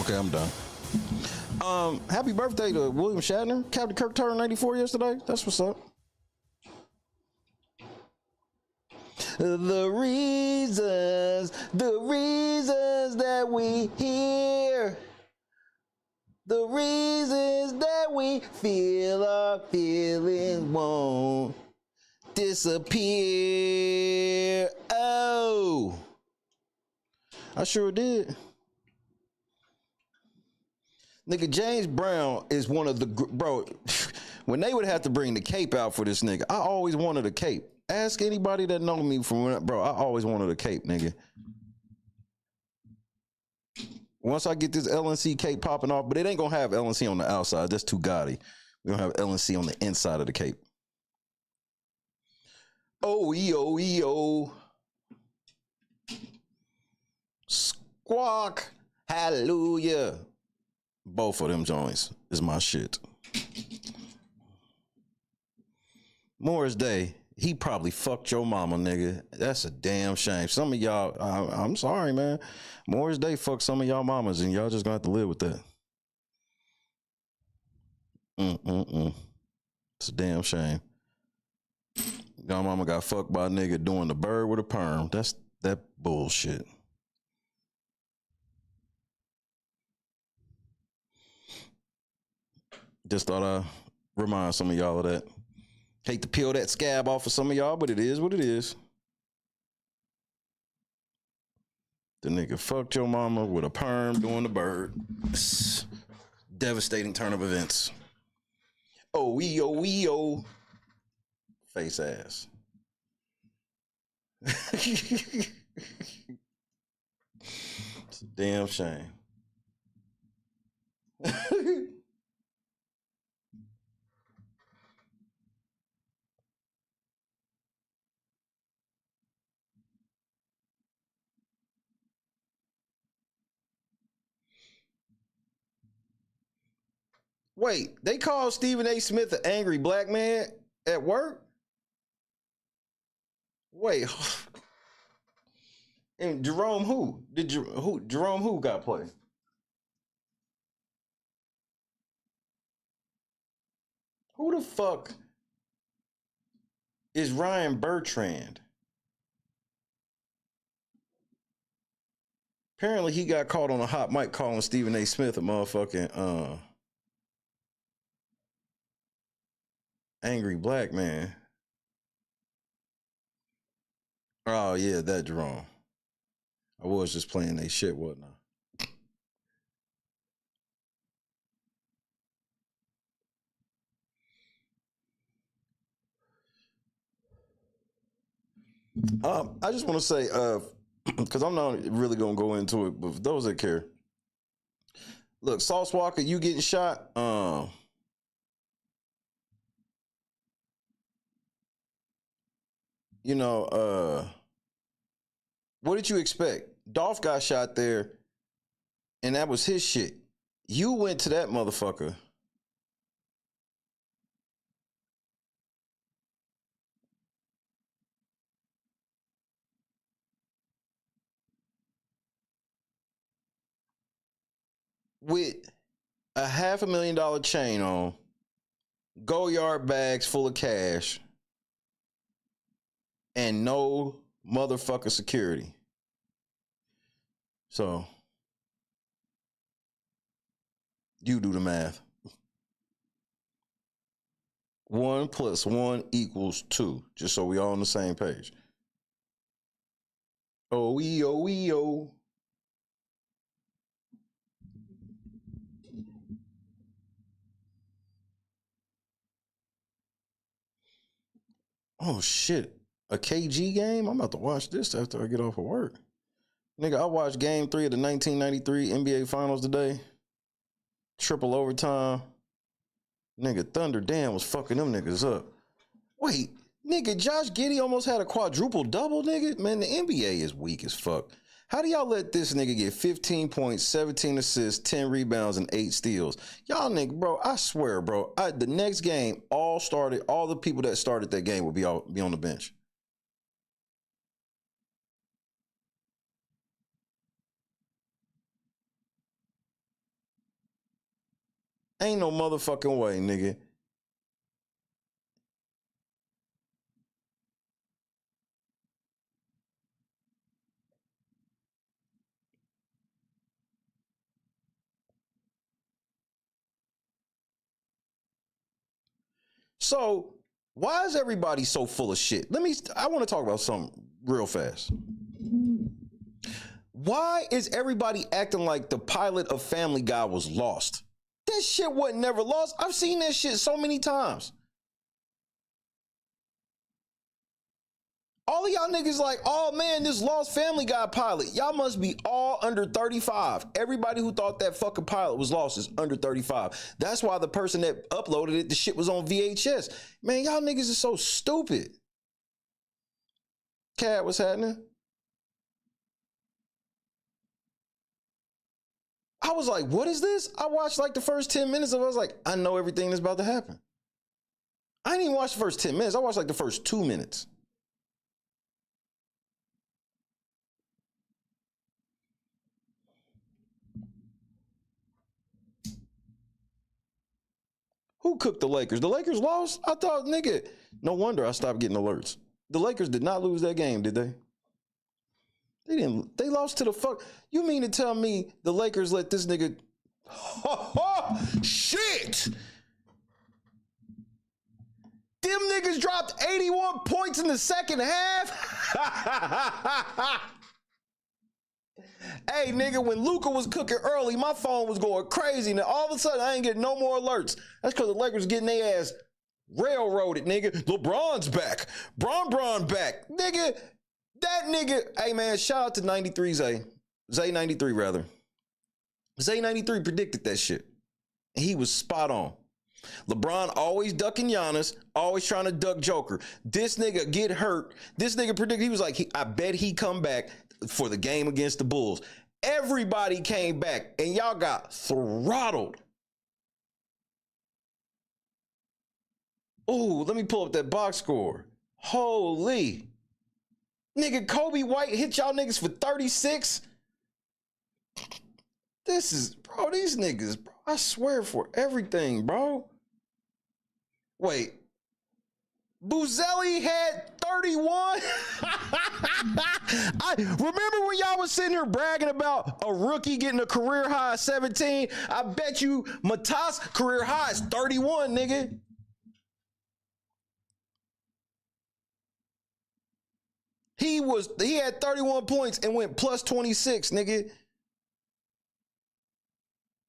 Okay, I'm done. Happy birthday to William Shatner. Captain Kirk turned 94 yesterday. That's what's up. The reasons that we here, the reasons that we feel our feelings won't disappear. Oh, I sure did. Nigga, James Brown is one of the, bro, when they would have to bring the cape out for this nigga, I always wanted a cape. Ask anybody that know me from when, bro, I always wanted a cape, nigga. Once I get this LNC cape popping off, but it ain't gonna have LNC on the outside. That's too gaudy. We don't have LNC on the inside of the cape. Oh. Squawk. Hallelujah. Both of them joints is my shit. Morris Day, he probably fucked your mama, nigga. That's a damn shame. Some of y'all, I'm sorry, man. Morris Day fucked some of y'all mamas, and y'all just gonna have to live with that. It's a damn shame. Y'all mama got fucked by a nigga doing the bird with a perm. That's that bullshit. Just thought I'd remind some of y'all of that. Hate to peel that scab off of some of y'all, but it is what it is. The nigga fucked your mama with a perm doing the bird. Devastating turn of events. Oh. Face ass. It's a damn shame. Wait, they called Stephen A. Smith an angry black man at work? Wait. And Jerome who? Jerome who got played? Who the fuck is Ryan Bertrand? Apparently he got caught on a hot mic calling Stephen A. Smith a motherfucking angry black man. Oh yeah, that Jerome. I was just playing they shit, wasn't I? I just want to say, because I'm not really gonna go into it, but for those that care, look, Sauce Walker, you getting shot. You know, what did you expect? Dolph got shot there, and that was his shit. You went to that motherfucker. With a $500,000 chain on, go yard bags full of cash, and no motherfucker security. So you do the math. 1 + 1 = 2. Just so we all on the same page. Oh. Oh shit. A KG game? I'm about to watch this after I get off of work. Nigga, I watched game 3 of the 1993 NBA Finals today. Triple overtime. Nigga, Thunder Dan was fucking them niggas up. Wait, nigga, Josh Giddey almost had a quadruple double, nigga? Man, the NBA is weak as fuck. How do y'all let this nigga get 15 points, 17 assists, 10 rebounds, and 8 steals? Y'all nigga, bro, I swear, bro, the next game, all the people that started that game will be on the bench. Ain't no motherfucking way, nigga. So why is everybody so full of shit? I want to talk about something real fast. Why is everybody acting like the pilot of Family Guy was lost? That shit wasn't never lost. I've seen that shit so many times. All of y'all niggas like, oh man, this lost Family Guy pilot. Y'all must be all under 35. Everybody who thought that fucking pilot was lost is under 35. That's why the person that uploaded it, the shit was on VHS. Man, y'all niggas are so stupid. Cat, what's happening? I was like, what is this? I watched like the first 10 minutes of it. I was like, I know everything that's about to happen. I didn't even watch the first 10 minutes. I watched like the first 2 minutes. Who cooked the Lakers? The Lakers lost? I thought, nigga, no wonder I stopped getting alerts. The Lakers did not lose that game, did they? They didn't. They lost to the fuck. You mean to tell me the Lakers let this nigga... Shit! Them niggas dropped 81 points in the second half? Hey, nigga, when Luka was cooking early, my phone was going crazy. Now, all of a sudden, I ain't getting no more alerts. That's because the Lakers getting their ass railroaded, nigga. LeBron's back. Bron back. Nigga, that nigga. Hey, man, shout out to 93 Zay. Zay 93, rather. Zay 93 predicted that shit. He was spot on. LeBron always ducking Giannis, always trying to duck Joker. This nigga get hurt. This nigga predicted, he was like, I bet he come back for the game against the Bulls. Everybody came back and y'all got throttled. Ooh, let me pull up that box score. Holy. Nigga, Kobe White hit y'all niggas for 36. This is, bro, these niggas, bro, I swear for everything, bro. Wait. Buzelli had 31. I remember when y'all was sitting here bragging about a rookie getting a career high 17. I bet you Matas career high is 31, nigga. He had 31 points and went plus 26, nigga.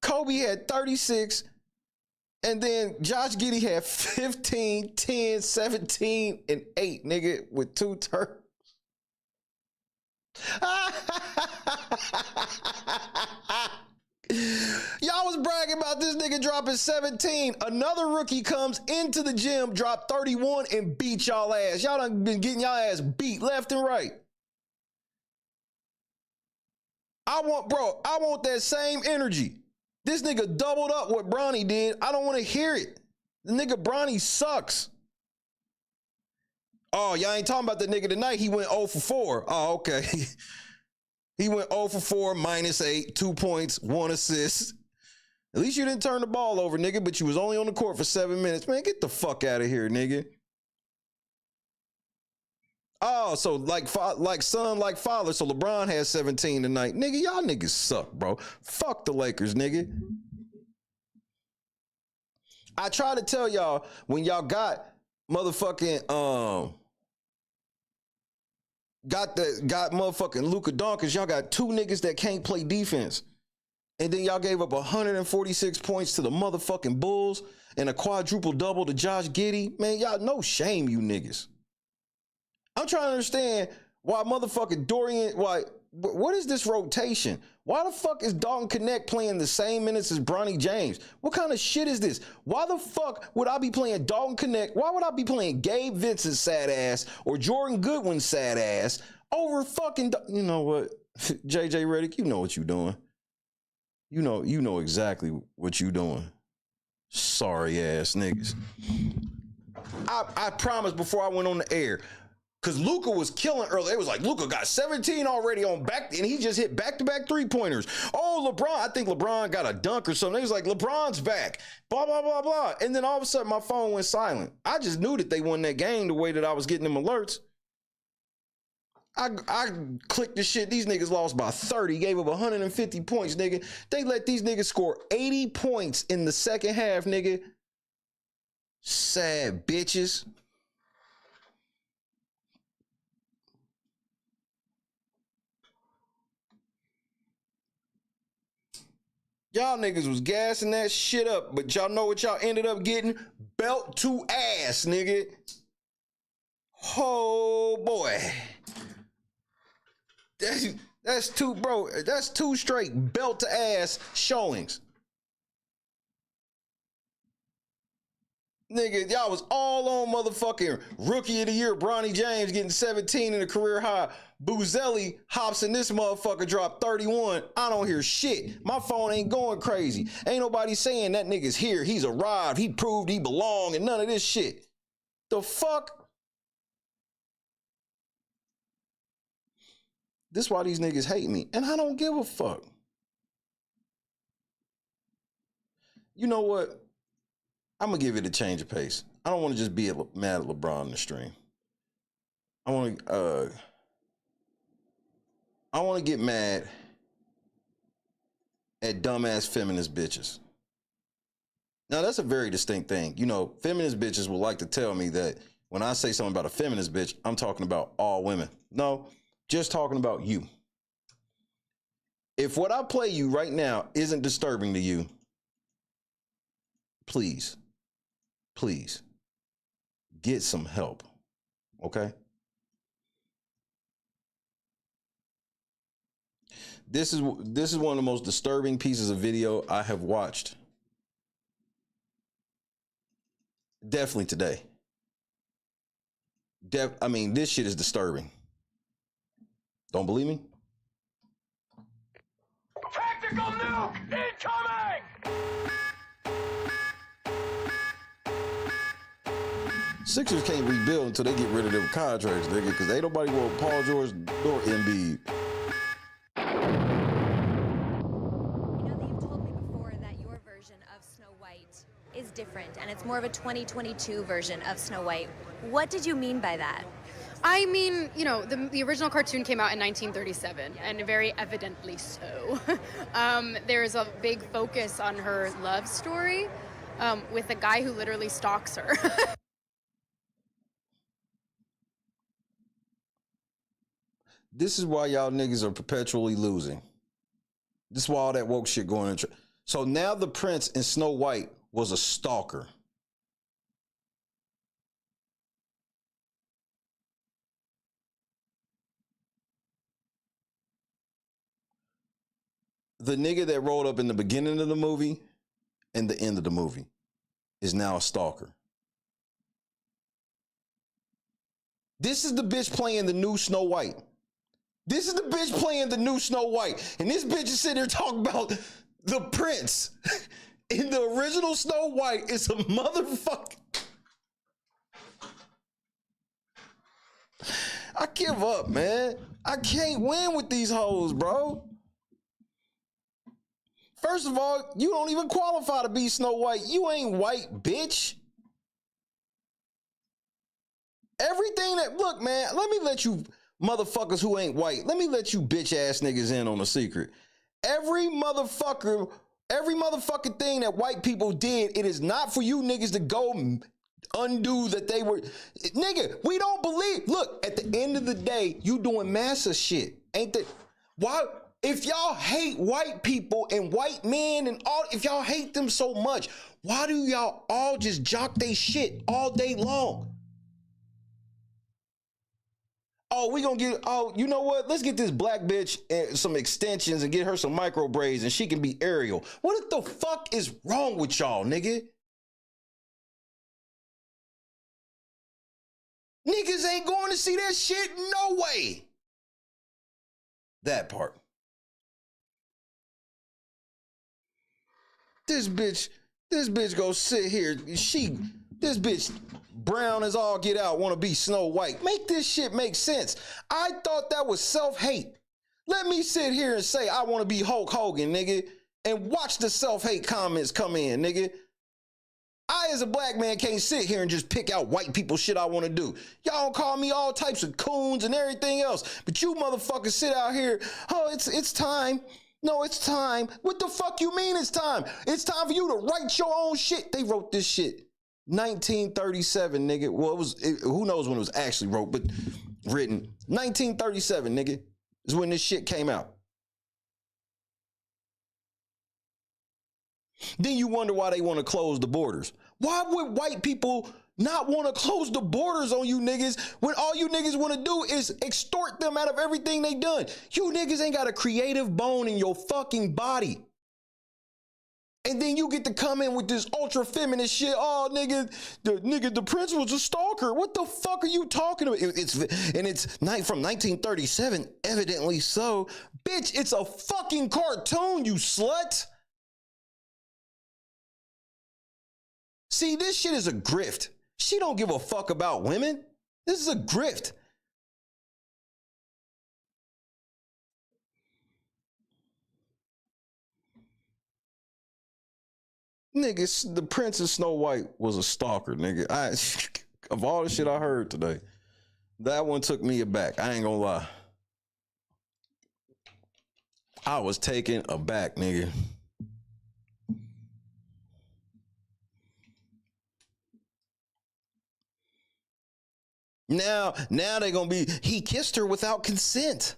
Kobe had 36. And then Josh Giddey had 15, 10, 17, and 8, nigga, with 2 turns. Y'all was bragging about this nigga dropping 17. Another rookie comes into the gym, drop 31, and beat y'all ass. Y'all done been getting y'all ass beat left and right. I want that same energy. This nigga doubled up what Bronny did. I don't want to hear it. The nigga Bronny sucks. Oh, y'all ain't talking about the nigga tonight. He went 0 for 4. Oh, okay. He went 0 for 4, -8, 2 points, 1 assist. At least you didn't turn the ball over, nigga, but you was only on the court for 7 minutes. Man, get the fuck out of here, nigga. Oh, so like son, like father. So LeBron has 17 tonight. Nigga, y'all niggas suck, bro. Fuck the Lakers, nigga. I try to tell y'all when y'all got motherfucking got motherfucking Luka Doncic, y'all got 2 niggas that can't play defense. And then y'all gave up 146 points to the motherfucking Bulls and a quadruple double to Josh Giddey. Man, y'all no shame, you niggas. I'm trying to understand why motherfucking Dorian, what is this rotation? Why the fuck is Dalton Connect playing the same minutes as Bronny James? What kind of shit is this? Why the fuck would I be playing Dalton Connect? Why would I be playing Gabe Vincent's sad ass or Jordan Goodwin's sad ass over fucking, you know what? JJ Redick, you know what you doing. You know exactly what you doing. Sorry ass niggas. I promised before I went on the air, Because Luka was killing early. It was like Luka got 17 already on back, and he just hit back-to-back three-pointers. Oh, LeBron, I think LeBron got a dunk or something. It was like, LeBron's back, blah, blah, blah, blah. And then all of a sudden, my phone went silent. I just knew that they won that game the way that I was getting them alerts. I clicked the shit. These niggas lost by 30, gave up 150 points, nigga. They let these niggas score 80 points in the second half, nigga. Sad bitches. Y'all niggas was gassing that shit up, but y'all know what y'all ended up getting? Belt to ass, nigga. Oh boy. That's two, bro. That's two straight belt to ass showings. Nigga, y'all was all on motherfucking rookie of the year, Bronny James getting 17 in a career high. Boozelli hops in this motherfucker, dropped 31. I don't hear shit. My phone ain't going crazy. Ain't nobody saying that nigga's here. He's arrived. He proved he belonged and none of this shit. The fuck? This is why these niggas hate me. And I don't give a fuck. You know what? I'm going to give it a change of pace. I don't want to just be mad at LeBron in the stream. I want to get mad at dumbass feminist bitches. Now, that's a very distinct thing. You know, feminist bitches will like to tell me that when I say something about a feminist bitch, I'm talking about all women. No, just talking about you. If what I play you right now isn't disturbing to you, please get some help, okay? This is one of the most disturbing pieces of video I have watched. Definitely today. I mean, this shit is disturbing. Don't believe me? Tactical nuke incoming! Sixers can't rebuild until they get rid of their contracts, nigga, because ain't nobody want Paul George nor Embiid. You know that you've told me before that your version of Snow White is different, and it's more of a 2022 version of Snow White. What did you mean by that? I mean, you know, the original cartoon came out in 1937, and very evidently so. There's a big focus on her love story with a guy who literally stalks her. This is why y'all niggas are perpetually losing. This is why all that woke shit going on. So now the prince in Snow White was a stalker. The nigga that rolled up in the beginning of the movie and the end of the movie is now a stalker. This is the bitch playing the new Snow White. This is the bitch playing the new Snow White. And this bitch is sitting there talking about the prince. In the original Snow White, it's a motherfucker. I give up, man. I can't win with these hoes, bro. First of all, you don't even qualify to be Snow White. You ain't white, bitch. Everything that, look, man, let me let you motherfuckers who ain't white, let me let you bitch ass niggas in on a secret. Every motherfucking thing that white people did, it is not for you niggas to go undo that they were. Nigga, we don't believe. Look, at the end of the day, you doing massa shit. Ain't that? Why? If y'all hate white people and white men and all, if y'all hate them so much, why do y'all all just jock they shit all day long? Oh, we gonna get, oh, you know what? Let's get this black bitch some extensions and get her some micro braids and she can be Ariel. What the fuck is wrong with y'all, nigga? Niggas ain't going to see that shit, no way. That part. This bitch go sit here. This bitch brown as all get out, want to be Snow White. Make this shit make sense. I thought that was self-hate. Let me sit here and say I want to be Hulk Hogan, nigga, and watch the self-hate comments come in, nigga. I, as a black man, can't sit here and just pick out white people shit I want to do. Y'all call me all types of coons and everything else, but you motherfuckers sit out here, oh, it's time. No, it's time. What the fuck you mean it's time? It's time for you to write your own shit. They wrote this shit 1937, nigga. Well, who knows when it was actually wrote, but written. 1937, nigga, is when this shit came out. Then you wonder why they want to close the borders. Why would white people not want to close the borders on you niggas when all you niggas want to do is extort them out of everything they done? You niggas ain't got a creative bone in your fucking body. And then you get to come in with this ultra feminist shit. Oh, the prince was a stalker. What the fuck are you talking about? It's from 1937, evidently so. Bitch, it's a fucking cartoon, you slut. See, this shit is a grift. She don't give a fuck about women. This is a grift. Nigga, the Princess Snow White was a stalker, nigga. Of all the shit I heard today, that one took me aback. I ain't gonna lie. I was taken aback, nigga. Now they're gonna be, he kissed her without consent.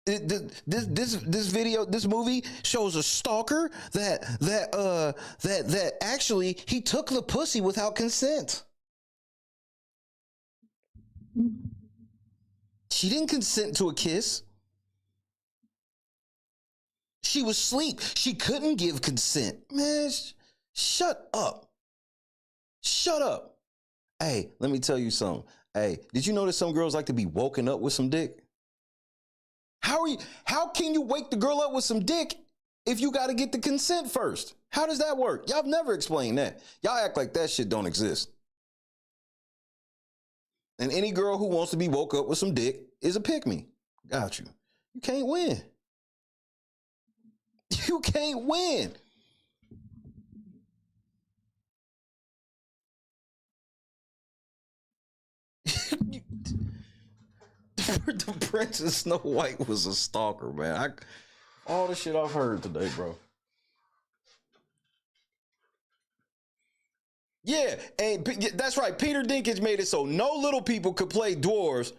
This video, this movie shows a stalker that actually he took the pussy without consent. She didn't consent to a kiss. She was asleep. She couldn't give consent. Man, shut up. Shut up. Hey, let me tell you something. Hey, did you notice some girls like to be woken up with some dick? How can you wake the girl up with some dick if you got to get the consent first? How does that work? Y'all have never explained that. Y'all act like that shit don't exist. And any girl who wants to be woke up with some dick is a pick-me. Got you. You can't win. You can't win. The Princess Snow White was a stalker, man. All the shit I've heard today, bro. Yeah, and that's right. Peter Dinklage made it so no little people could play dwarves.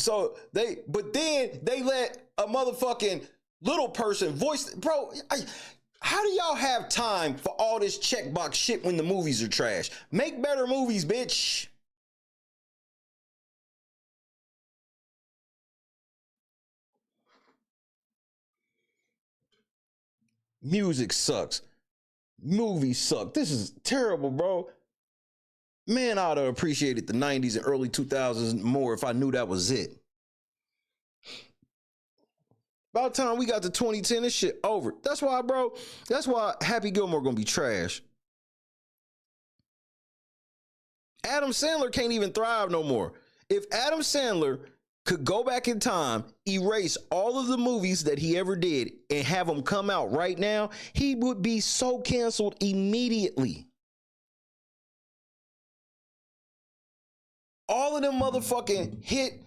But then they let a motherfucking little person voice, bro. How do y'all have time for all this checkbox shit when the movies are trash? Make better movies, bitch. Music sucks. Movies suck. This is terrible, bro. Man, I'd have appreciated the 90s and early 2000s more if I knew that was it. By the time we got to 2010, this shit over. That's why, bro. That's why Happy Gilmore gonna be trash. Adam Sandler can't even thrive no more. If Adam Sandler could go back in time, erase all of the movies that he ever did, and have them come out right now, he would be so canceled immediately. All of them motherfucking hit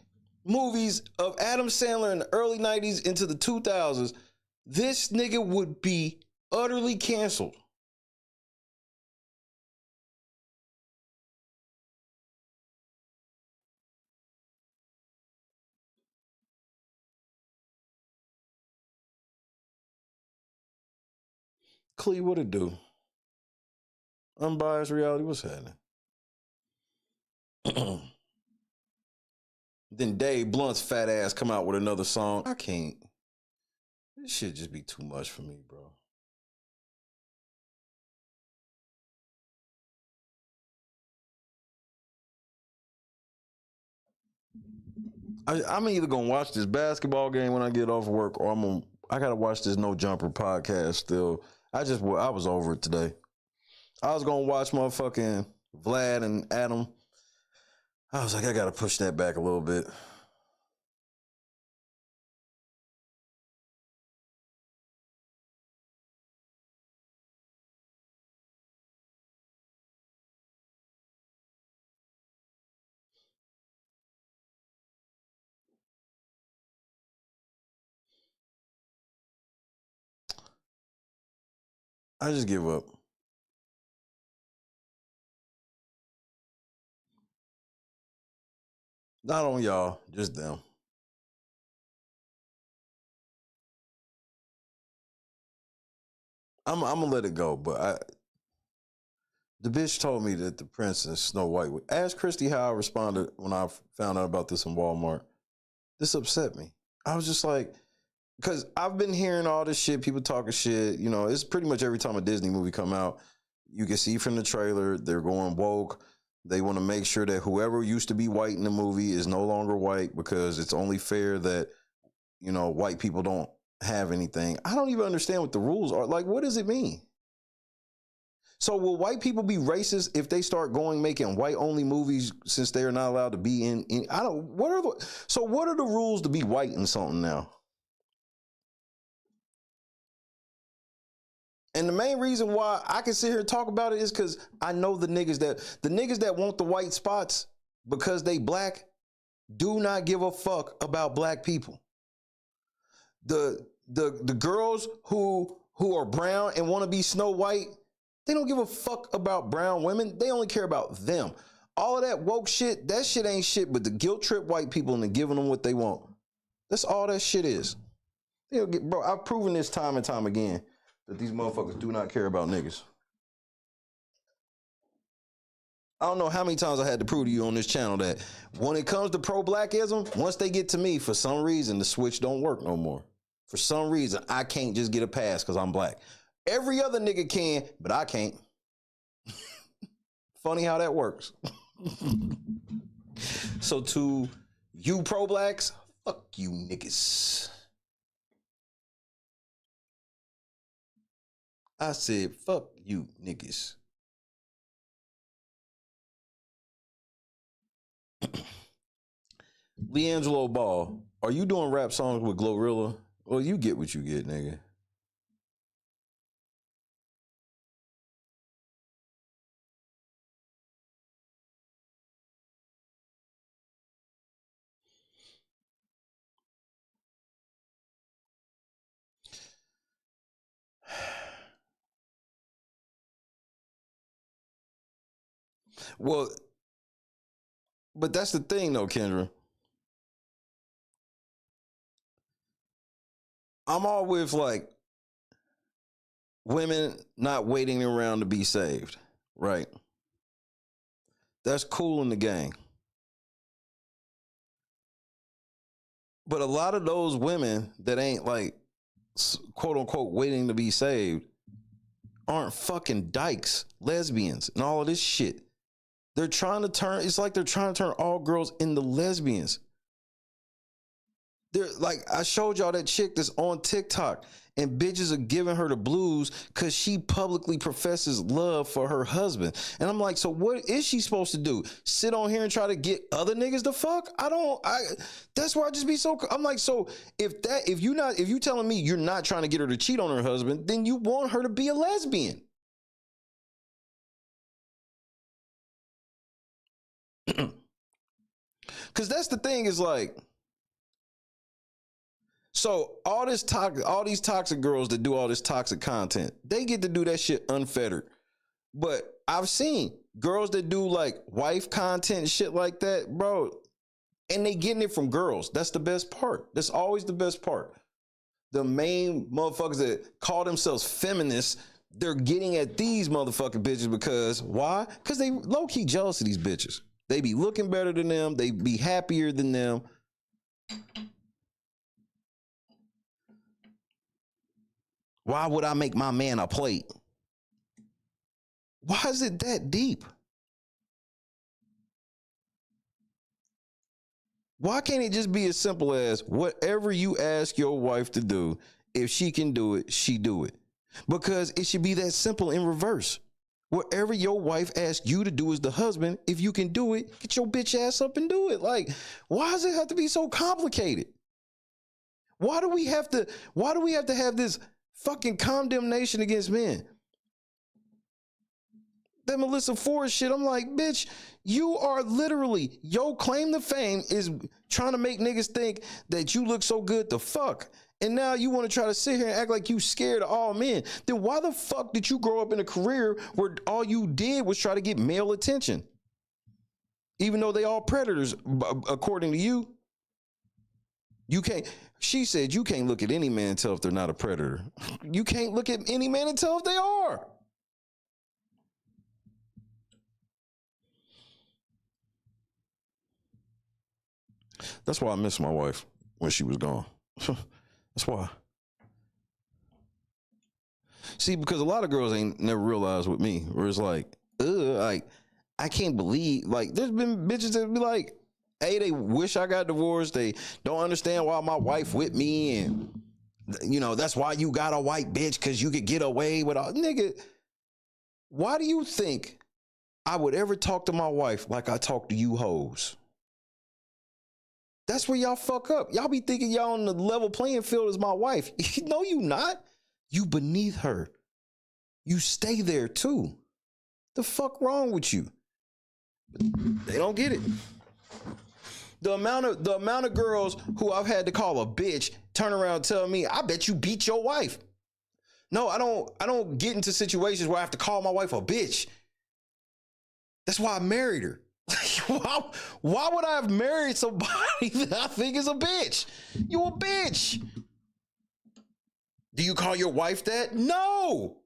movies of Adam Sandler in the early 90s into the 2000s, this nigga would be utterly canceled. Clee, what it do? Unbiased reality, what's happening? Then Dave Blunt's fat ass come out with another song. I can't. This shit just be too much for me, bro. I'm either gonna watch this basketball game when I get off work, or I gotta watch this No Jumper podcast still. I was over it today. I was gonna watch motherfucking Vlad and Adam. I was like, I gotta push that back a little bit. I just give up. Not on y'all, just them. I'm gonna let it go, but the bitch told me that the princess Snow White would ask Christy how I responded when I found out about this in Walmart. This upset me. I was just like, because I've been hearing all this shit, people talking shit. You know, it's pretty much every time a Disney movie come out, you can see from the trailer, they're going woke. They want to make sure that whoever used to be white in the movie is no longer white because it's only fair that, you know, white people don't have anything. I don't even understand what the rules are. Like, what does it mean? So will white people be racist if they start making white only movies since they are not allowed to be in what are the rules to be white in something now? And the main reason why I can sit here and talk about it is because I know the niggas that want the white spots because they black do not give a fuck about black people. The girls who are brown and want to be Snow White, they don't give a fuck about brown women. They only care about them. All of that woke shit, that shit ain't shit but to guilt trip white people into giving them what they want. That's all that shit is. Bro, I've proven this time and time again that these motherfuckers do not care about niggas. I don't know how many times I had to prove to you on this channel that when it comes to pro-blackism, once they get to me, for some reason, the switch don't work no more. For some reason, I can't just get a pass because I'm black. Every other nigga can, but I can't. Funny how that works. So to you pro-blacks, fuck you niggas. I said, fuck you niggas. Leangelo Ball, are you doing rap songs with Glorilla? Well, you get what you get, nigga. Well, but that's the thing though, Kendra. I'm all with like women not waiting around to be saved, right? That's cool in the gang. But a lot of those women that ain't like quote unquote waiting to be saved aren't fucking dykes, lesbians, and all of this shit. They're trying to turn all girls into lesbians. They're like, I showed y'all that chick that's on TikTok and bitches are giving her the blues because she publicly professes love for her husband. And I'm like, so what is she supposed to do? Sit on here and try to get other niggas to fuck? That's where I just be so, I'm like, so if you telling me you're not trying to get her to cheat on her husband, then you want her to be a lesbian. Cause that's the thing is like, so all these toxic girls that do all this toxic content, they get to do that shit unfettered. But I've seen girls that do like wife content and shit like that, bro, and they getting it from girls. That's the best part. That's always the best part. The main motherfuckers that call themselves feminists, they're getting at these motherfucking bitches because why? Because they low-key jealous of these bitches. They be looking better than them. They be happier than them. Why would I make my man a plate? Why is it that deep? Why can't it just be as simple as whatever you ask your wife to do, if she can do it, she do it? Because it should be that simple in reverse. Whatever your wife asks you to do as the husband, if you can do it, get your bitch ass up and do it. Like, why does it have to be so complicated? Why do we have to have this fucking condemnation against men? That Melissa Ford shit, I'm like, bitch, you are literally, your claim to fame is trying to make niggas think that you look so good to fuck. And now you want to try to sit here and act like you scared of all men. Then why the fuck did you grow up in a career where all you did was try to get male attention? Even though they all predators, according to you. You can't, she said you can't look at any man and tell if they're not a predator. You can't look at any man and tell if they are. That's why I miss my wife when she was gone. That's why. See, because a lot of girls ain't never realized with me, where it's like, like, I can't believe, like, there's been bitches that be like, hey, they wish I got divorced. They don't understand why my wife with me. And, you know, that's why you got a white bitch, because you could get away with all. Nigga, why do you think I would ever talk to my wife like I talk to you hoes? That's where y'all fuck up. Y'all be thinking y'all on the level playing field as my wife. No, you not. You beneath her. You stay there too. The fuck wrong with you? They don't get it. The amount of girls who I've had to call a bitch turn around and tell me, I bet you beat your wife. No, I don't get into situations where I have to call my wife a bitch. That's why I married her. Why would I have married somebody that I think is a bitch? You a bitch. Do you call your wife that? No.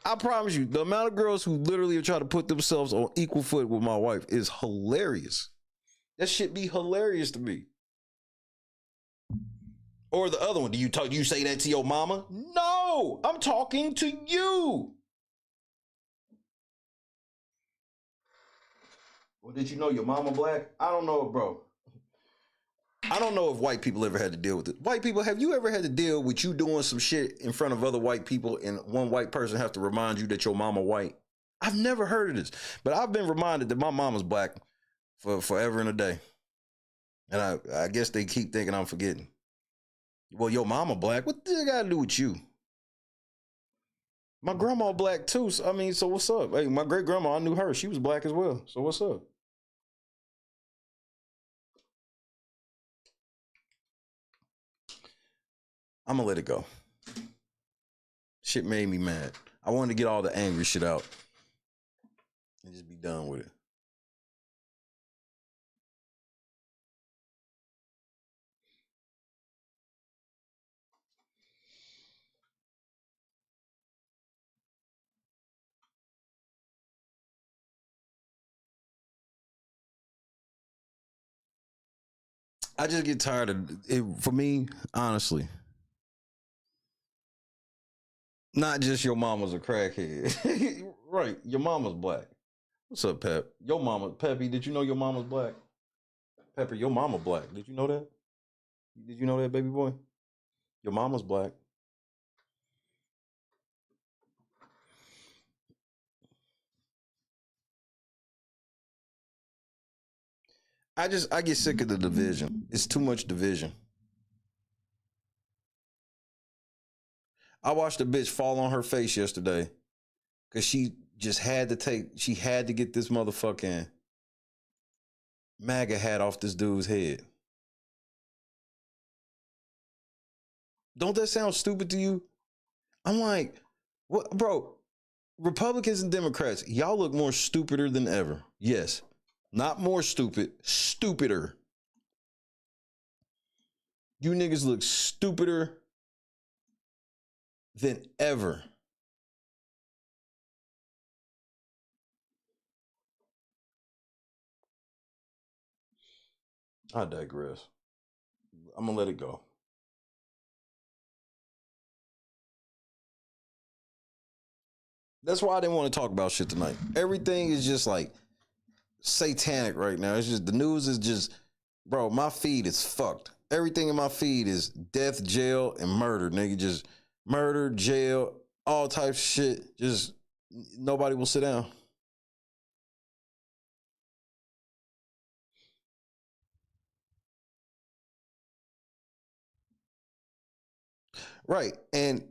I promise you, the amount of girls who literally try to put themselves on equal foot with my wife is hilarious. That shit be hilarious to me. Or the other one, do you say that to your mama? No, I'm talking to you. Well, did you know your mama black? I don't know, bro. I don't know if white people ever had to deal with it. White people, have you ever had to deal with you doing some shit in front of other white people and one white person have to remind you that your mama white? I've never heard of this, but I've been reminded that my mama's black for forever and a day. And I guess they keep thinking I'm forgetting. Well, your mama black? What does it got to do with you? My grandma black too. So, I mean, so what's up? Hey, my great grandma, I knew her. She was black as well. So what's up? I'm gonna let it go. Shit made me mad. I wanted to get all the angry shit out and just be done with it. I just get tired of it. For me, honestly, not just your mama's a crackhead. Right, your mama's black. What's up, Pep? Your mama, Peppy, did you know your mama's black? Pepper, your mama black. Did you know that? Did you know that, baby boy? Your mama's black. I get sick of the division. It's too much division. I watched a bitch fall on her face yesterday because she had to get this motherfucking MAGA hat off this dude's head. Don't that sound stupid to you? I'm like, what, bro? Republicans and Democrats, y'all look more stupider than ever. Yes, not more stupid, stupider. You niggas look stupider than ever. I digress. I'm gonna let it go. That's why I didn't want to talk about shit tonight. Everything is just like satanic right now. It's just the news is just, bro, my feed is fucked. Everything in my feed is death, jail, and murder. Nigga, just murder, jail. all types of shit. Just nobody will sit down. Right. And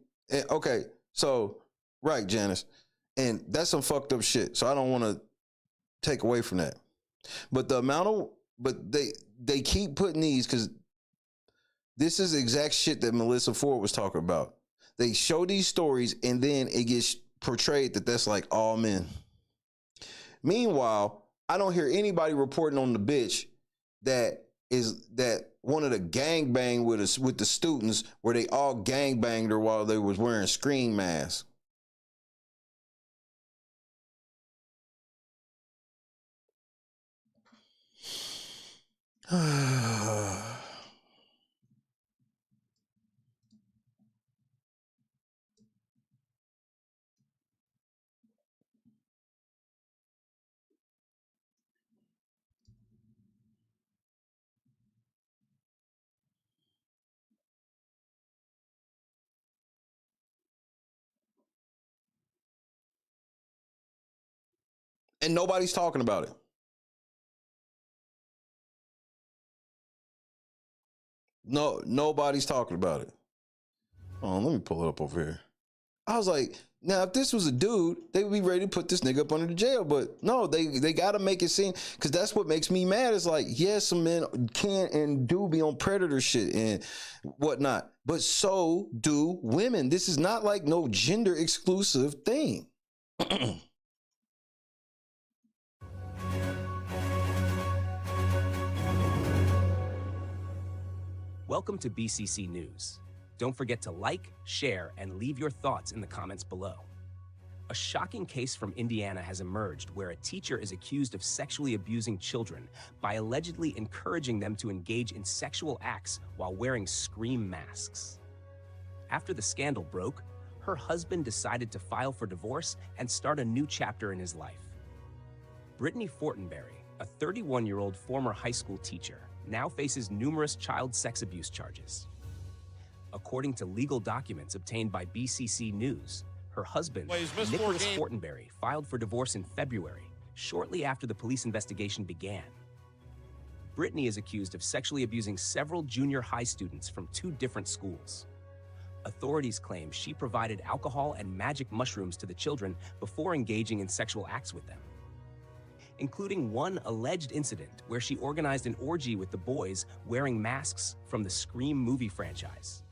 okay, so right, Janice. And that's some fucked up shit. So I don't want to take away from that. But the amount of they keep putting these, because this is the exact shit that Melissa Ford was talking about. They show these stories and then it gets portrayed that that's like all men. Meanwhile, I don't hear anybody reporting on the bitch that wanted to gangbang with the students, where they all gangbanged her while they was wearing screen masks. And nobody's talking about it. No, nobody's talking about it. Oh, let me pull it up over here. I was like, now if this was a dude, they would be ready to put this nigga up under the jail. But no, they got to make it seem, because that's what makes me mad. It's like, yes, some men can and do be on predator shit and whatnot, but so do women. This is not like no gender exclusive thing. Welcome to BCC News. Don't forget to like, share, and leave your thoughts in the comments below. A shocking case from Indiana has emerged where a teacher is accused of sexually abusing children by allegedly encouraging them to engage in sexual acts while wearing scream masks. After the scandal broke, her husband decided to file for divorce and start a new chapter in his life. Brittany Fortenberry, a 31-year-old former high school teacher, now faces numerous child sex abuse charges. According to legal documents obtained by BCC News, her husband, Nicholas Fortenberry, filed for divorce in February, shortly after the police investigation began. Brittany is accused of sexually abusing several junior high students from 2 different schools. Authorities claim she provided alcohol and magic mushrooms to the children before engaging in sexual acts with them, including one alleged incident where she organized an orgy with the boys wearing masks from the Scream movie franchise.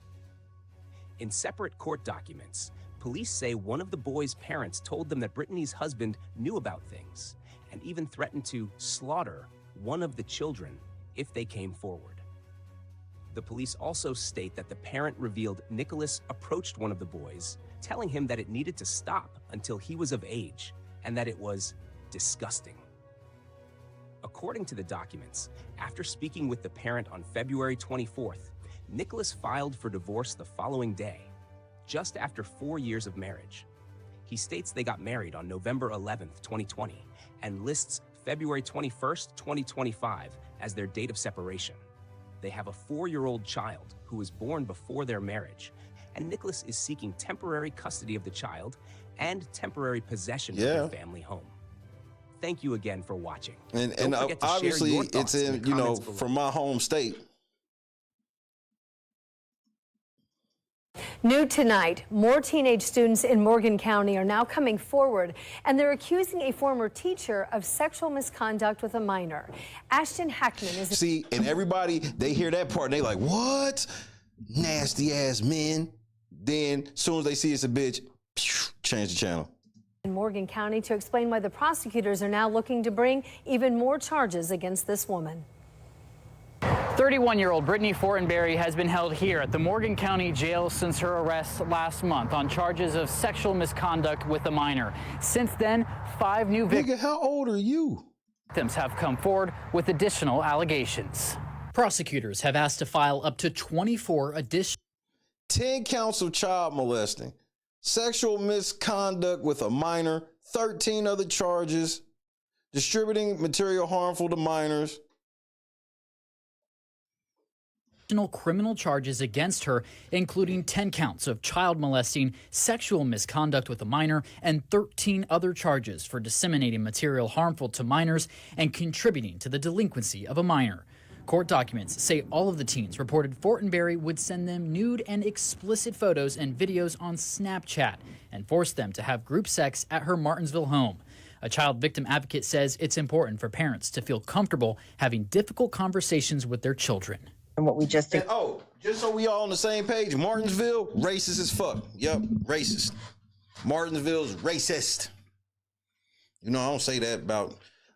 In separate court documents, police say one of the boys' parents told them that Brittany's husband knew about things and even threatened to slaughter one of the children if they came forward. The police also state that the parent revealed Nicholas approached one of the boys, telling him that it needed to stop until he was of age and that it was disgusting. According to the documents, after speaking with the parent on February 24th, Nicholas filed for divorce the following day, just after 4 years of marriage. He states they got married on November 11th, 2020, and lists February 21st, 2025 as their date of separation. They have a 4-year-old child who was born before their marriage, and Nicholas is seeking temporary custody of the child and temporary possession of their family home. Thank you again for watching. And obviously it's in, from my home state. New tonight, more teenage students in Morgan County are now coming forward, and they're accusing a former teacher of sexual misconduct with a minor. Ashton Hackman is... See, and everybody, they hear that part, and they like, what? Nasty ass men. Then, as soon as they see it's a bitch, change the channel. In Morgan County to explain why the prosecutors are now looking to bring even more charges against this woman. 31-year-old Brittany Fortenberry has been held here at the Morgan County Jail since her arrest last month on charges of sexual misconduct with a minor. Since then, 5 new Nigga, how old are you? victims have come forward with additional allegations. Prosecutors have asked to file up to 24 additional 10 counts of child molesting, sexual misconduct with a minor, 13 other charges, distributing material harmful to minors. additional criminal charges against her, including 10 counts of child molesting, sexual misconduct with a minor, and 13 other charges for disseminating material harmful to minors and contributing to the delinquency of a minor. Court documents say all of the teens reported Fortenberry would send them nude and explicit photos and videos on Snapchat and force them to have group sex at her Martinsville home. A child victim advocate says it's important for parents to feel comfortable having difficult conversations with their children. And what we just did. Just so we all on the same page, Martinsville, racist as fuck. Yep, racist. Martinsville's racist. You know, I don't say that about,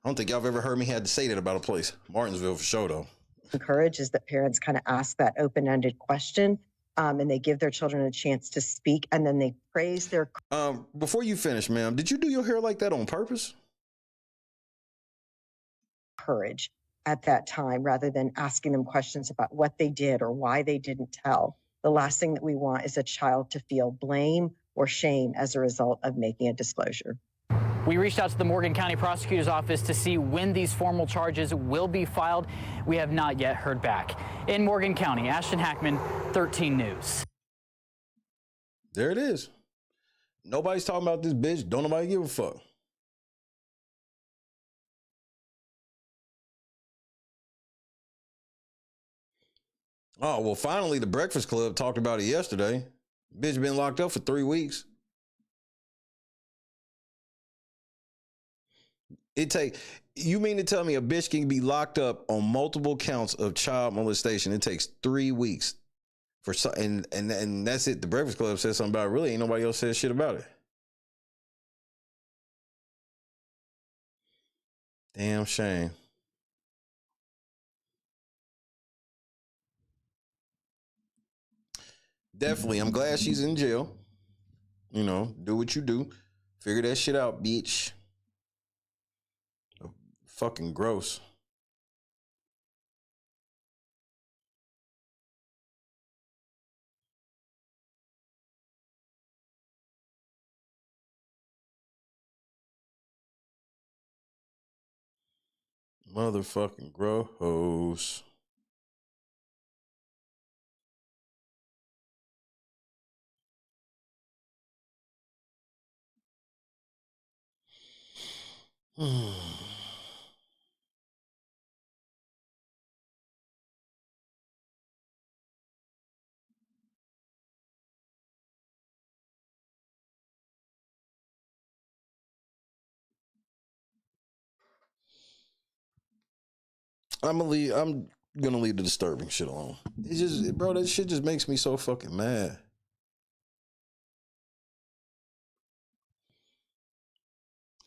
I don't think y'all have ever heard me had to say that about a place. Martinsville for sure, though. Encourage is that parents kind of ask that open-ended question, and they give their children a chance to speak, and then they praise their. Before you finish, ma'am, did you do your hair like that on purpose? Courage at that time, rather than asking them questions about what they did or why they didn't tell. The last thing that we want is a child to feel blame or shame as a result of making a disclosure. We reached out to the Morgan County Prosecutor's Office to see when these formal charges will be filed. We have not yet heard back. In Morgan County, Ashton Hackman, 13 News. There it is. Nobody's talking about this bitch. Don't nobody give a fuck. Oh, well, finally, the Breakfast Club talked about it yesterday. Bitch been locked up for 3 weeks. You mean to tell me a bitch can be locked up on multiple counts of child molestation? It takes 3 weeks for and that's it. The Breakfast Club said something about it. Really ain't nobody else said shit about it. Damn shame. Definitely, I'm glad she's in jail. You know, do what you do. Figure that shit out, bitch. Fucking gross. Motherfucking gross. I'm gonna leave the disturbing shit alone. It's just, bro, that shit just makes me so fucking mad.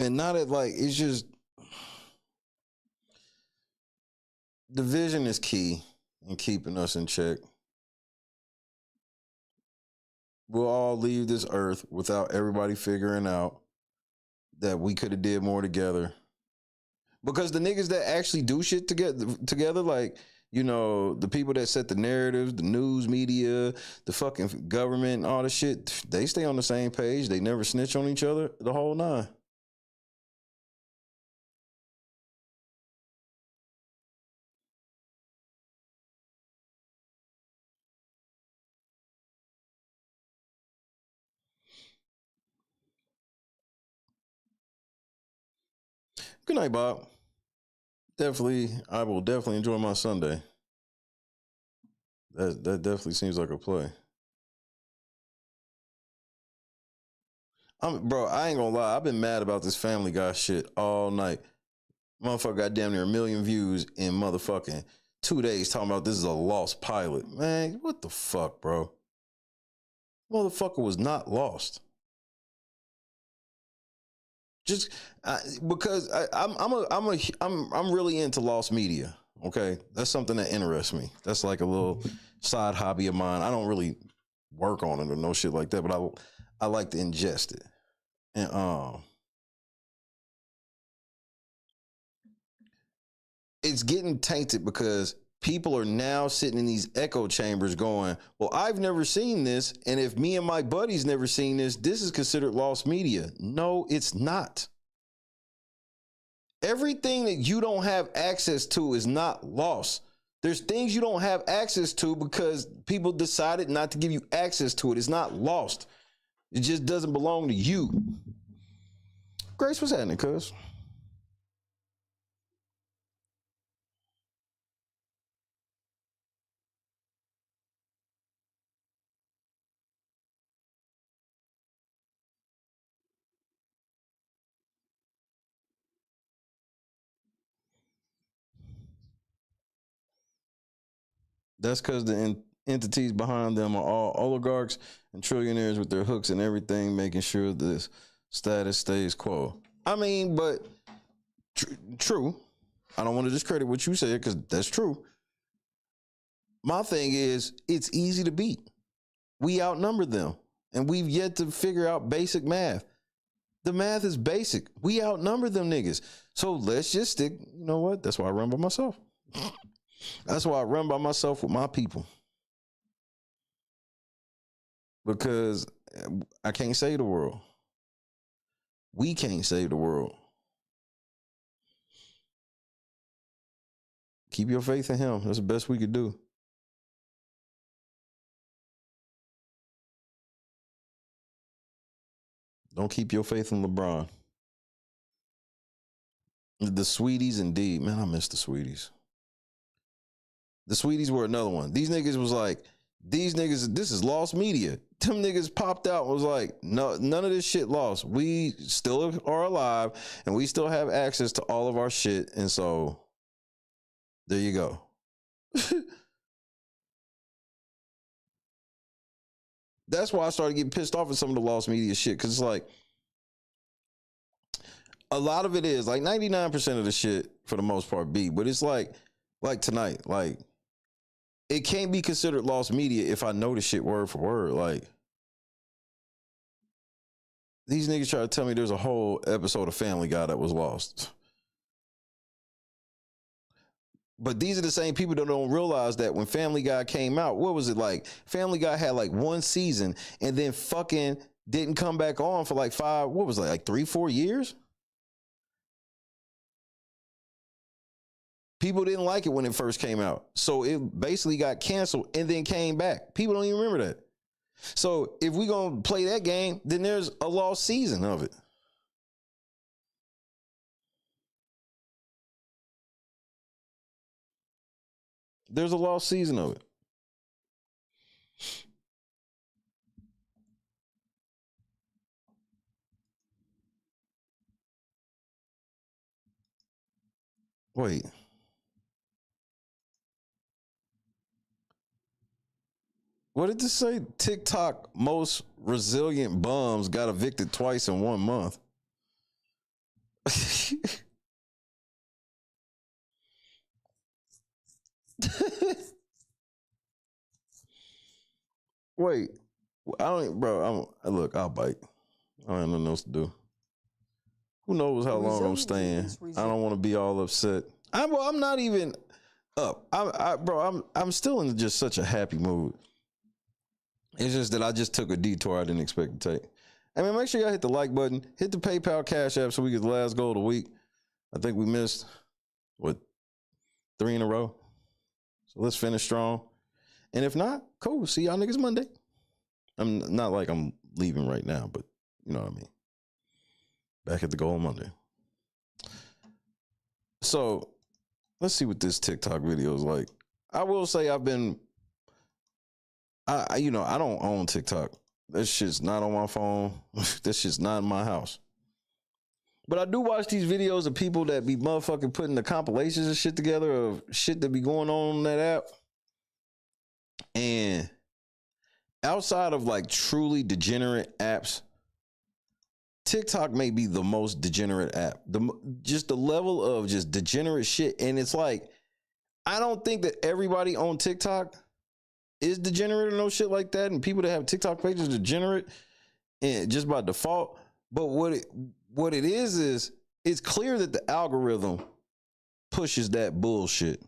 And not that, like, it's just, division is key in keeping us in check. We'll all leave this earth without everybody figuring out that we could have did more together. Because the niggas that actually do shit together, like, you know, the people that set the narratives, the news media, the fucking government, all the shit, they stay on the same page. They never snitch on each other, the whole nine. Good night, Bob. I will definitely enjoy my Sunday. That definitely seems like a play. Bro, I ain't gonna lie. I've been mad about this Family Guy shit all night. Motherfucker got damn near 1 million views in motherfucking 2 days talking about this is a lost pilot. Man, what the fuck, bro? Motherfucker was not lost. Just because I'm really into lost media. Okay, that's something that interests me. That's like a little side hobby of mine. I don't really work on it or no shit like that, but I like to ingest it. And it's getting tainted because people are now sitting in these echo chambers going, well, I've never seen this, and if me and my buddies never seen this, this is considered lost media. No, it's not. Everything that you don't have access to is not lost. There's things you don't have access to because people decided not to give you access to it. It's not lost. It just doesn't belong to you. Grace, what's happening, cuz? That's because the entities behind them are all oligarchs and trillionaires with their hooks and everything, making sure this status stays quo. I mean, but true. I don't want to discredit what you said because that's true. My thing is, it's easy to beat. We outnumber them, and we've yet to figure out basic math. The math is basic. We outnumber them niggas. So let's just stick. You know what? That's why I run by myself. That's why I run by myself with my people. Because I can't save the world. We can't save the world. Keep your faith in him. That's the best we could do. Don't keep your faith in LeBron. The Sweeties, indeed. Man, I miss the Sweeties. The Sweeties were another one. These niggas was like, these niggas, this is lost media. Them niggas popped out and was like, no, none of this shit lost. We still are alive and we still have access to all of our shit. And so there you go. That's why I started getting pissed off at some of the lost media shit. Cause it's like, a lot of it is like 99% of the shit for the most part be, but it's like tonight, like it can't be considered lost media if I know the shit word for word. Like these niggas try to tell me there's a whole episode of Family Guy that was lost. But these are the same people that don't realize that when Family Guy came out, what was it like? Family Guy had like one season and then fucking didn't come back on for like 3-4 years? People didn't like it when it first came out. So it basically got canceled and then came back. People don't even remember that. So if we're going to play that game, then there's a lost season of it. There's a lost season of it. Wait. What did this say? TikTok most resilient bums got evicted twice in 1 month. Wait, I don't, bro. Look, I'll bite. I don't have nothing else to do. Who knows how long I'm staying? I don't want to be all upset. I'm not even up. I'm still in just such a happy mood. It's just that I just took a detour I didn't expect to take. I mean, make sure y'all hit the like button, hit the PayPal Cash App so we get the last goal of the week. I think we missed, 3 in a row. So let's finish strong. And if not, cool. See y'all niggas Monday. I'm not like I'm leaving right now, but you know what I mean. Back at the goal on Monday. So let's see what this TikTok video is like. I will say I don't own TikTok. That shit's not on my phone. That shit's not in my house. But I do watch these videos of people that be motherfucking putting the compilations and shit together of shit that be going on that app. And outside of like truly degenerate apps, TikTok may be the most degenerate app. Just the level of just degenerate shit. And it's like, I don't think that everybody on TikTok is degenerate or no shit like that. And people that have TikTok pages are degenerate and just by default. But what it is it's clear that the algorithm pushes that bullshit.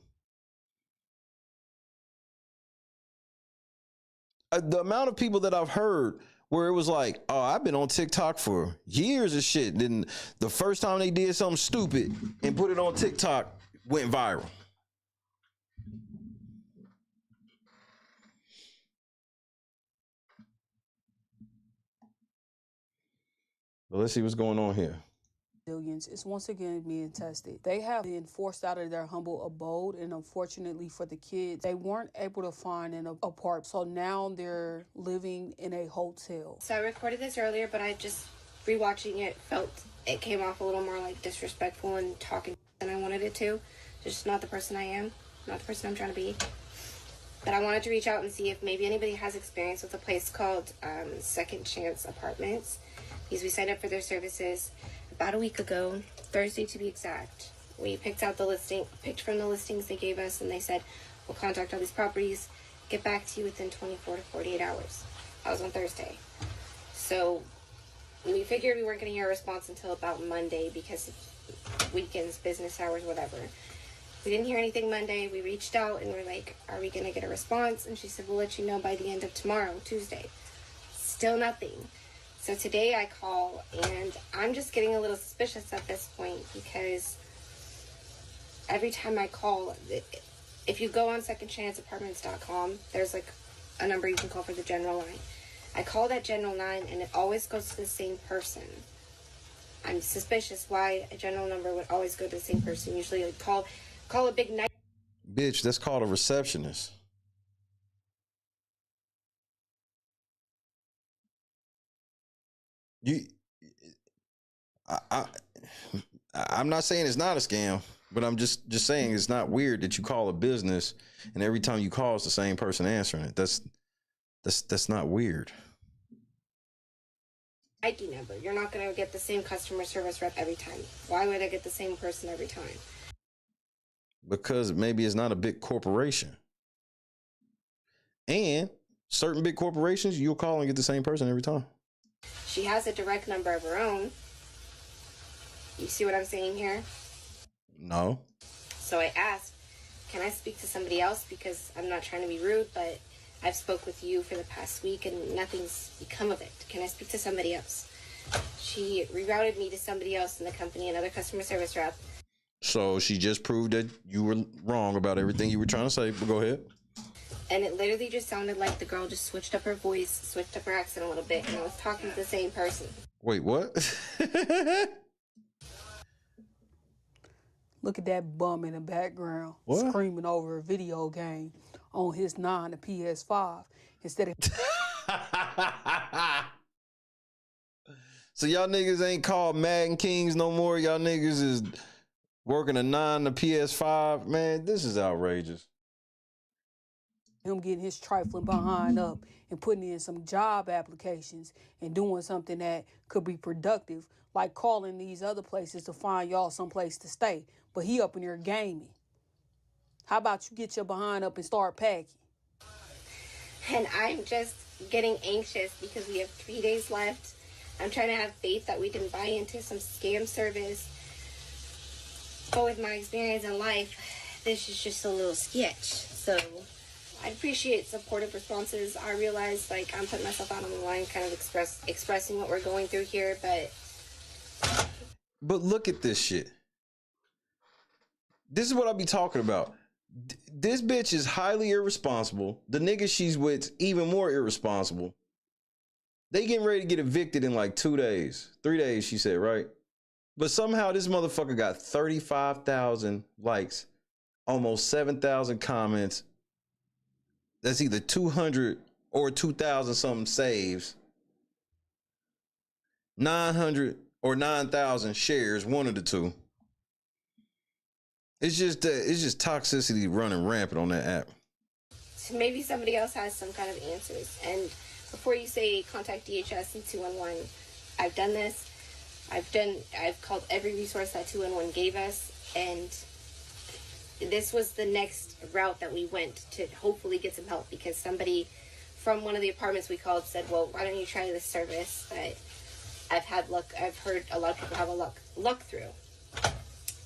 The amount of people that I've heard where it was like, oh, I've been on TikTok for years of shit. Then the first time they did something stupid and put it on TikTok went viral. But let's see what's going on here. Is once again being tested. They have been forced out of their humble abode, and unfortunately for the kids, they weren't able to find an apartment. So now they're living in a hotel. So I recorded this earlier, but I just rewatching it felt it came off a little more like disrespectful and talking than I wanted it to. Just not the person I am, not the person I'm trying to be. But I wanted to reach out and see if maybe anybody has experience with a place called Second Chance Apartments, because we signed up for their services about a week ago, Thursday to be exact. We picked from the listings they gave us, and they said, we'll contact all these properties, get back to you within 24 to 48 hours. That was on Thursday. So we figured we weren't going to hear a response until about Monday because of weekends, business hours, whatever. We didn't hear anything Monday. We reached out and we're like, are we going to get a response? And she said, we'll let you know by the end of tomorrow, Tuesday. Still nothing. So today I call, and I'm just getting a little suspicious at this point because every time I call, if you go on secondchanceapartments.com, there's like a number you can call for the general line. I call that general line, and it always goes to the same person. I'm suspicious why a general number would always go to the same person. Usually I'd call a big night. Bitch, that's called a receptionist. I'm not saying it's not a scam, but I'm just saying it's not weird that you call a business and every time you call it's the same person answering it. That's not weird. ID number. You're not going to get the same customer service rep every time. Why would I get the same person every time? Because maybe it's not a big corporation. And certain big corporations, you'll call and get the same person every time. She has a direct number of her own. You see what I'm saying here? No. So I asked, can I speak to somebody else? Because I'm not trying to be rude, but I've spoke with you for the past week and nothing's become of it. Can I speak to somebody else? She rerouted me to somebody else in the company, another customer service rep. So she just proved that you were wrong about everything you were trying to say, but go ahead. And it literally just sounded like the girl just switched up her voice, switched up her accent a little bit, and I was talking to the same person. Wait, what? Look at that bum in the background What? screaming over a video game on his 9 to PS5 instead of. So y'all niggas ain't called Madden Kings no more. Y'all niggas is working a 9 to PS5. Man, this is outrageous. Him getting his trifling behind up and putting in some job applications and doing something that could be productive, like calling these other places to find y'all someplace to stay. But he up in there gaming. How about you get your behind up and start packing? And I'm just getting anxious because we have 3 days left. I'm trying to have faith that we didn't buy into some scam service. But with my experience in life, this is just a little sketch. So I appreciate supportive responses. I realize like I'm putting myself out on the line, kind of expressing what we're going through here, But look at this shit. This is what I be talking about. This bitch is highly irresponsible. The nigga she's with even more irresponsible. They getting ready to get evicted in like 2 days. 3 days, she said, right? But somehow this motherfucker got 35,000 likes, almost 7,000 comments. That's either 200 or 2,000 something saves. 900 or 9,000 shares, one of the two. It's just toxicity running rampant on that app. so maybe somebody else has some kind of answers. And before you say contact DHS and 211, I've done this. I've called every resource that 211 gave us, and this was the next route that we went to hopefully get some help, because somebody from one of the apartments we called said, well, why don't you try this service that I've had luck, I've heard a lot of people have a luck through.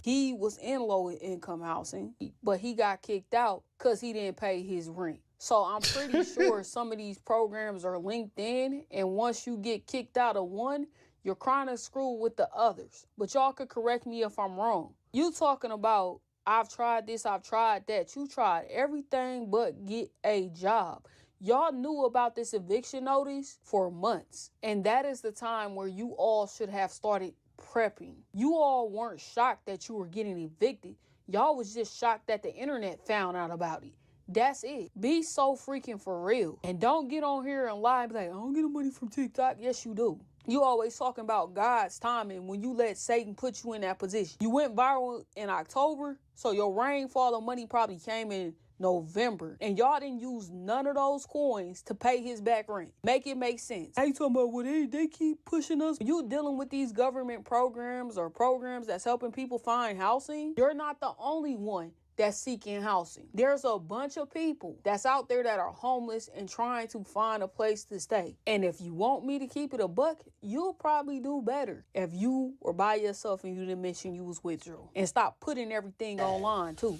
He was in low income housing, but he got kicked out because he didn't pay his rent. So I'm pretty sure some of these programs are linked in, and once you get kicked out of one, you're kind of screwed with the others. But y'all could correct me if I'm wrong. You talking about, I've tried this, I've tried that. You tried everything but get a job. Y'all knew about this eviction notice for months, and that is the time where you all should have started prepping. You all weren't shocked that you were getting evicted. Y'all was just shocked that the internet found out about it. That's it. Be so freaking for real. And don't get on here and lie and be like, I don't get the money from TikTok. Yes, you do. You always talking about God's timing when you let Satan put you in that position. You went viral in October, so your rainfall of money probably came in November. And y'all didn't use none of those coins to pay his back rent. Make it make sense. How you talking about, well, they keep pushing us? When you dealing with these government programs or programs that's helping people find housing, you're not the only one that's seeking housing. There's a bunch of people that's out there that are homeless and trying to find a place to stay. And if you want me to keep it a buck, you'll probably do better if you were by yourself and you didn't mention you was with Drew. And stop putting everything online too.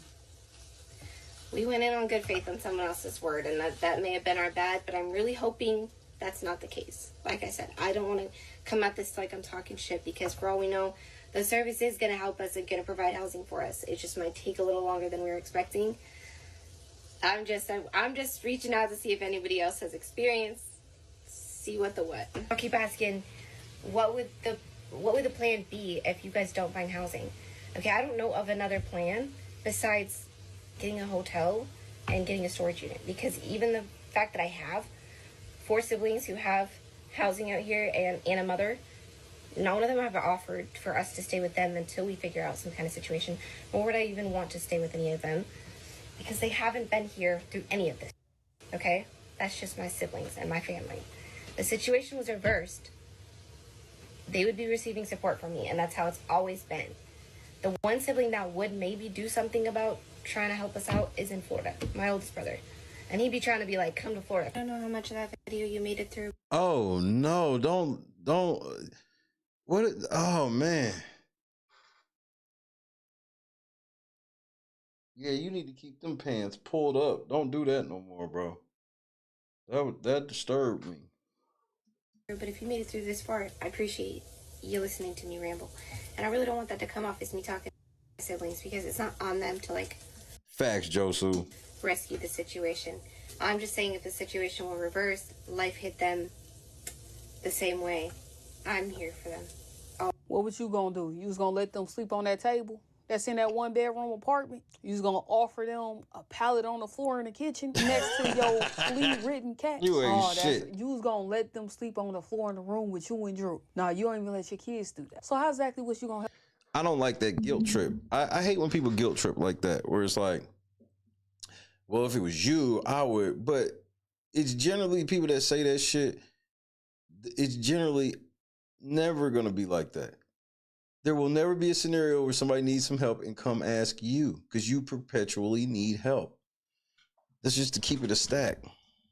We went in on good faith on someone else's word, and that may have been our bad, but I'm really hoping that's not the case. Like I said, I don't want to come at this like I'm talking shit, because for all we know, the service is going to help us and going to provide housing for us. It just might take a little longer than we were expecting. I'm just reaching out to see if anybody else has experience. See what the what. I'll keep asking, what would the plan be if you guys don't find housing? Okay, I don't know of another plan besides getting a hotel and getting a storage unit, because even the fact that I have 4 siblings who have housing out here and a mother, none of them have offered for us to stay with them until we figure out some kind of situation. Nor would I even want to stay with any of them, because they haven't been here through any of this. Okay? That's just my siblings and my family. The situation was reversed, they would be receiving support from me, and that's how it's always been. The one sibling that would maybe do something about trying to help us out is in Florida, my oldest brother. And he'd be trying to be like, come to Florida. I don't know how much of that video you made it through. Oh no, don't what oh man. Yeah, you need to keep them pants pulled up. Don't do that no more, bro. That disturbed me. But if you made it through this far, I appreciate you listening to me ramble. And I really don't want that to come off as me talking to my siblings, because it's not on them to like Facts, Josu. rescue the situation. I'm just saying, if the situation were reversed, life hit them the same way, I'm here for them. What was you gonna do? You was gonna let them sleep on that table that's in that 1-bedroom apartment? You was gonna offer them a pallet on the floor in the kitchen next to your flea-ridden cat? You ain't shit. You was gonna let them sleep on the floor in the room with you and Drew. Nah, you don't even let your kids do that. So how exactly was you gonna help? I don't like that guilt trip. I hate when people guilt trip like that, where it's like, well, if it was you, I would. But it's generally people that say that shit, it's generally never going to be like that. There will never be a scenario where somebody needs some help and come ask you, because you perpetually need help. That's just to keep it a stack.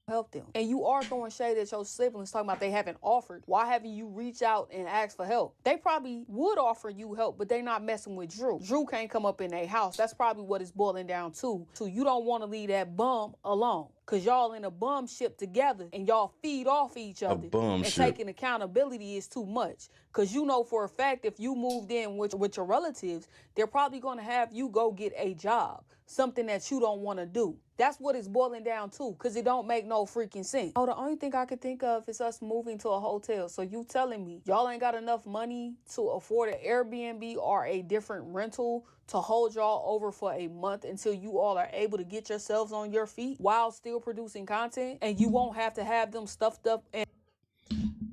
Help them. And you are throwing shade at your siblings, talking about they haven't offered. Why haven't you reached out and asked for help? They probably would offer you help, but they not messing with Drew. Drew can't come up in their house. That's probably what it's boiling down to. So you don't want to leave that bum alone, because y'all in a bum ship together and y'all feed off each other. And taking accountability is too much. Because you know for a fact, if you moved in with your relatives, they're probably going to have you go get a job, something that you don't want to do. That's what it's boiling down to, because it don't make no freaking sense. Oh, the only thing I could think of is us moving to a hotel. So you telling me y'all ain't got enough money to afford an Airbnb or a different rental to hold y'all over for a month until you all are able to get yourselves on your feet while still producing content, and you won't have to have them stuffed up and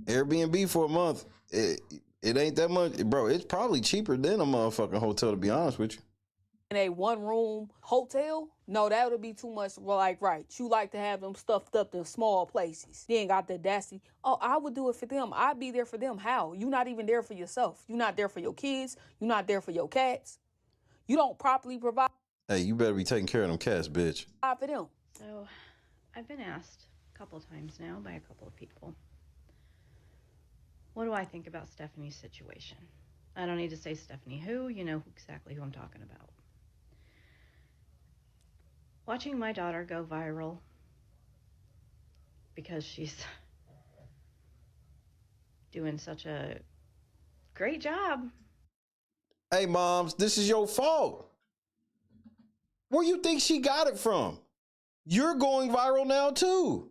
Airbnb for a month. It ain't that much, bro. It's probably cheaper than a motherfucking hotel, to be honest with you. in a 1-room hotel, no, that would be too much. Like, right, you like to have them stuffed up in small places. You ain't got the audacity. Oh, I would do it for them. I'd be there for them. How? You not even there for yourself. You not there for your kids. You not there for your cats. You don't properly provide. Hey, you better be taking care of them cats, bitch. For them. So, I've been asked a couple times now by a couple of people, what do I think about Stephanie's situation? I don't need to say Stephanie who, you know exactly who I'm talking about. Watching my daughter go viral because she's doing such a great job. Hey, moms, this is your fault. Where you think she got it from? You're going viral now, too.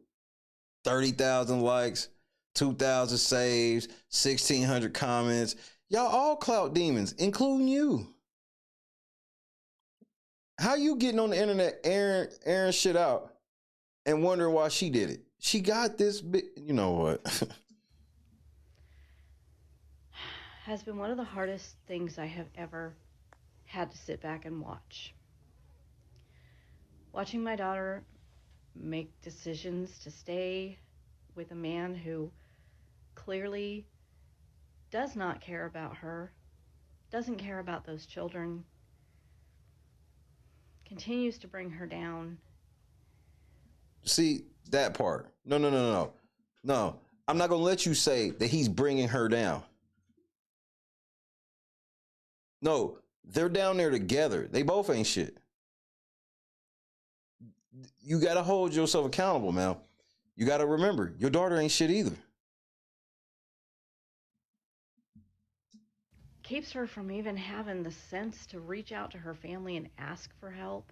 30,000 likes, 2,000 saves, 1,600 comments. Y'all all clout demons, including you. How you getting on the internet airing shit out and wondering why she did it? She got this big, you know what? Has been one of the hardest things I have ever had to sit back and watch. Watching my daughter make decisions to stay with a man who clearly does not care about her, doesn't care about those children, continues to bring her down. See, that part. No. I'm not going to let you say that he's bringing her down. No, they're down there together. They both ain't shit. You got to hold yourself accountable, man. You got to remember, your daughter ain't shit either. Keeps her from even having the sense to reach out to her family and ask for help.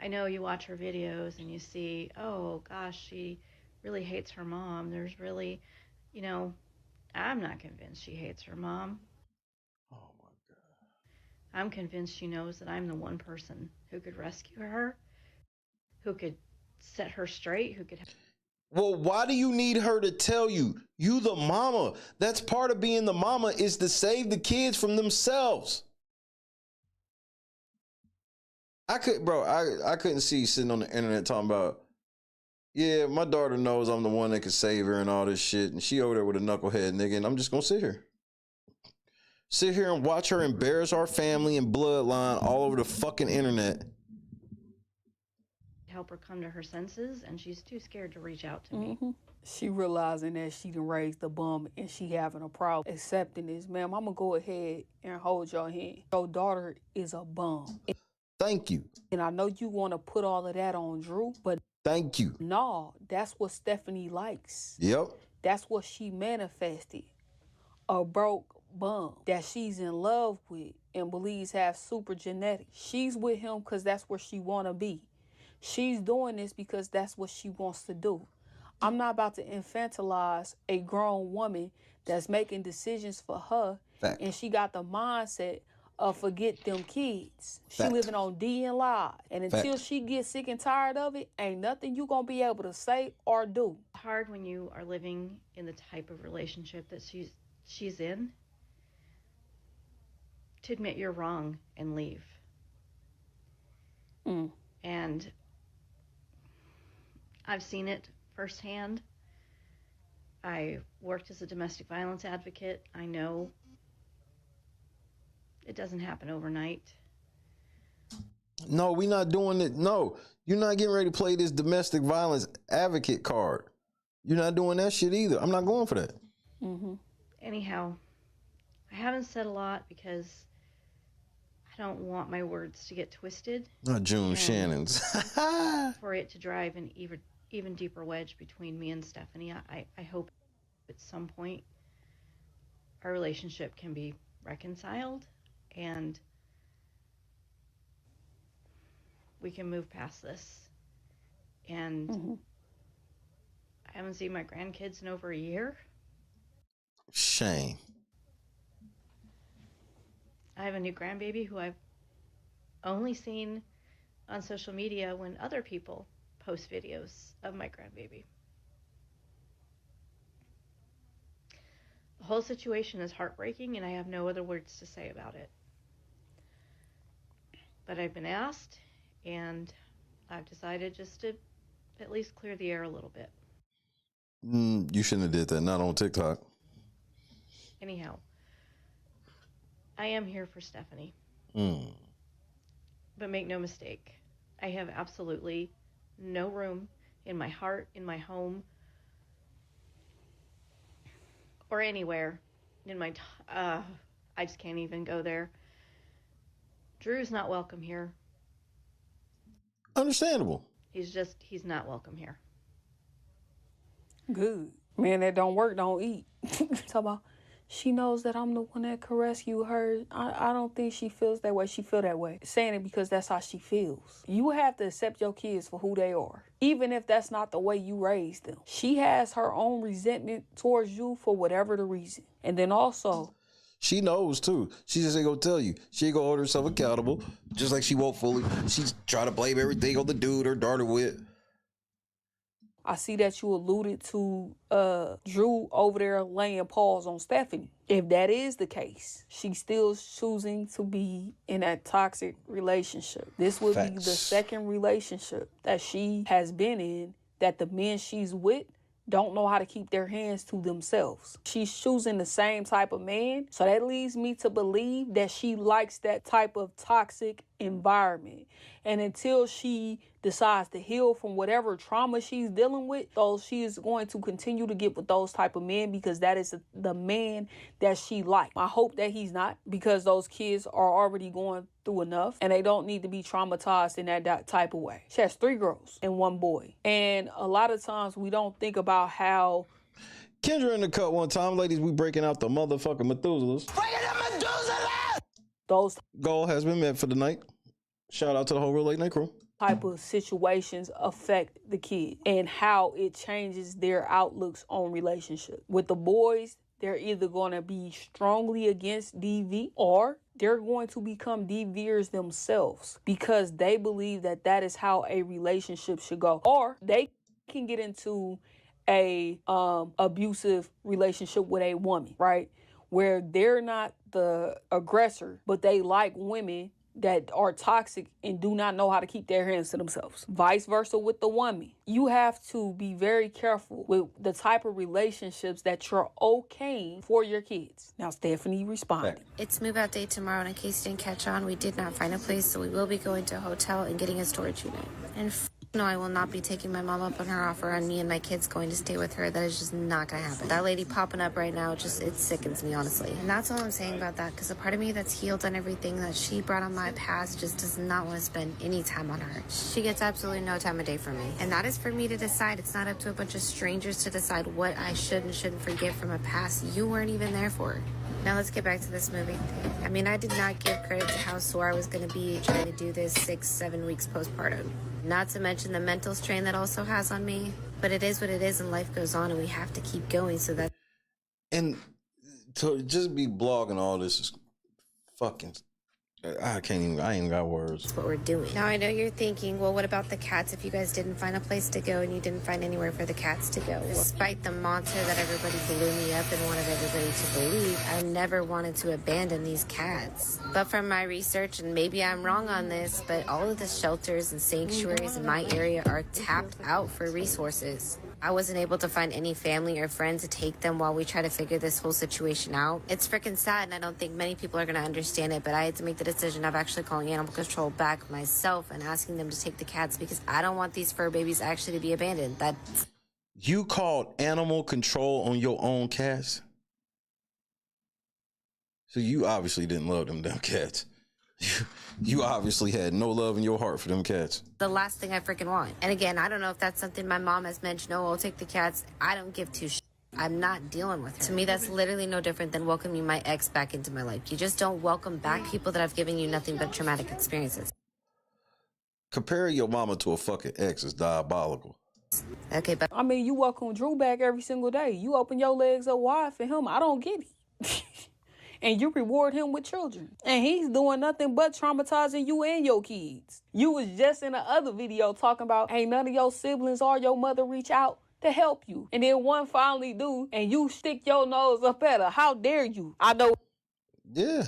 I know you watch her videos and you see, oh gosh, she really hates her mom. There's really, I'm not convinced she hates her mom. Oh my God. I'm convinced she knows that I'm the one person who could rescue her, who could set her straight, who could... Well, why do you need her to tell you? You the mama. That's part of being the mama, is to save the kids from themselves. I couldn't see you sitting on the internet talking about, yeah, my daughter knows I'm the one that can save her and all this shit, and she over there with a knucklehead nigga, and I'm just gonna sit here and watch her embarrass our family and bloodline all over the fucking internet. Help her come to her senses, and she's too scared to reach out to me. She realizing that she done raised the bum and she having a problem accepting this. Ma'am, I'm gonna go ahead and hold your hand. Your daughter is a bum. Thank you. And I know you want to put all of that on Drew, but thank you. No, that's what Stephanie likes. Yep. That's what she manifested. A broke bum that she's in love with and believes have super genetics. She's with him because that's where she want to be. She's doing this because that's what she wants to do. I'm not about to infantilize a grown woman that's making decisions for her. Fact. And she got the mindset of forget them kids. She Fact. living on D and live. And until Fact. she gets sick and tired of it, ain't nothing you gonna be able to say or do. It's hard when you are living in the type of relationship that she's in to admit you're wrong and leave. And I've seen it firsthand. I worked as a domestic violence advocate. I know it doesn't happen overnight. No, we're not doing it. No, you're not getting ready to play this domestic violence advocate card. You're not doing that shit either. I'm not going for that. Anyhow, I haven't said a lot because I don't want my words to get twisted. Not June Shannon's. For it to drive an even deeper wedge between me and Stephanie. I hope at some point our relationship can be reconciled and we can move past this. And I haven't seen my grandkids in over a year. Shame. I have a new grandbaby who I've only seen on social media when other people post videos of my grandbaby. The whole situation is heartbreaking and I have no other words to say about it. But I've been asked and I've decided just to at least clear the air a little bit. You shouldn't have did that. Not on TikTok. Anyhow, I am here for Stephanie. But make no mistake, I have absolutely no room in my heart, in my home, or anywhere in my... I just can't even go there. Drew's not welcome here. Understandable. He's not welcome here. Good. Man that don't work don't eat. Talk about she knows that I'm the one that can rescue her. I don't think she feels that way. She feel that way. Saying it because that's how she feels. You have to accept your kids for who they are, even if that's not the way you raised them. She has her own resentment towards you for whatever the reason. And then also, she knows too. She just ain't gonna tell you. She ain't gonna hold herself accountable, just like she won't fully. She's trying to blame everything on the dude her daughter with. I see that you alluded to Drew over there laying paws on Stephanie. If that is the case, she's still choosing to be in that toxic relationship. This would be the second relationship that she has been in that the men she's with don't know how to keep their hands to themselves. She's choosing the same type of man, so that leads me to believe that she likes that type of toxic environment. And until she decides to heal from whatever trauma she's dealing with, so she is going to continue to get with those type of men because that is the man that she likes. I hope that he's not, because those kids are already going through enough and they don't need to be traumatized in that type of way. She has 3 girls and 1 boy. And a lot of times we don't think about how Kendra in the cut one time, ladies, we breaking out the motherfucking Methuselahs. Breaking the Methuselah! those Goal has been met for the night. Shout out to the whole Real Late Night crew. Type of situations affect the kid and how it changes their outlooks on relationships. With the boys, they're either going to be strongly against DV or they're going to become DVers themselves because they believe that that is how a relationship should go. Or they can get into a abusive relationship with a woman, right? Where they're not the aggressor, but they like women that are toxic and do not know how to keep their hands to themselves. Vice versa with the woman. You have to be very careful with the type of relationships that you're okaying for your kids. Now, Stephanie responded. It's move out day tomorrow, and in case you didn't catch on, we did not find a place, so we will be going to a hotel and getting a storage unit. And no, I will not be taking my mom up on her offer on me and my kids going to stay with her. That is just not gonna happen. That lady popping up right now, it sickens me, honestly. And that's all I'm saying about that, because a part of me that's healed on everything that she brought on my past just does not want to spend any time on her. She gets absolutely no time of day from me. And that is for me to decide. It's not up to a bunch of strangers to decide what I should and shouldn't forget from a past you weren't even there for. Now let's get back to this movie. I mean, I did not give credit to how sore I was going to be trying to do this 6-7 weeks postpartum. Not to mention the mental strain that also has on me. But it is what it is and life goes on and we have to keep going so that... And to just be blogging all this is fucking... I ain't even got words. That's what we're doing. Now, I know you're thinking, well, what about the cats if you guys didn't find a place to go and you didn't find anywhere for the cats to go? Despite the mantra that everybody blew me up and wanted everybody to believe, I never wanted to abandon these cats. But from my research, and maybe I'm wrong on this, but all of the shelters and sanctuaries in my area are tapped out for resources. I wasn't able to find any family or friends to take them while we try to figure this whole situation out. It's freaking sad, and I don't think many people are going to understand it, but I had to make the decision of actually calling animal control back myself and asking them to take the cats because I don't want these fur babies actually to be abandoned. You called animal control on your own cats? So you obviously didn't love them damn cats. You obviously had no love in your heart for them cats. The last thing I freaking want. And again, I don't know if that's something my mom has mentioned. No, I'll take the cats. I don't give two shits. I'm not dealing with her. To me, that's literally no different than welcoming my ex back into my life. You just don't welcome back people that have given you nothing but traumatic experiences. Comparing your mama to a fucking ex is diabolical. Okay, but I mean, you welcome Drew back every single day. You open your legs up wide for him. I don't get it. And you reward him with children. And he's doing nothing but traumatizing you and your kids. You was just in the other video talking about, ain't none of your siblings or your mother reach out to help you. And then one finally do, and you stick your nose up at her. How dare you? I know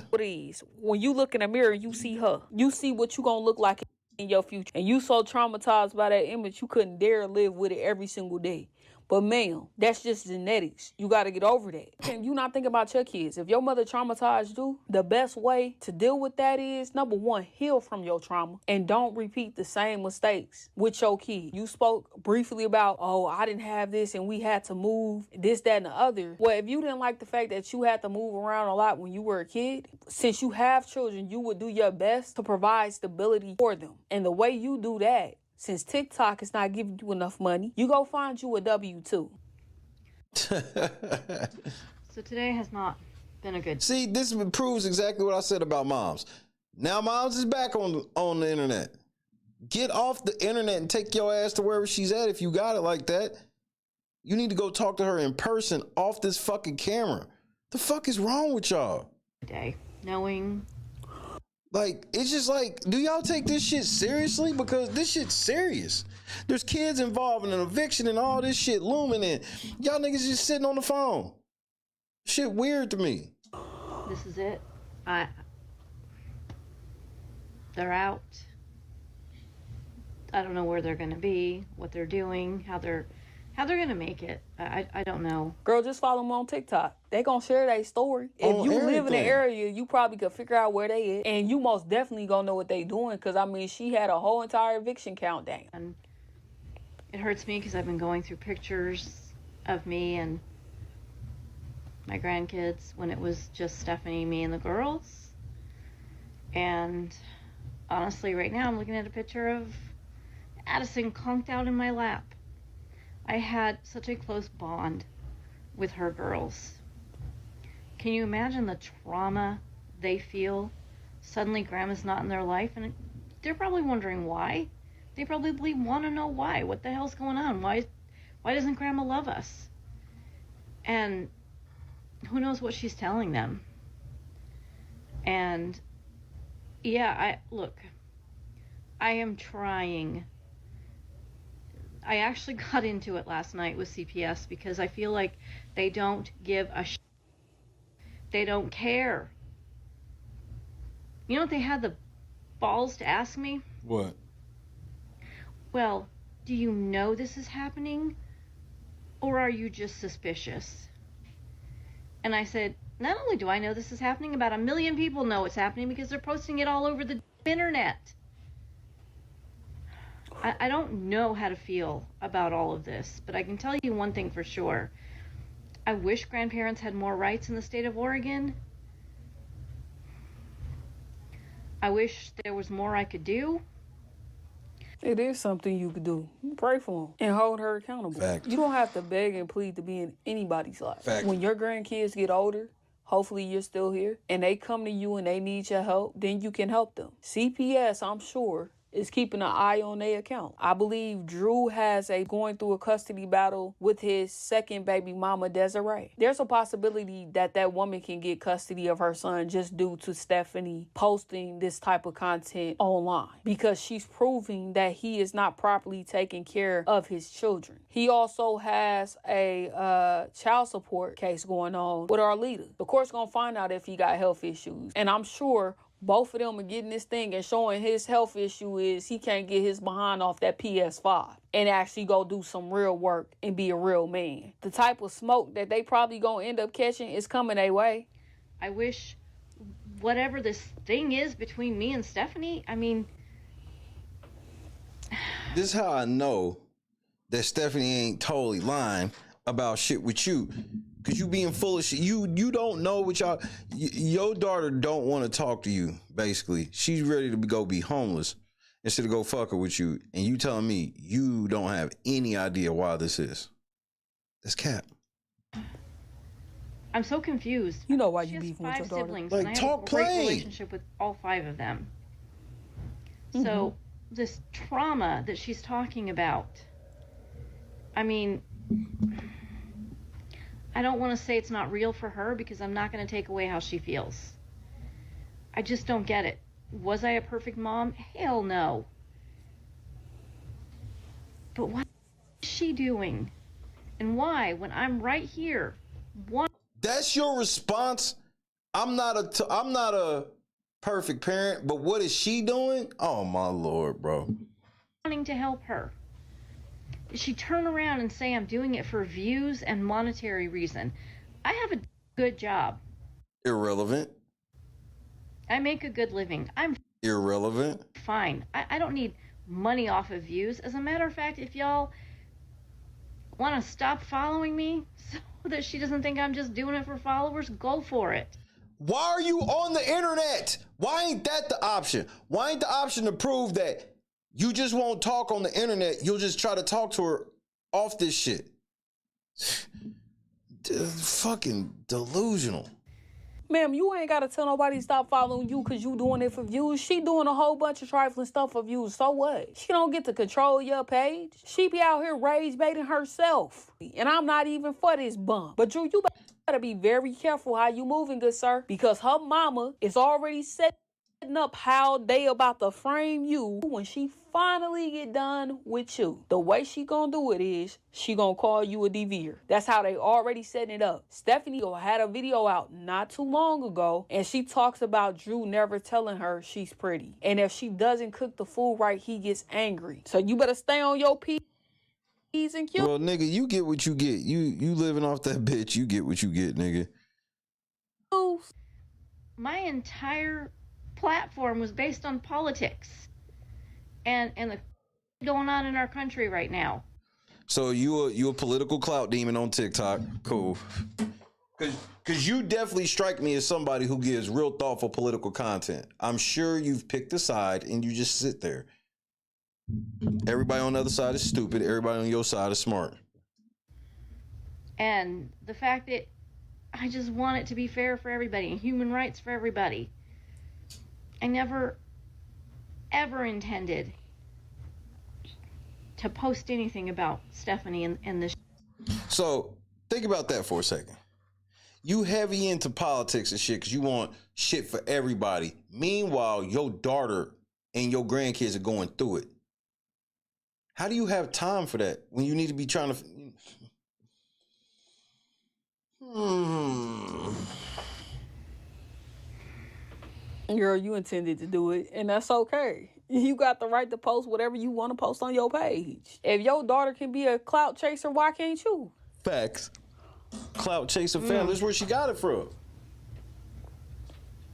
what it is. When you look in the mirror, you see her. You see what you gonna look like in your future. And you so traumatized by that image, you couldn't dare live with it every single day. But ma'am, that's just genetics. You got to get over that. Can you not think about your kids? If your mother traumatized you, the best way to deal with that is, number one, heal from your trauma and don't repeat the same mistakes with your kid. You spoke briefly about, oh, I didn't have this and we had to move this, that, and the other. Well, if you didn't like the fact that you had to move around a lot when you were a kid, since you have children, you would do your best to provide stability for them. And the way you do that, since TikTok is not giving you enough money, you go find you a W-2. So today has not been a good. See, this proves exactly what I said about moms. Now moms is back on the internet. Get off the internet and take your ass to wherever she's at if you got it like that. You need to go talk to her in person off this fucking camera. The fuck is wrong with y'all? Day knowing. Like, it's just like, do y'all take this shit seriously? Because this shit's serious. There's kids involved in an eviction and all this shit looming in. Y'all niggas just sitting on the phone. Shit weird to me. This is it. They're out. I don't know where they're gonna be, what they're doing, how they're gonna make it. I don't know. Girl, just follow them on TikTok. They gonna share their story. If you live in the area, you probably could figure out where they at. And you most definitely gonna know what they doing. Because, I mean, she had a whole entire eviction countdown. And it hurts me because I've been going through pictures of me and my grandkids when it was just Stephanie, me, and the girls. And honestly, right now I'm looking at a picture of Addison conked out in my lap. I had such a close bond with her girls. Can you imagine the trauma they feel? Suddenly grandma's not in their life, and they're probably wondering why. They probably want to know why. What the hell's going on? Why doesn't grandma love us? And who knows what she's telling them. And yeah, I am trying. I actually got into it last night with CPS because I feel like they don't give a shit. They don't care. You know what they had the balls to ask me? What? Well, do you know this is happening? Or are you just suspicious? And I said, not only do I know this is happening, about 1 million people know it's happening because they're posting it all over the internet. I don't know how to feel about all of this, but I can tell you one thing for sure. I wish grandparents had more rights in the state of Oregon. I wish there was more I could do. It is something you could do. Pray for them and hold her accountable. Fact. You don't have to beg and plead to be in anybody's life. Fact. When your grandkids get older, hopefully you're still here, and they come to you and they need your help, then you can help them. CPS, I'm sure, is keeping an eye on their account. I believe Drew has going through a custody battle with his second baby mama, Desiree. There's a possibility that that woman can get custody of her son just due to Stephanie posting this type of content online, because she's proving that he is not properly taking care of his children. He also has a child support case going on with our leader. The court's gonna find out if he got health issues, and I'm sure both of them are getting this thing and showing his health issue is he can't get his behind off that PS5 and actually go do some real work and be a real man. The type of smoke that they probably gonna end up catching is coming their way. I wish whatever this thing is between me and Stephanie, I mean... This is how I know that Stephanie ain't totally lying about shit with you. Cause you being full of shit. You don't know what y'all. Your daughter don't want to talk to you. Basically, she's ready to go be homeless instead of go fuck her with you. And you telling me you don't have any idea why this is? That's cap. I'm so confused. You know why she you has beefing with 5 your daughter? siblings, Like, and I have talk a great plain. relationship with all 5 of them. So this trauma that she's talking about, I mean, I don't want to say it's not real for her because I'm not going to take away how she feels. I just don't get it. Was I a perfect mom? Hell no. But what is she doing? And why, when I'm right here? What? That's your response. I'm not a perfect parent, but what is she doing? Oh my Lord, bro. Wanting to help her. Did she turn around and say I'm doing it for views and monetary reason? I have a good job. Irrelevant. I make a good living. I'm Irrelevant. fine. I don't need money off of views. As a matter of fact, if y'all want to stop following me so that she doesn't think I'm just doing it for followers, go for it. Why are you on the internet? Why ain't that the option? Why ain't the option to prove that you just won't talk on the internet? You'll just try to talk to her off this shit. Fucking delusional. Ma'am, you ain't got to tell nobody to stop following you because you doing it for views. She doing a whole bunch of trifling stuff for views. So what? She don't get to control your page. She be out here rage baiting herself. And I'm not even for this bump. But Drew, you better be very careful how you moving, good sir. Because her mama is already setting up how they about to frame you when she finally get done with you. The way she gonna do it is she gonna call you a devier. That's how they already setting it up. Stephanie had a video out not too long ago, and she talks about Drew never telling her she's pretty. And if she doesn't cook the food right, he gets angry. So you better stay on your P's and Q's. Well, nigga, you get what you get. You living off that bitch, you get what you get, nigga. My entire platform was based on politics and the going on in our country right now. So you a political clout demon on TikTok. Cool. Cause you definitely strike me as somebody who gives real thoughtful political content. I'm sure you've picked a side and you just sit there. Everybody on the other side is stupid. Everybody on your side is smart. And the fact that I just want it to be fair for everybody and human rights for everybody. I never, ever intended to post anything about Stephanie and this. So think about that for a second. You heavy into politics and shit because you want shit for everybody. Meanwhile, your daughter and your grandkids are going through it. How do you have time for that when you need to be trying to... Girl, you intended to do it, and that's okay. You got the right to post whatever you want to post on your page. If your daughter can be a clout chaser, why can't you? Facts. Clout chaser family. That's where she got it from.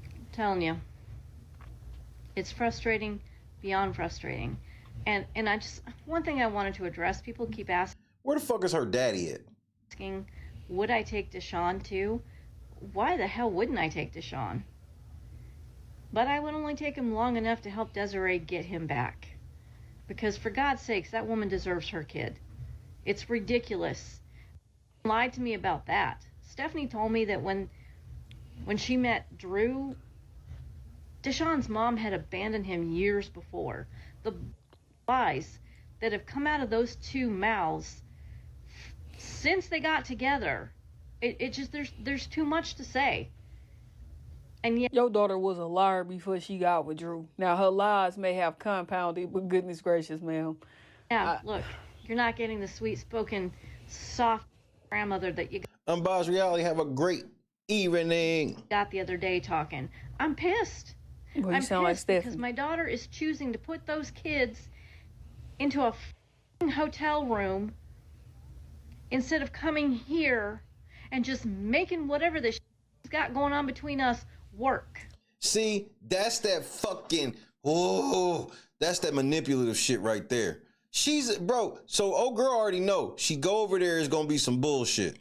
I'm telling you, it's frustrating beyond frustrating. And I just, one thing I wanted to address, people keep asking, where the fuck is her daddy at? Would I take Deshaun too? Why the hell wouldn't I take Deshaun? But I would only take him long enough to help Desiree get him back. Because for God's sakes, that woman deserves her kid. It's ridiculous. Lied to me about that. Stephanie told me that when she met Drew, Deshaun's mom had abandoned him years before. The lies that have come out of those two mouths since they got together, it just, there's too much to say. And yet, your daughter was a liar before she got with Drew. Now, her lies may have compounded, but goodness gracious, ma'am. Yeah, look, you're not getting the sweet-spoken, soft grandmother that you Unbiased Reality, have a great evening. Got the other day talking. I'm pissed. Well, you I'm sound pissed like because my daughter is choosing to put those kids into a hotel room instead of coming here and just making whatever this she's got going on between us work. See, that's that fucking, that's that manipulative shit right there. She's, bro, so old girl already know. She go over there is gonna be some bullshit.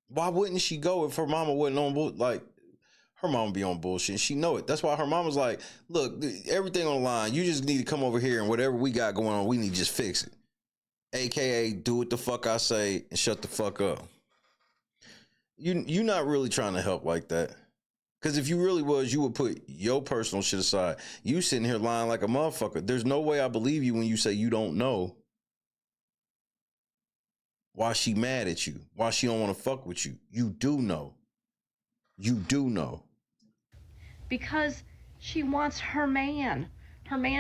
Why wouldn't she go if her mama wasn't on bullshit? Like, her mama be on bullshit. She know it. That's why her mama's like, look, everything on the line. You just need to come over here and whatever we got going on, we need to just fix it. AKA, do what the fuck I say and shut the fuck up. You're not really trying to help like that. Because if you really was, you would put your personal shit aside. You sitting here lying like a motherfucker. There's no way I believe you when you say you don't know why she mad at you, why she don't want to fuck with you. You do know. You do know. Because she wants her man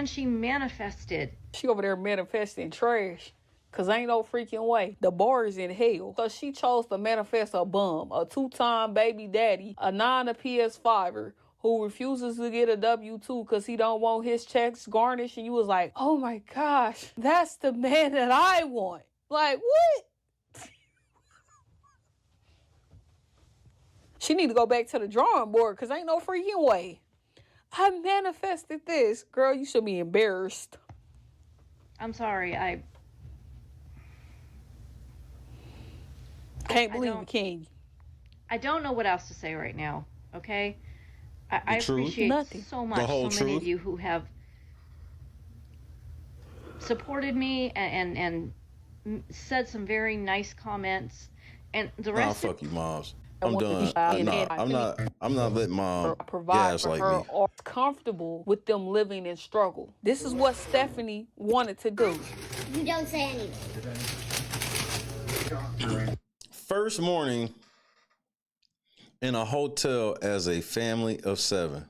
she manifested. She over there manifesting trash. Cause ain't no freaking way. The bar is in hell. So she chose to manifest a bum, a 2-time baby daddy, a 9 PS5er who refuses to get a W-2 cause he don't want his checks garnished. And you was like, oh my gosh, that's the man that I want. Like, what? She need to go back to the drawing board cause ain't no freaking way. I manifested this. Girl, you should be embarrassed. I'm sorry, I can't believe it, can you? I don't know what else to say right now, okay? I appreciate so much so many of you who have supported me and said some very nice comments. And the rest fuck you, moms. I'm done. I'm not letting mom gaslight me. Or comfortable with them living in struggle. This is what Stephanie wanted to do. You don't say anything. First morning in a hotel as a family of 7.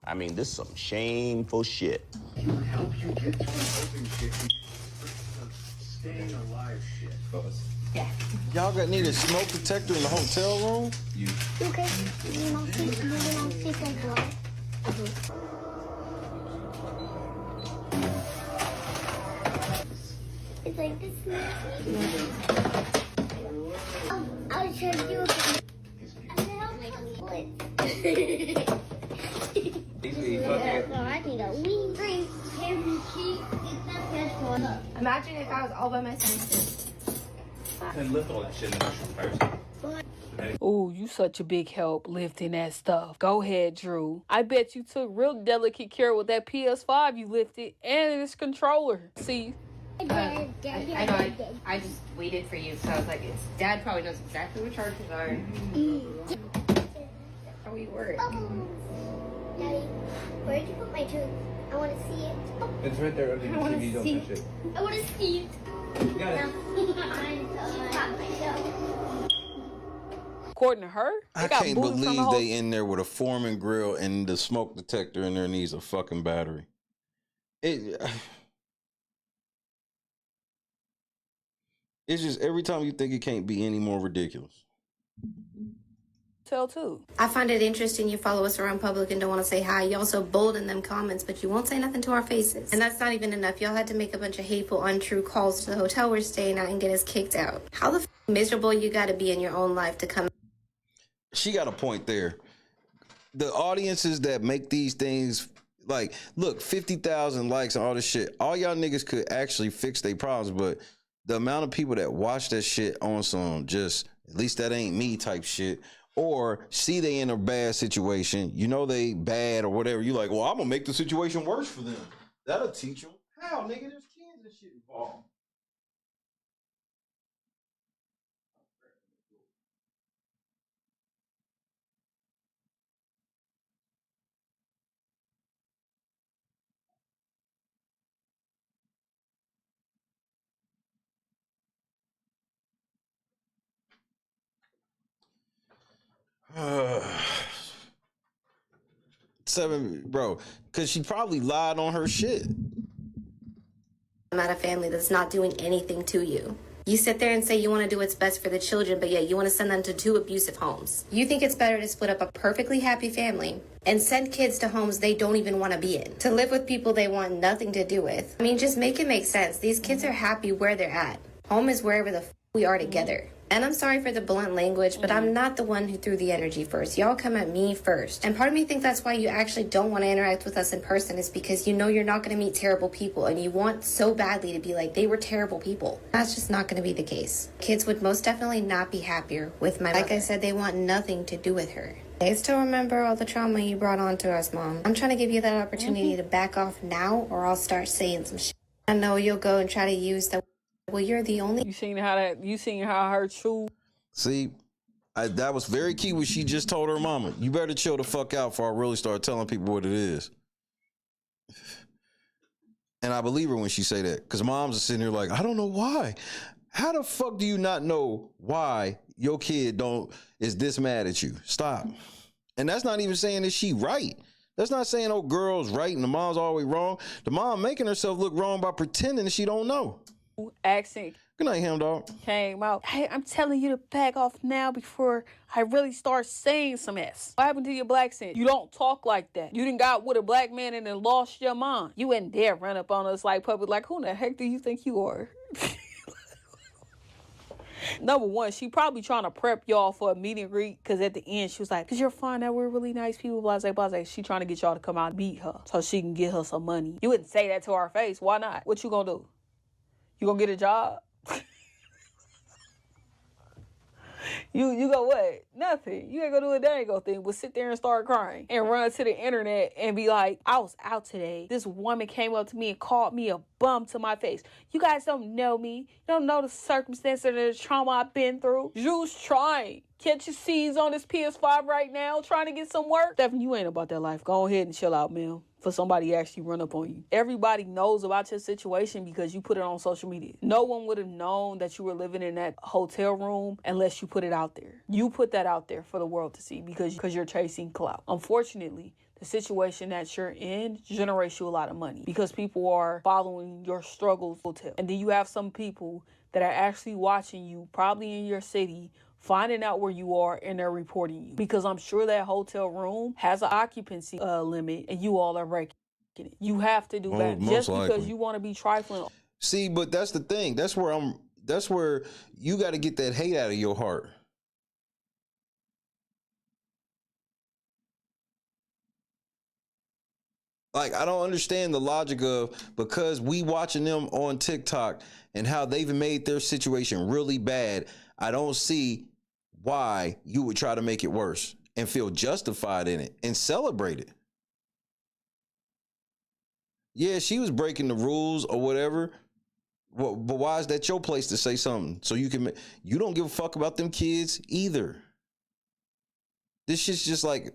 I mean, this is some shameful shit. Help you get to helping shit. Staying alive shit. Yeah. Y'all need a smoke detector in the hotel room? You okay? You want to see some blood? It's like this. I'll show you a bit. I need a wee drink. Imagine if I was all by myself. And lift all that shit in the mushroom. Ooh, you such a big help lifting that stuff. Go ahead, Drew. I bet you took real delicate care with that PS5 you lifted and its controller. See? I just waited for you, so I was like, Dad probably knows exactly what charges are. How we work. Daddy, where'd you put my tooth? I want to see it. It's right there under the TV. Don't touch it. I want to see it. You got it. According to her, I can't believe they in there with a Foreman grill and the smoke detector in there needs a fucking battery. It's just every time you think it can't be any more ridiculous. Tell too. I find it interesting you follow us around public and don't want to say hi. You also bold in them comments, but you won't say nothing to our faces. And that's not even enough. Y'all had to make a bunch of hateful, untrue calls to the hotel we're staying at and get us kicked out. How the miserable you gotta be in your own life to come. She got a point there. The audiences that make these things, like, look, 50,000 likes and all this shit. All y'all niggas could actually fix their problems, but the amount of people that watch that shit on some just, at least that ain't me type shit, or see they in a bad situation, you know they bad or whatever, you like, well, I'm gonna make the situation worse for them. That'll teach them. How, nigga? There's kids and shit involved. Seven, bro, because she probably lied on her shit. I'm at a family that's not doing anything to you. You sit there and say you want to do what's best for the children, but yet you want to send them to 2 abusive homes. You think it's better to split up a perfectly happy family and send kids to homes they don't even want to be in, to live with people they want nothing to do with. I mean, just make it make sense. These kids are happy where they're at. Home is wherever the we are together. And I'm sorry for the blunt language, but I'm not the one who threw the energy first. Y'all come at me first. And part of me thinks that's why you actually don't want to interact with us in person, is because you know you're not going to meet terrible people and you want so badly to be like, they were terrible people. That's just not going to be the case. Kids would most definitely not be happier with my mother. Like I said, they want nothing to do with her. They still remember all the trauma you brought on to us, Mom. I'm trying to give you that opportunity to back off now, or I'll start saying some shit. I know you'll go and try to use the, well, you're the only. You seen how her true. See, that was very key what she just told her mama. You better chill the fuck out before I really start telling people what it is. And I believe her when she say that, because moms are sitting here like, I don't know why. How the fuck do you not know why your kid is this mad at you? Stop. And that's not even saying that she right. That's not saying, oh, girl's right and the mom's always wrong. The mom making herself look wrong by pretending that she don't know. Accent. Good night, Ham Dog. Came out. Hey, I'm telling you to back off now before I really start saying some S. What happened to your black accent? You don't talk like that. You done got with a black man and then lost your mind. You wouldn't dare run up on us like puppet. Like, who the heck do you think you are? Number one, she probably trying to prep y'all for a meet and greet, because at the end she was like, because you're fine, that we're really nice people, blah, blah, blah. She trying to get y'all to come out and meet her so she can get her some money. You wouldn't say that to our face. Why not? What you gonna do? You gonna get a job? You go what? Nothing. You ain't gonna do a dang go thing, but sit there and start crying and run to the internet and be like, I was out today. This woman came up to me and called me a bum to my face. You guys don't know me. You don't know the circumstances and the trauma I've been through. Drew's trying. Catch your C's on his PS5 right now, trying to get some work. Stephanie, you ain't about that life. Go ahead and chill out, man. For somebody to actually run up on you. Everybody knows about your situation because you put it on social media. No one would have known that you were living in that hotel room unless you put it out there. You put that out there for the world to see because you're chasing clout. Unfortunately, the situation that you're in generates you a lot of money because people are following your struggles. And then you have some people that are actually watching you, probably in your city, finding out where you are, and they're reporting you. Because I'm sure that hotel room has an occupancy limit, and you all are breaking it. You have to do that. Just because you want to be trifling. See, but that's the thing. That's where you got to get that hate out of your heart. Like, I don't understand the logic of, because we watching them on TikTok and how they've made their situation really bad, I don't see why you would try to make it worse and feel justified in it and celebrate it. Yeah, she was breaking the rules or whatever, but why is that your place to say something? So you don't give a fuck about them kids either. This shit's just like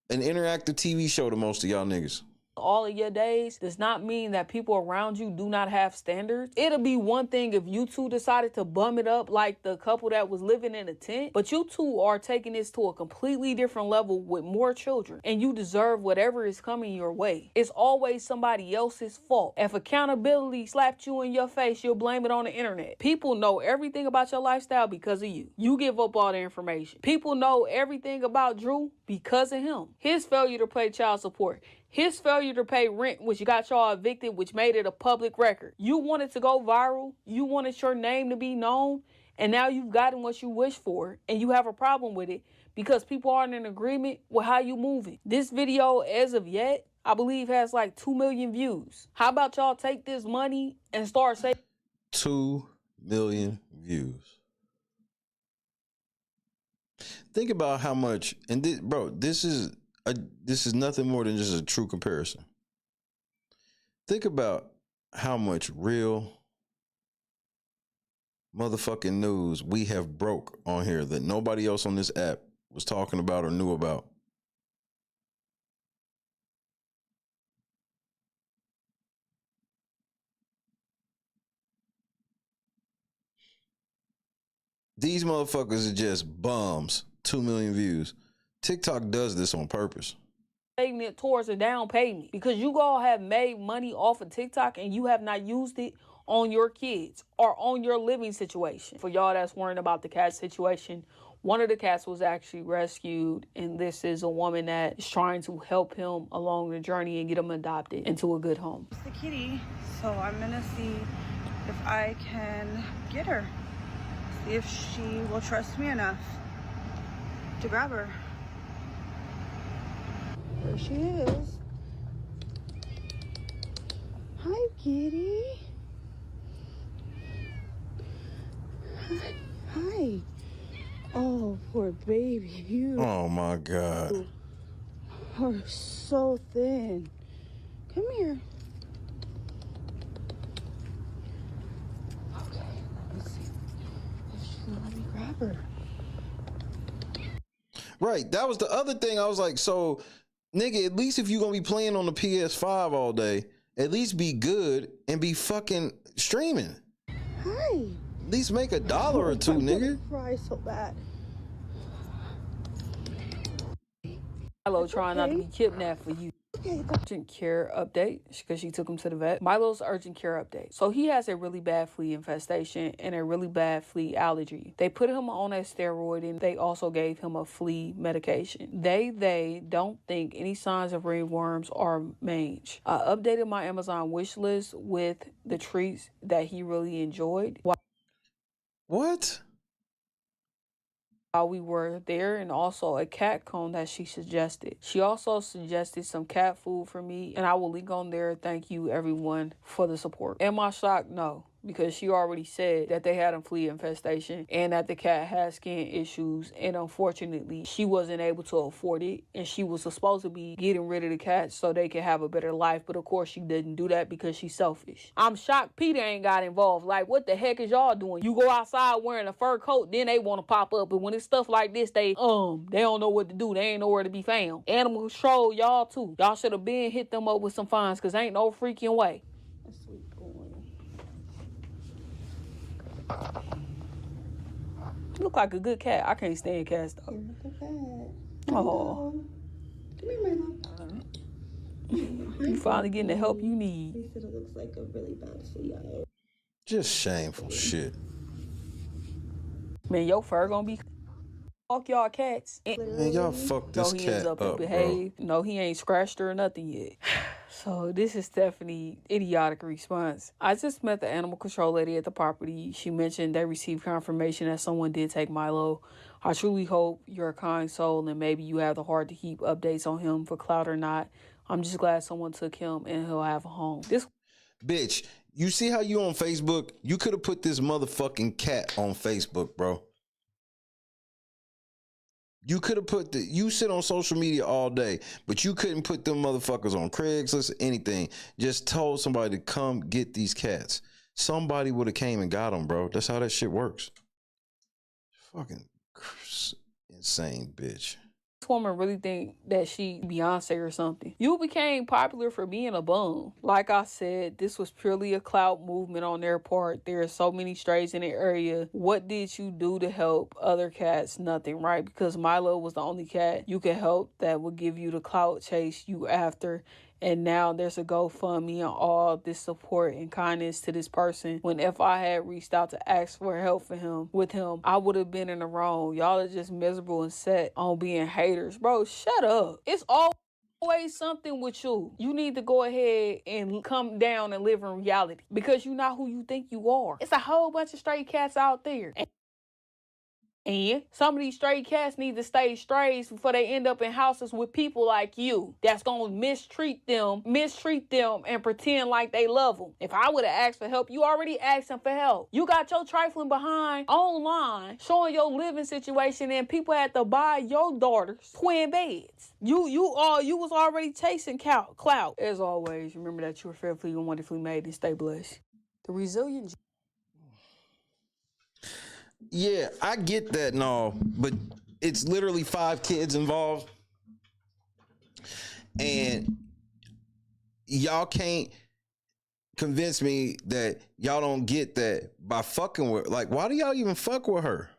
an interactive TV show to most of y'all niggas. All of your days does not mean that people around you do not have standards. It'll be one thing if you two decided to bum it up like the couple that was living in a tent, but you two are taking this to a completely different level with more children, and you deserve whatever is coming your way. It's always somebody else's fault. If accountability slapped you in your face, you'll blame it on the internet. People know everything about your lifestyle because of you. You give up all the information. People know everything about Drew because of him. His failure to pay child support. His failure to pay rent, which got y'all evicted, which made it a public record. You wanted to go viral. You wanted your name to be known. And now you've gotten what you wish for. And you have a problem with it because people aren't in agreement with how you moving. This video, as of yet, I believe has like 2 million views. How about y'all take this money and start saving? 2 million views. Think about how much, and this is nothing more than just a true comparison. Think about how much real motherfucking news we have broke on here that nobody else on this app was talking about or knew about. These motherfuckers are just bums. 2 million views. TikTok does this on purpose. Saving it towards a down payment because you all have made money off of TikTok and you have not used it on your kids or on your living situation. For y'all that's worrying about the cat situation, one of the cats was actually rescued, and this is a woman that is trying to help him along the journey and get him adopted into a good home. It's the kitty, so I'm gonna see if I can get her. See if she will trust me enough to grab her. There she is. Hi, kitty. Hi. Oh, poor baby. You. Oh my God. Are so thin. Come here. Okay, let me see if she'll let me grab her. Right, that was the other thing. I was like, so, nigga, at least if you're gonna be playing on the PS5 all day, at least be good and be fucking streaming. Hi. At least make $1 or $2, nigga. I cry so bad. Milo trying not to be kidnapped for you. Urgent care update because she took him to the vet. Milo's urgent care update. So he has a really bad flea infestation and a really bad flea allergy. They put him on a steroid and they also gave him a flea medication. They don't think any signs of ringworms or mange. I updated my Amazon wish list with the treats that he really enjoyed. What? While we were there, and also a cat cone that she suggested. She also suggested some cat food for me, and I will link on there. Thank you everyone for the support. Am I shocked? No, because she already said that they had a flea infestation and that the cat had skin issues, and unfortunately she wasn't able to afford it, and she was supposed to be getting rid of the cat so they could have a better life, but of course she didn't do that because she's selfish. I'm shocked Peter ain't got involved. Like, what the heck is y'all doing? You go outside wearing a fur coat, then they want to pop up, but when it's stuff like this, they don't know what to do. They ain't nowhere to be found. Animal control, y'all too. Y'all should have been hit them up with some fines, because ain't no freaking way. Look like a good cat. I can't stand cats though. Oh. Come here, my love. You finally getting the help you need. He said it looks like a really bad flea. Just shameful shit. Man, your fur gonna be fuck y'all cats. Man, y'all fuck this he cat ends up and up, behave. No, he ain't scratched her or nothing yet. So this is Stephanie's idiotic response. I just met the animal control lady at the property. She mentioned they received confirmation that someone did take Milo. I truly hope you're a kind soul and maybe you have the heart to keep updates on him for clout or not. I'm just glad someone took him and he'll have a home. This bitch, you see how you on Facebook? You could have put this motherfucking cat on Facebook, bro. You could have put you sit on social media all day, but you couldn't put them motherfuckers on Craigslist or anything. Just told somebody to come get these cats. Somebody would have came and got them, bro. That's how that shit works. Fucking insane bitch. woman really think that she Beyonce or something. You became popular for being a bum. Like I said, this was purely a clout movement on their part. There are so many strays in the area. What did you do to help other cats? Nothing, right? Because Milo was the only cat you could help that would give you the clout chase you after. And now there's a GoFundMe and all this support and kindness to this person. When if I had reached out to ask for help with him, I would have been in the wrong. Y'all are just miserable and set on being haters. Bro, shut up. It's always something with you. You need to go ahead and come down and live in reality because you're not who you think you are. It's a whole bunch of stray cats out there. And some of these stray cats need to stay strays before they end up in houses with people like you that's going to mistreat them and pretend like they love them. If I would have asked for help, you already asked them for help. You got your trifling behind online showing your living situation and people had to buy your daughter's twin beds. You was already chasing clout. As always, remember that you were fearfully and wonderfully made and stay blessed. The resilient. Yeah, I get that and all, but it's literally 5 kids involved. And y'all can't convince me that y'all don't get that by fucking with her. Like, why do y'all even fuck with her?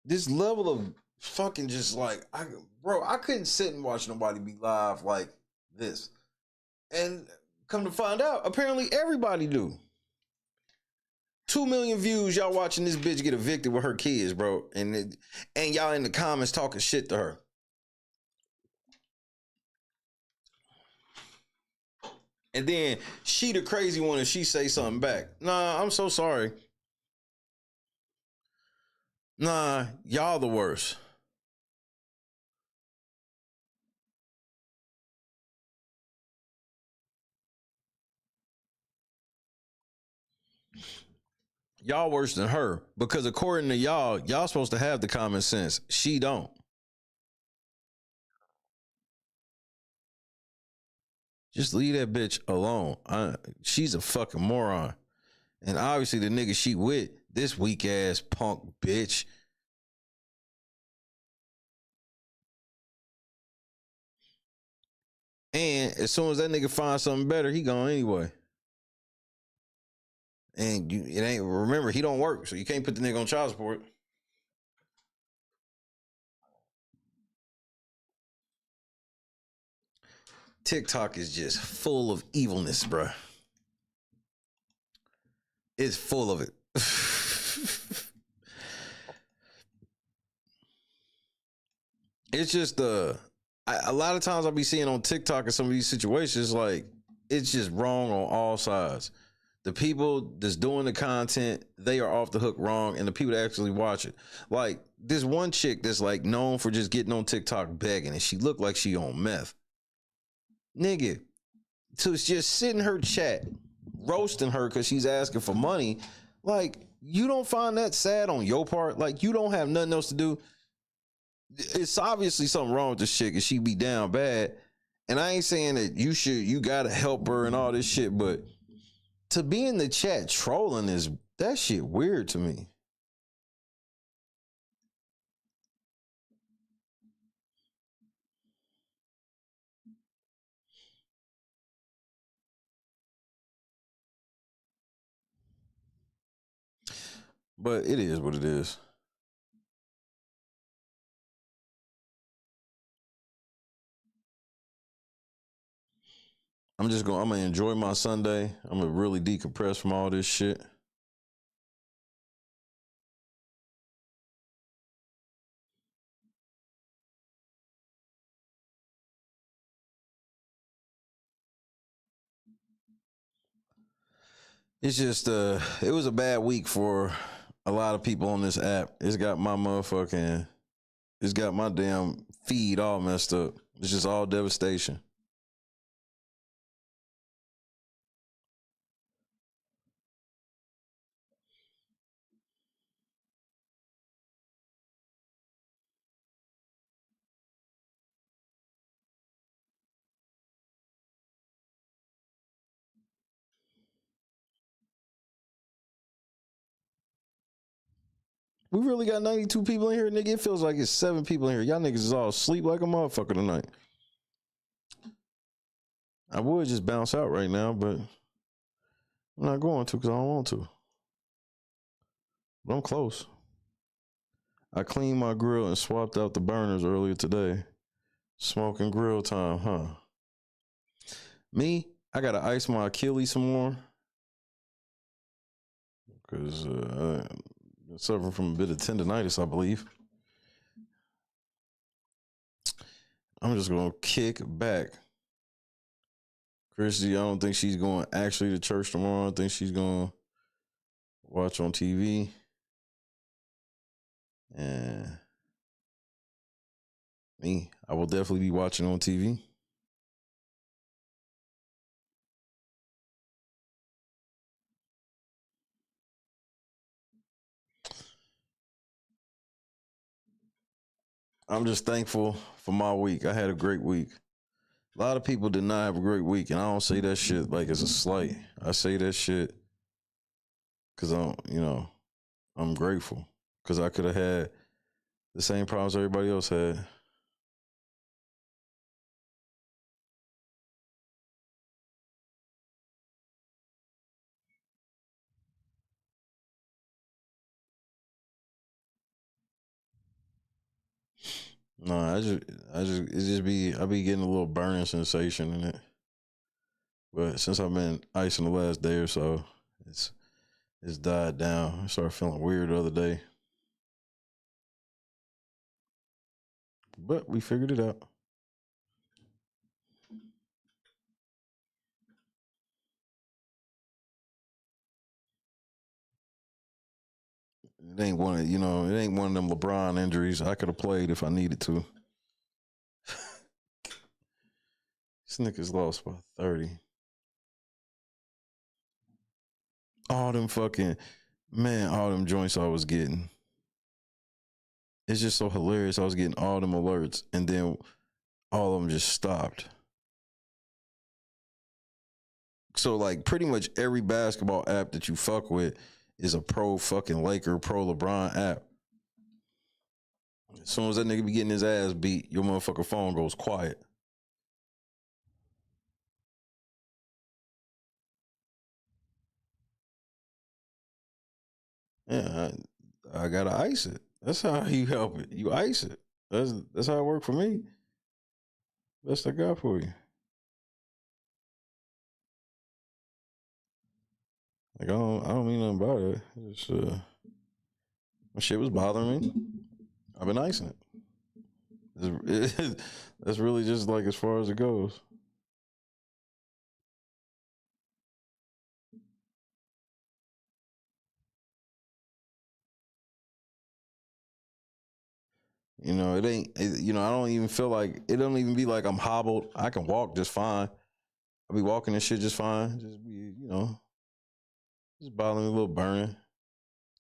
This level of fucking just like, I couldn't sit and watch nobody be live like this. And come to find out, apparently everybody do. 2 million views, y'all watching this bitch get evicted with her kids, bro. And y'all in the comments talking shit to her. And then she the crazy one and she say something back. Nah, I'm so sorry. Nah, y'all the worst. Y'all worse than her because according to y'all supposed to have the common sense. She don't. Just leave that bitch alone. She's a fucking moron. And obviously the nigga she with, this weak ass punk bitch. And as soon as that nigga finds something better, he gone anyway. And remember, he don't work, so you can't put the nigga on child support. TikTok is just full of evilness, bruh. It's full of it. It's just a lot of times I'll be seeing on TikTok in some of these situations, like, it's just wrong on all sides. The people that's doing the content, they are off the hook wrong, and the people that actually watch it. Like, this one chick that's like known for just getting on TikTok begging, and she looked like she on meth. Nigga, to just sit in her chat, roasting her because she's asking for money. Like, you don't find that sad on your part? Like, you don't have nothing else to do? It's obviously something wrong with this chick, and she be down bad. And I ain't saying that you gotta help her and all this shit, but to be in the chat trolling that shit weird to me. But it is what it is. I'm gonna enjoy my Sunday. I'm gonna really decompress from all this shit. It's just it was a bad week for a lot of people on this app. It's got my damn feed all messed up. It's just all devastation. We really got 92 people in here, nigga. It feels like it's 7 people in here. Y'all niggas is all asleep like a motherfucker tonight. I would just bounce out right now, but I'm not going to because I don't want to. But I'm close. I cleaned my grill and swapped out the burners earlier today. Smoking grill time, huh? Me, I gotta ice my Achilles some more because I'm suffering from a bit of tendonitis, I believe. I'm just gonna kick back. Christy, I don't think she's going actually to church tomorrow. I think she's gonna watch on TV. And me, I will definitely be watching on TV. I'm just thankful for my week. I had a great week. A lot of people did not have a great week, and I don't say that shit like it's a slight. I say that shit because I'm grateful because I could have had the same problems everybody else had. No, I be getting a little burning sensation in it. But since I've been icing the last day or so, it's died down. I started feeling weird the other day. But we figured it out. It ain't one of them LeBron injuries. I could have played if I needed to. This nigga's lost by 30. All them joints I was getting. It's just so hilarious. I was getting all them alerts and then all of them just stopped. So like pretty much every basketball app that you fuck with is a pro fucking Laker, pro LeBron app. As soon as that nigga be getting his ass beat, your motherfucker phone goes quiet. Yeah, I gotta ice it. That's how you help it. You ice it. That's how it worked for me. Best I got for you. Like I don't mean nothing about it. It's just my shit was bothering me. I've been icing it. That's really just like as far as it goes. You know, I don't even feel like, it don't even be like I'm hobbled. I can walk just fine. I be walking and shit just fine. Just be, just bothering me, a little burning.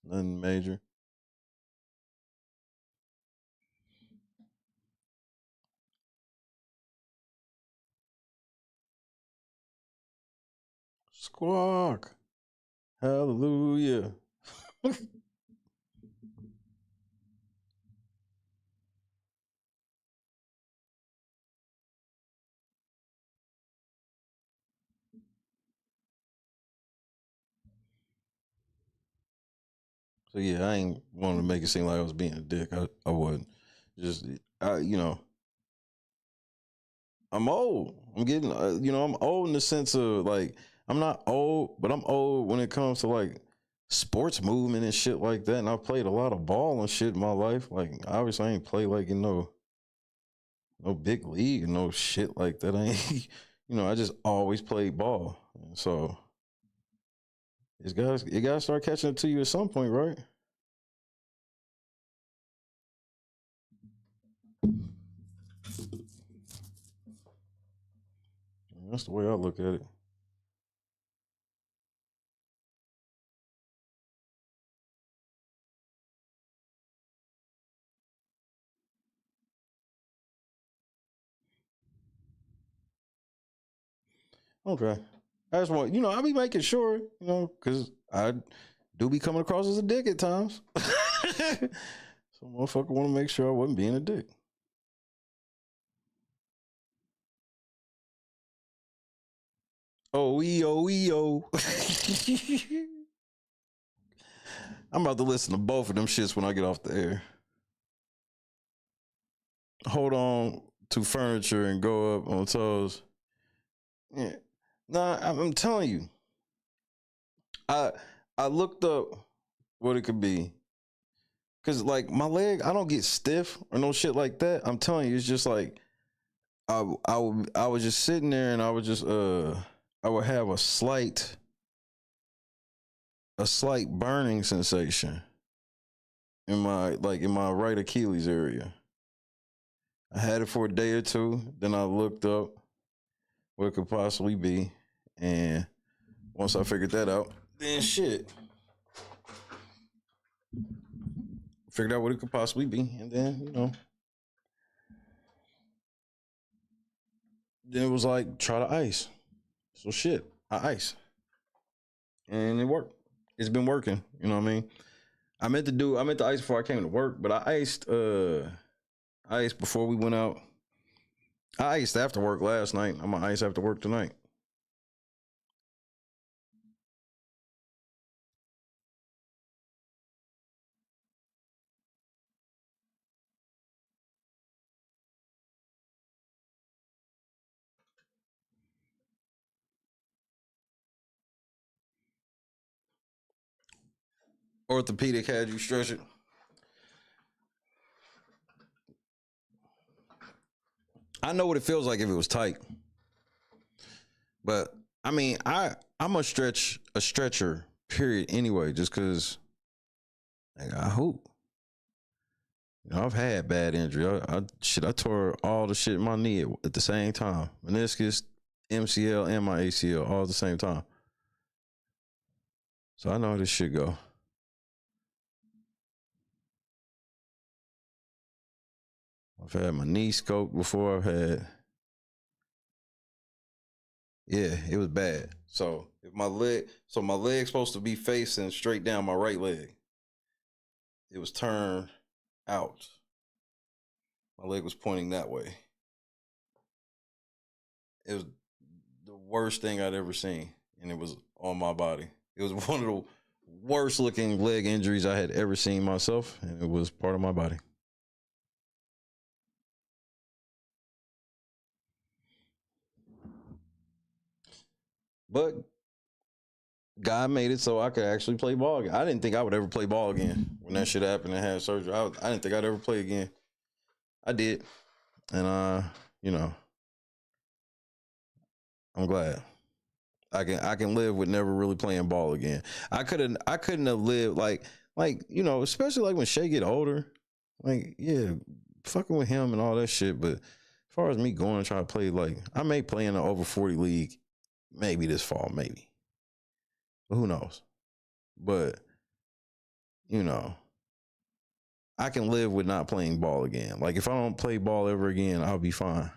Nothing major. Squawk. Hallelujah. So yeah, I ain't wanting to make it seem like I was being a dick. I wasn't. Just I'm old. I'm getting I'm old in the sense of like, I'm not old, but I'm old when it comes to like sports movement and shit like that. And I played a lot of ball and shit in my life. Like obviously I ain't play like no big league and no shit like that. I ain't I just always played ball. And so it gotta start catching up to you at some point, right? That's the way I look at it. Okay. I just want, I'll be making sure, because I do be coming across as a dick at times. So motherfucker want to make sure I wasn't being a dick. Oh, I'm about to listen to both of them shits when I get off the air. Hold on to furniture and go up on toes. Yeah. Nah, I'm telling you. I looked up what it could be. Cause like my leg, I don't get stiff or no shit like that. I'm telling you, it's just like I was just sitting there and I would just I would have a slight burning sensation in my right Achilles area. I had it for a day or two. Then I looked up what it could possibly be, and once I figured that out, then shit. Figured out what it could possibly be, and then, then it was like, try to ice. So shit, I ice. And it worked. It's been working, you know what I mean? I meant to ice before I came to work, but I iced before we went out. I iced after work last night. I'm gonna ice after work tonight. Orthopedic had you stretch it. I know what it feels like if it was tight. But I mean, I'm a stretcher, period, anyway, just cause I hope. I've had bad injury. I tore all the shit in my knee at the same time. Meniscus, MCL, and my ACL all at the same time. So I know how this shit go. I've had my knee scoped before. Yeah, it was bad. So my leg's supposed to be facing straight down my right leg. It was turned out. My leg was pointing that way. It was the worst thing I'd ever seen, and it was on my body. It was one of the worst looking leg injuries I had ever seen myself, and it was part of my body. But God made it so I could actually play ball again. I didn't think I would ever play ball again when that shit happened and had surgery. I didn't think I'd ever play again. I did. And I'm glad. I can live with never really playing ball again. I couldn't have lived like especially like when Shay get older. Like, yeah, fucking with him and all that shit. But as far as me going and trying to play, like, I may play in the over 40 league maybe this fall, maybe. But who knows? But, you know, I can live with not playing ball again. Like, if I don't play ball ever again, I'll be fine.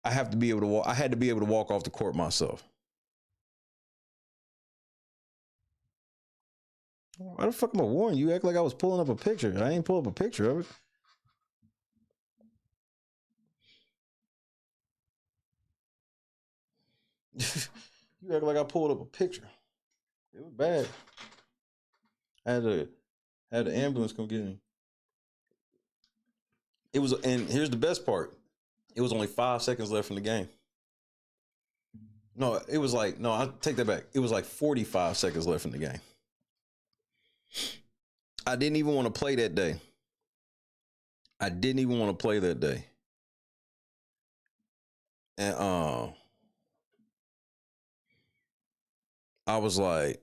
I have to be able to walk. I had to be able to walk off the court myself. Why the fuck am I warning you? Act like I was pulling up a picture. I ain't pull up a picture of it. You act like I pulled up a picture. It was bad. I had the ambulance come get me. It was, and here's the best part. It was only 5 seconds left in the game. No, it was like, no, I take that back. It was like 45 seconds left in the game. I didn't even want to play that day. And I was like,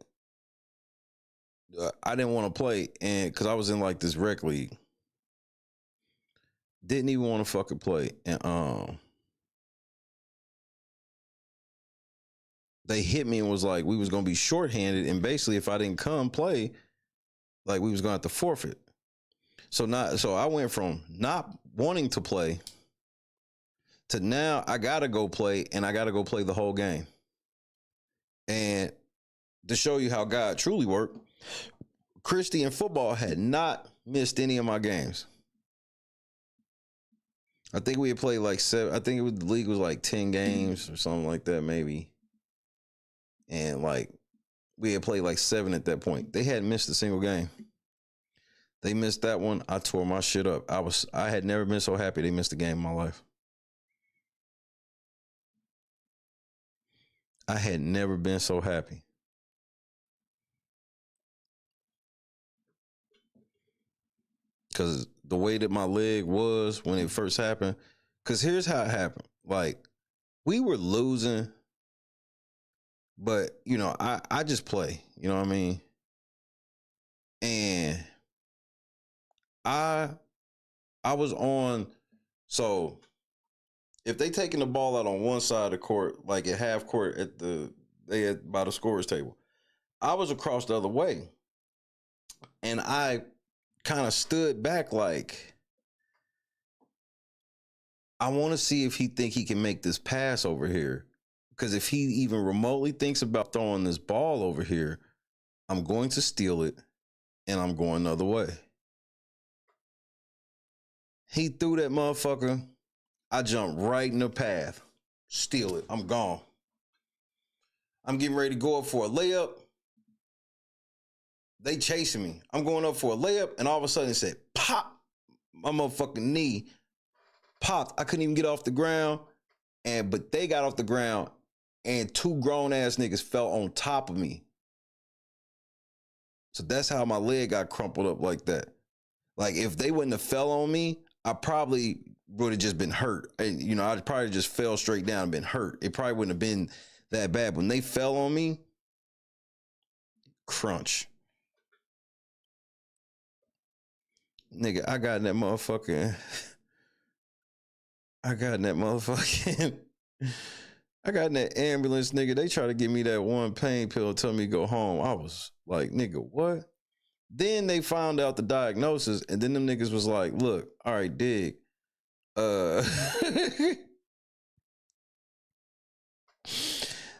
I didn't want to play, and because I was in like this rec league. Didn't even want to fucking play. And they hit me and was like, we was gonna be shorthanded, and basically if I didn't come play, like we was gonna have to forfeit. So I went from not wanting to play to now I gotta go play, and I gotta go play the whole game. And to show you how God truly worked, Christy in football had not missed any of my games. I think we had played like 7. I think the league was like 10 games or something like that, maybe. And like we had played like 7 at that point. They hadn't missed a single game. They missed that one. I tore my shit up. I had never been so happy they missed a game in my life. I had never been so happy. Because the way that my leg was when it first happened, because here's how it happened. Like, we were losing, but, you know, I just play. You know what I mean? And I was on, so if they taking the ball out on one side of the court, like at half court by the scorer's table, I was across the other way. And I kind of stood back like, I want to see if he think he can make this pass over here. Because if he even remotely thinks about throwing this ball over here, I'm going to steal it and I'm going the other way. He threw that motherfucker. I jumped right in the path. Steal it. I'm gone. I'm getting ready to go up for a layup. They chasing me. I'm going up for a layup, and all of a sudden it said, pop. My motherfucking knee popped. I couldn't even get off the ground. But they got off the ground, and 2 grown-ass niggas fell on top of me. So that's how my leg got crumpled up like that. Like, if they wouldn't have fell on me, I probably would have just been hurt. And, you know, I'd probably just fell straight down and been hurt. It probably wouldn't have been that bad. When they fell on me, crunch. Nigga, I got in that motherfucking I got in that ambulance, nigga. They try to give me that one pain pill, tell me to go home. I was like, nigga, what? Then they found out the diagnosis, and then them niggas was like, look, all right, dig.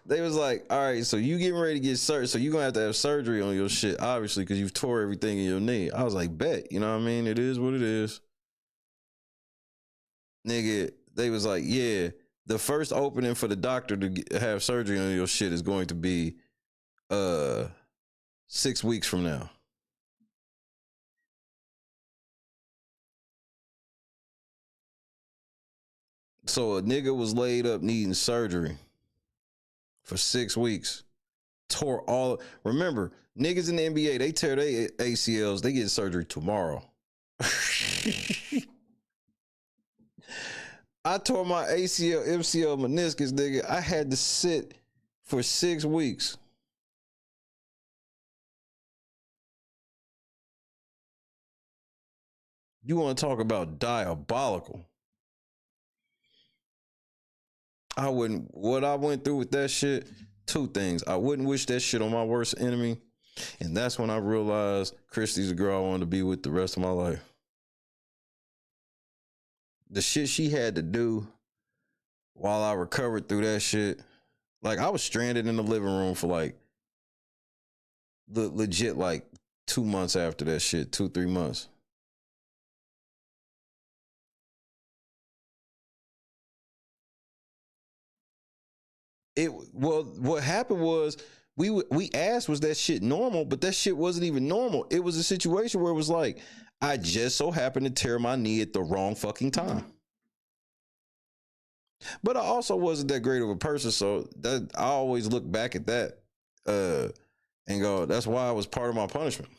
They was like, all right, so you getting ready to get surgery, so you gonna have to have surgery on your shit, obviously, because you've tore everything in your knee. I was like, bet, you know what I mean? It is what it is. Nigga, they was like, yeah, the first opening for the doctor to have surgery on your shit is going to be 6 weeks from now. So a nigga was laid up needing surgery for 6 weeks. Tore all. Remember, niggas in the NBA, they tear their ACLs, they get surgery tomorrow. I tore my ACL, MCL, meniscus, nigga. I had to sit for 6 weeks. You want to talk about diabolical? What I went through with that shit, two things. I wouldn't wish that shit on my worst enemy. And that's when I realized Christy's the girl I wanted to be with the rest of my life. The shit she had to do while I recovered through that shit. Like, I was stranded in the living room for like legit like 2 months after that shit, 2-3 months. What happened was we asked, was that shit normal? But that shit wasn't even normal. It was a situation where it was like, I just so happened to tear my knee at the wrong fucking time. But I also wasn't that great of a person, so that I always look back at that and go, that's why it was part of my punishment.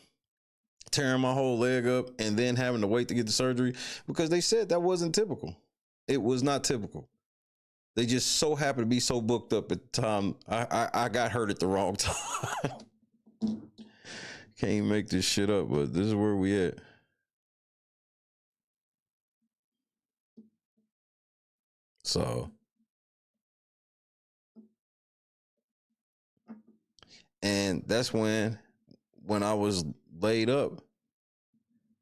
Tearing my whole leg up and then having to wait to get the surgery, because they said that wasn't typical. It was not typical. They just so happened to be so booked up at the time. I got hurt at the wrong time. Can't make this shit up, but this is where we at. So, and that's when I was laid up,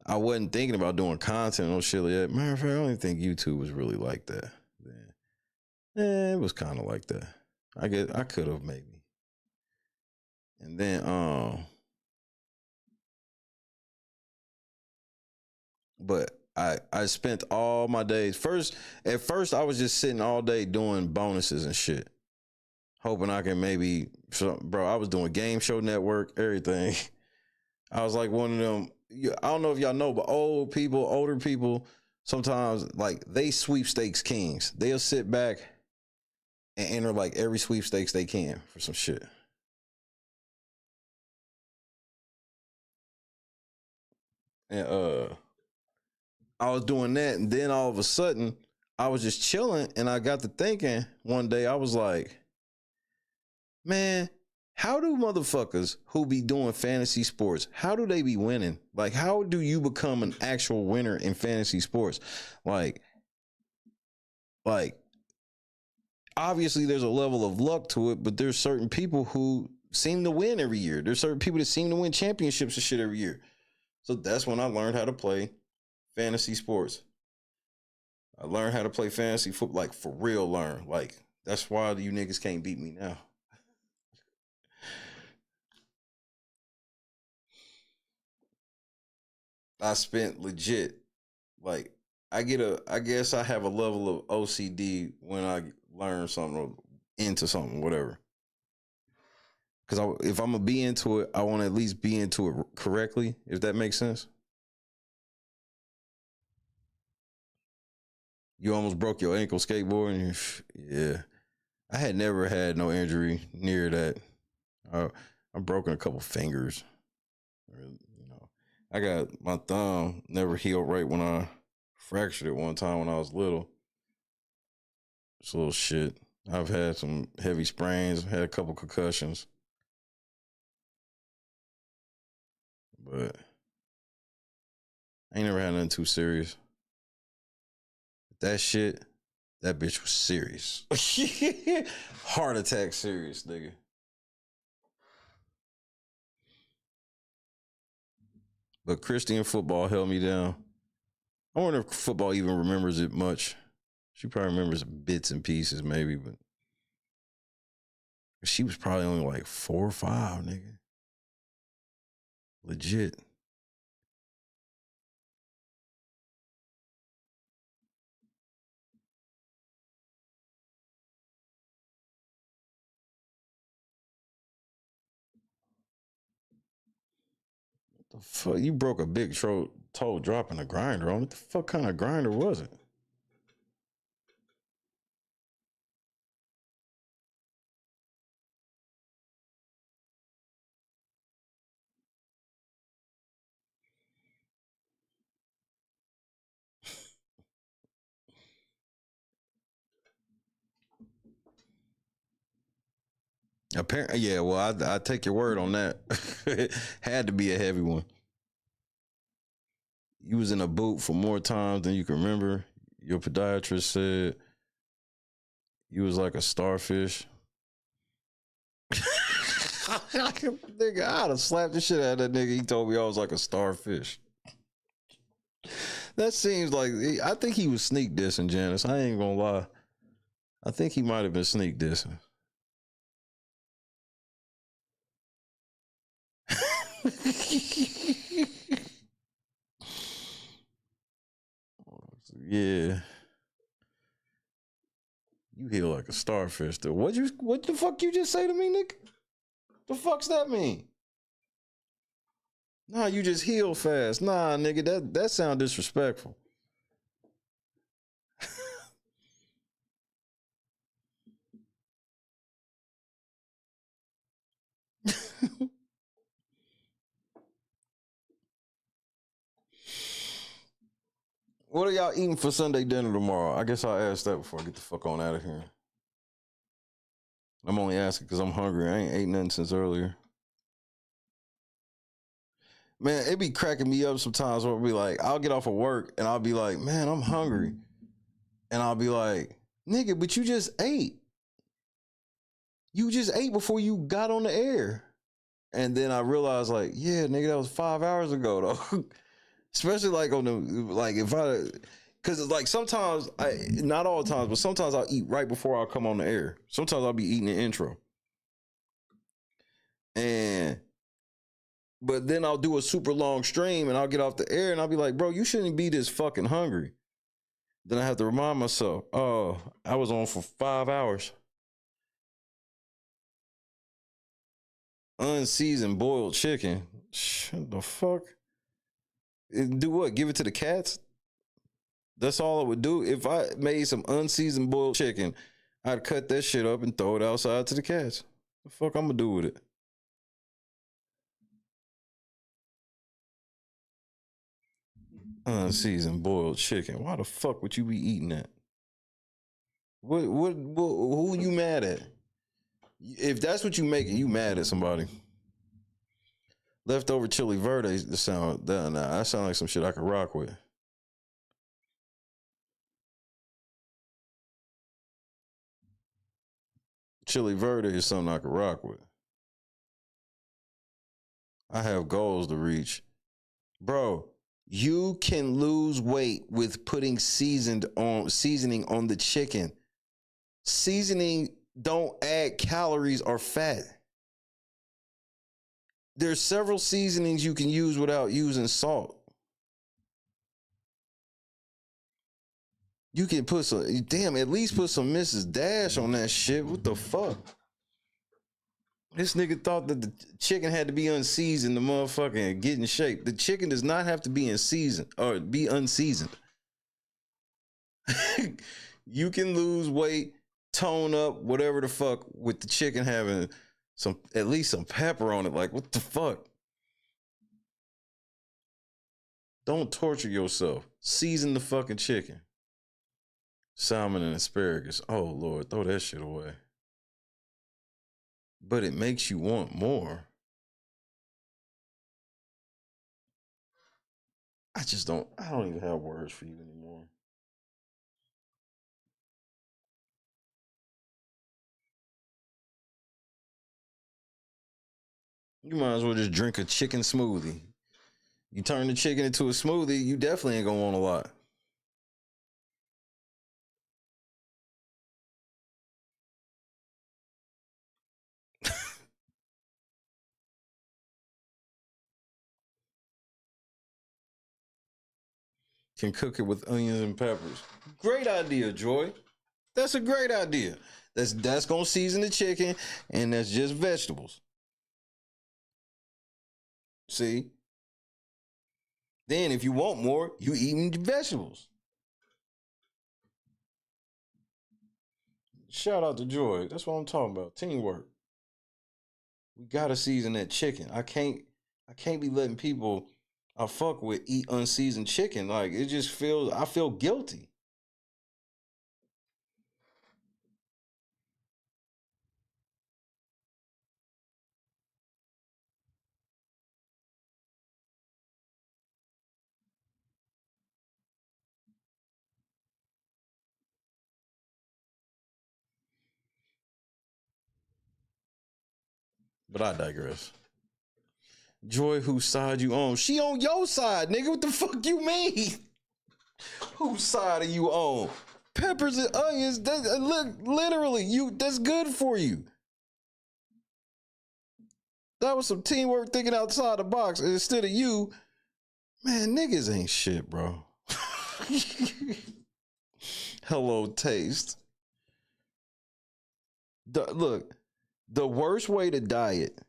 I wasn't thinking about doing content or shit like that. Matter of fact, I don't even think YouTube was really like that. It was kind of like that. I guess I could have maybe. And then but I spent all my days at first I was just sitting all day doing bonuses and shit, hoping I can maybe, bro, I was doing Game Show Network, everything. I was like one of them, I don't know if y'all know, but older people sometimes, like, they sweepstakes kings. They'll sit back and enter like every sweepstakes they can for some shit. And I was doing that, and then all of a sudden I was just chilling, and I got to thinking one day, I was like, man, how do motherfuckers who be doing fantasy sports, how do they be winning? Like, how do you become an actual winner in fantasy sports? Like obviously there's a level of luck to it, but there's certain people who seem to win every year. There's certain people that seem to win championships and shit every year. So that's when I learned how to play fantasy sports. I learned how to play fantasy football, like, for real learn. Like, that's why you niggas can't beat me now. I spent legit, like, I guess I have a level of OCD when I learn something or into something, whatever. Because if I'm going to be into it, I want to at least be into it correctly, if that makes sense. You almost broke your ankle skateboarding? Yeah. I had never had no injury near that. I've broken a couple fingers. I got my thumb never healed right when I fractured it one time when I was little. It's a little shit. I've had some heavy sprains, had a couple concussions. But I ain't never had nothing too serious. That shit, that bitch was serious. Heart attack serious, nigga. But Christian football held me down. I wonder if football even remembers it much. She probably remembers bits and pieces, maybe, but she was probably only like 4 or 5, nigga. Legit. The fuck? You broke a big toe dropping a grinder on. What the fuck kind of grinder was it? Apparently, yeah. Well, I take your word on that. It had to be a heavy one. You was in a boot for more times than you can remember. Your podiatrist said you was like a starfish. Nigga, I'd have slapped the shit out of that nigga. He told me I was like a starfish. That seems like, I think he was sneak dissing Janice. I ain't gonna lie. I think he might have been sneak dissing. Yeah. You heal like a starfish though. What the fuck you just say to me, Nick? The fuck's that mean? Nah, you just heal fast. Nah, nigga, that sound disrespectful. What are y'all eating for Sunday dinner tomorrow? I guess I'll ask that before I get the fuck on out of here. I'm only asking because I'm hungry. I ain't ate nothing since earlier. Man, it be cracking me up sometimes where I'll be like, I'll get off of work and I'll be like, man, I'm hungry. And I'll be like, nigga, but you just ate. You just ate before you got on the air. And then I realized, like, yeah, nigga, that was 5 hours ago, though. Especially like on the, like if I, cause it's like sometimes not all the times, but sometimes I'll eat right before I come on the air. Sometimes I'll be eating the intro. But then I'll do a super long stream and I'll get off the air and I'll be like, bro, you shouldn't be this fucking hungry. Then I have to remind myself, oh, I was on for 5 hours. Unseasoned boiled chicken. Shut the fuck? Do what? Give it to the cats? That's all I would do. If I made some unseasoned boiled chicken, I'd cut that shit up and throw it outside to the cats. The fuck I'm gonna do with it? Unseasoned boiled chicken. Why the fuck would you be eating that? What who you mad at? If that's what you making, you mad at somebody. Leftover chili verde, that sound like some shit I could rock with. Chili verde is something I could rock with. I have goals to reach. Bro, you can lose weight with putting seasoning on the chicken. Seasoning don't add calories or fat. There's several seasonings you can use without using salt. You can put some, at least put some Mrs. Dash on that shit. What the fuck? This nigga thought that the chicken had to be unseasoned, the motherfucker, get in shape. The chicken does not have to be in season or be unseasoned. You can lose weight, tone up, whatever the fuck, with the chicken having at least some pepper on it. Like, what the fuck? Don't torture yourself. Season the fucking chicken. Salmon and asparagus. Oh Lord, throw that shit away. But it makes you want more. I don't even have words for you anymore. You might as well just drink a chicken smoothie. You turn the chicken into a smoothie, you definitely ain't gonna want a lot. Can cook it with onions and peppers. Great idea, Joy. That's a great idea. That's gonna season the chicken, and that's just vegetables. See? Then if you want more, you eating vegetables. Shout out to Joy. That's what I'm talking about. Teamwork. We gotta season that chicken. I can't be letting people I fuck with eat unseasoned chicken. Like, it just feels, I feel guilty. But I digress. Joy, whose side you on? She on your side, nigga. What the fuck you mean? Whose side are you on? Peppers and onions, look, literally, that's good for you. That was some teamwork thinking outside the box. And instead of you, man, niggas ain't shit, bro. Hello, taste. Look, the worst way to diet,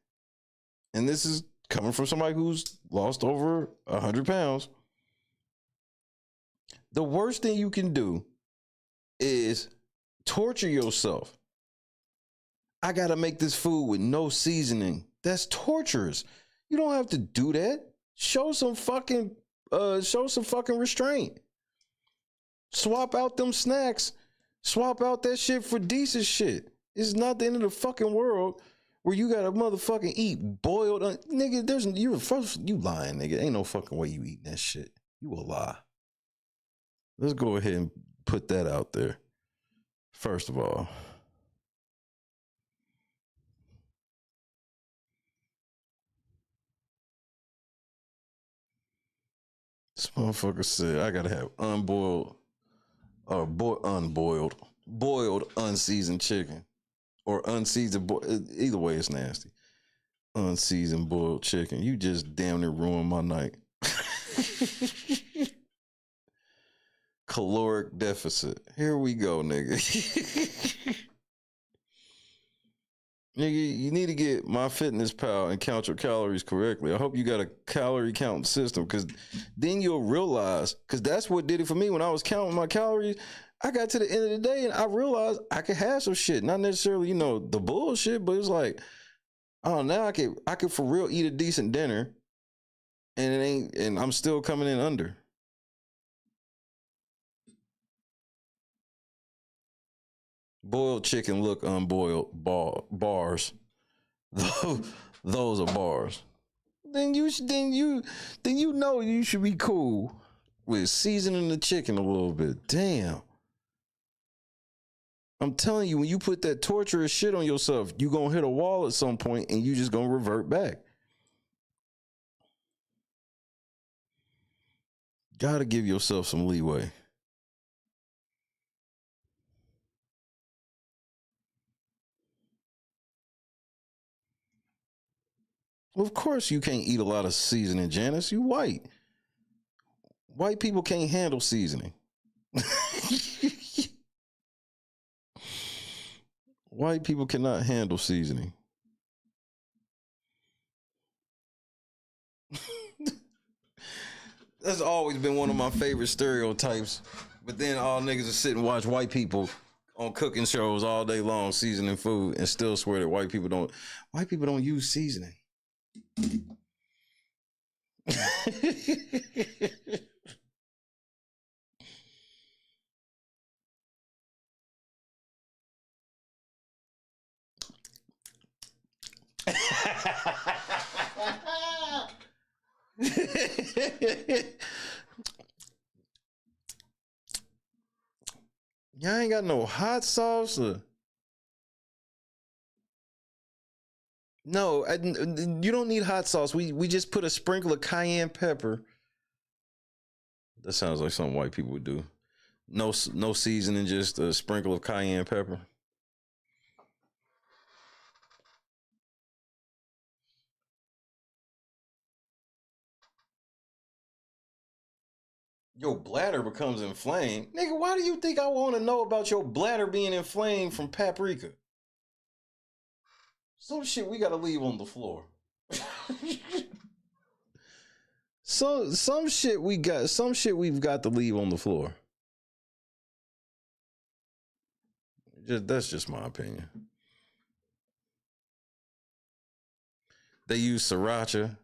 and this is coming from somebody who's lost over 100 pounds, the worst thing you can do is torture yourself. I gotta make this food with no seasoning. That's torturous. You don't have to do that. Show some fucking restraint. Swap out them snacks. Swap out that shit for decent shit. It's not the end of the fucking world where you gotta motherfucking eat boiled nigga. You lying, nigga. Ain't no fucking way you eating that shit. You a lie. Let's go ahead and put that out there. First of all, this motherfucker said I gotta have boiled, unseasoned chicken. Or unseasoned, either way, it's nasty. Unseasoned boiled chicken. You just damn near ruined my night. Caloric deficit. Here we go, nigga. Nigga, you need to get MyFitnessPal and count your calories correctly. I hope you got a calorie counting system, because then you'll realize, because that's what did it for me when I was counting my calories. I got to the end of the day and I realized I could have some shit. Not necessarily, the bullshit, but it's like, oh, now I could for real eat a decent dinner and I'm still coming in under. Boiled chicken look unboiled bars. Those are bars. Then you know you should be cool with seasoning the chicken a little bit. Damn. I'm telling you, when you put that torturous shit on yourself, you gonna hit a wall at some point and you just gonna revert back. Gotta give yourself some leeway. Of course you can't eat a lot of seasoning, Janice. You white. White people can't handle seasoning. White people cannot handle seasoning. That's always been one of my favorite stereotypes. But then all niggas are sit and watch white people on cooking shows all day long seasoning food and still swear that white people don't use seasoning. Y'all ain't got no hot sauce or... No, you don't need hot sauce. We just put a sprinkle of cayenne pepper. That sounds like something white people would do. No seasoning, just a sprinkle of cayenne pepper. Your bladder becomes inflamed. Nigga, why do you think I want to know about your bladder being inflamed from paprika? Some shit we gotta leave on the floor. Some shit we've got to leave on the floor. That's just my opinion. They use sriracha.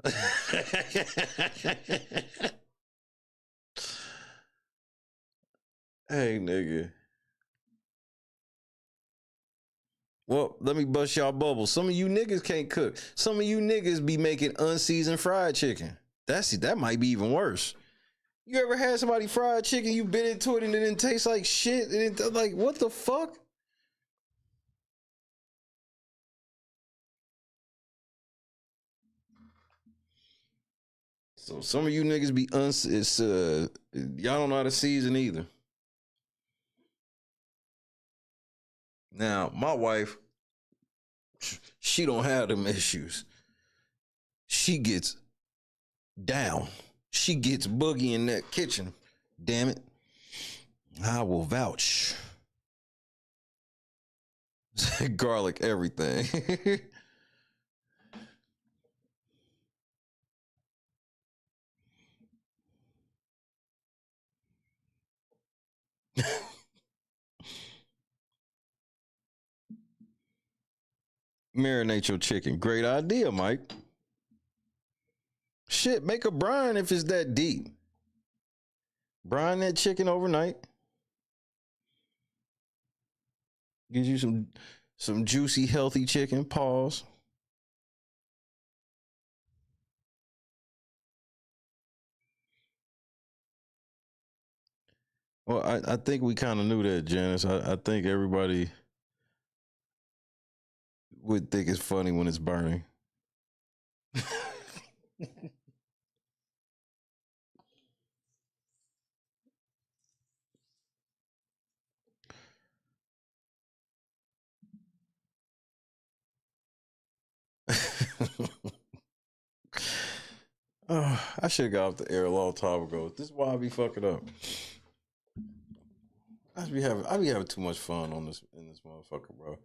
Hey, nigga. Well, let me bust y'all bubbles. Some of you niggas can't cook. Some of you niggas be making unseasoned fried chicken. That might be even worse. You ever had somebody fried chicken, you bit into it and it didn't taste like shit? Like, what the fuck? So some of you niggas be y'all don't know how to season either. Now, my wife, she don't have them issues. She gets down. She gets boogie in that kitchen. Damn it. I will vouch. Garlic everything. Marinate your chicken. Great idea, Mike. Shit, make a brine if it's that deep. Brine that chicken overnight. Gives you some juicy, healthy chicken. Pause. Well, I think we kind of knew that, Janice. I think everybody would think it's funny when it's burning. I should have got off the air a long time ago. This is why I be fucking up. I be having too much fun in this motherfucker, bro.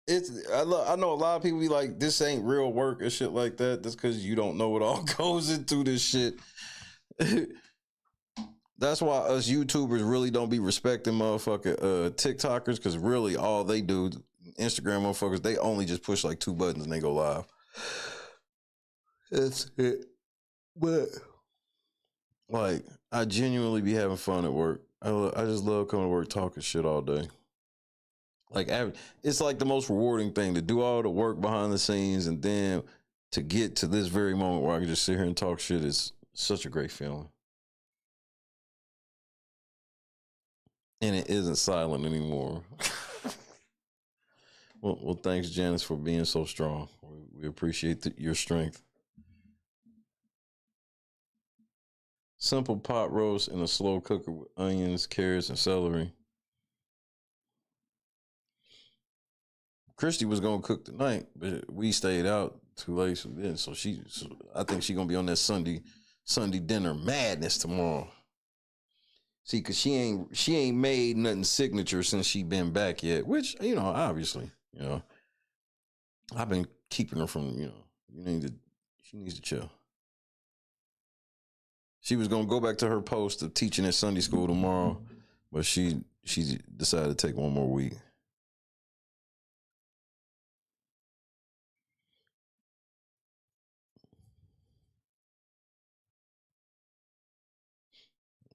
I know a lot of people be like, this ain't real work and shit like that. That's because you don't know what all goes into this shit. That's why us YouTubers really don't be respecting motherfucking TikTokers, because really all they do, Instagram motherfuckers, they only just push like 2 buttons and they go live. That's it. But like, I genuinely be having fun at work. I just love coming to work talking shit all day. Like, it's like the most rewarding thing to do all the work behind the scenes, and then to get to this very moment where I can just sit here and talk shit is such a great feeling. And it isn't silent anymore. Well, thanks, Janice, for being so strong. We appreciate your strength. Simple pot roast in a slow cooker with onions, carrots, and celery. Christy was gonna cook tonight, but we stayed out too late. So I think she's gonna be on that Sunday dinner madness tomorrow. See, cause she ain't made nothing signature since she been back yet. Which, obviously, I've been keeping her from, she needs to chill. She was gonna go back to her post of teaching at Sunday school tomorrow, but she decided to take one more week.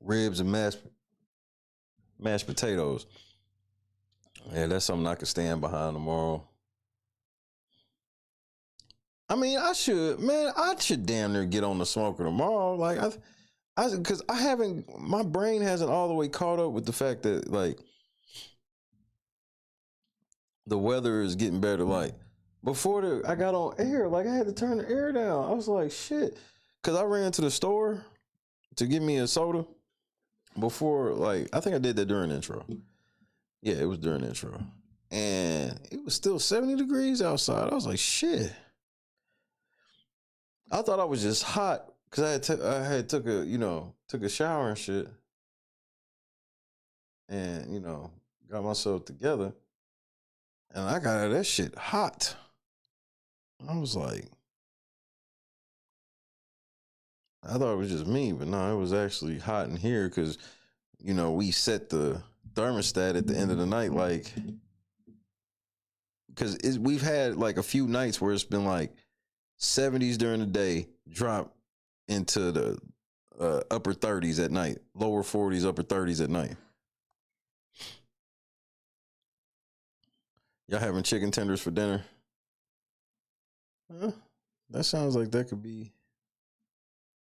Ribs and mashed potatoes. Yeah, that's something I could stand behind tomorrow. I mean, I should damn near get on the smoker tomorrow. Like, because my brain hasn't all the way caught up with the fact that, like, the weather is getting better. Like, before I got on air, like, I had to turn the air down. I was like, shit. Because I ran to the store to get me a soda before, like, I think I did that during the intro. Yeah, it was during the intro. And it was still 70 degrees outside. I was like, shit. I thought I was just hot because I had took a shower and shit, and got myself together, and I got out of that shit hot. I was like, I thought it was just me, but no, it was actually hot in here because we set the thermostat at the end of the night, like, because we've had like a few nights where it's been like 70s during the day, drop into the upper 30s at night, lower 40s, upper 30s at night. Y'all having chicken tenders for dinner? That sounds like that could be.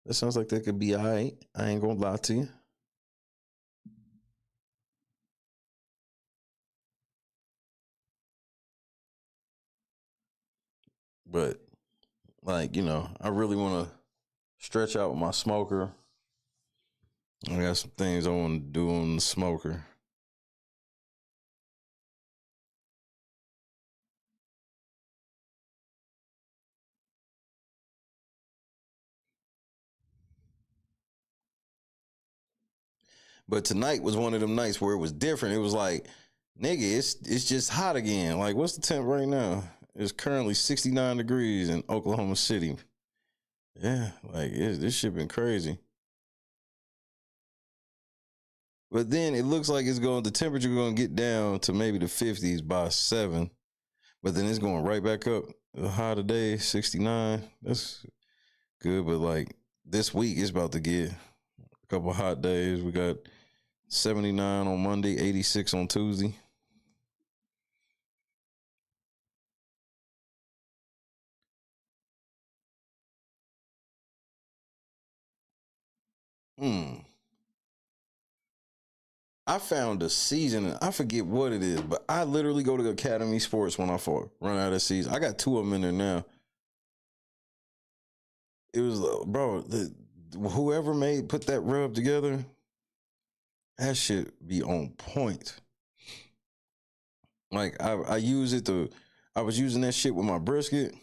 That sounds like that could be all right. I ain't gonna lie to you. But Like, I really want to stretch out with my smoker. I got some things I want to do on the smoker. But tonight was one of them nights where it was different. It was like, nigga, it's just hot again. Like, what's the temp right now? It's currently 69 degrees in Oklahoma City. Yeah, like this shit been crazy. But then it looks like the temperature going to get down to maybe the 50s by 7. But then it's going right back up. The high today, 69. That's good. But like this week, it's about to get a couple hot days. We got 79 on Monday, 86 on Tuesday. I found a season, I forget what it is, but I literally go to Academy Sports when I run out of season. I got 2 of them in there now. It was, bro, whoever put that rub together, that shit be on point. Like I was using that shit with my brisket.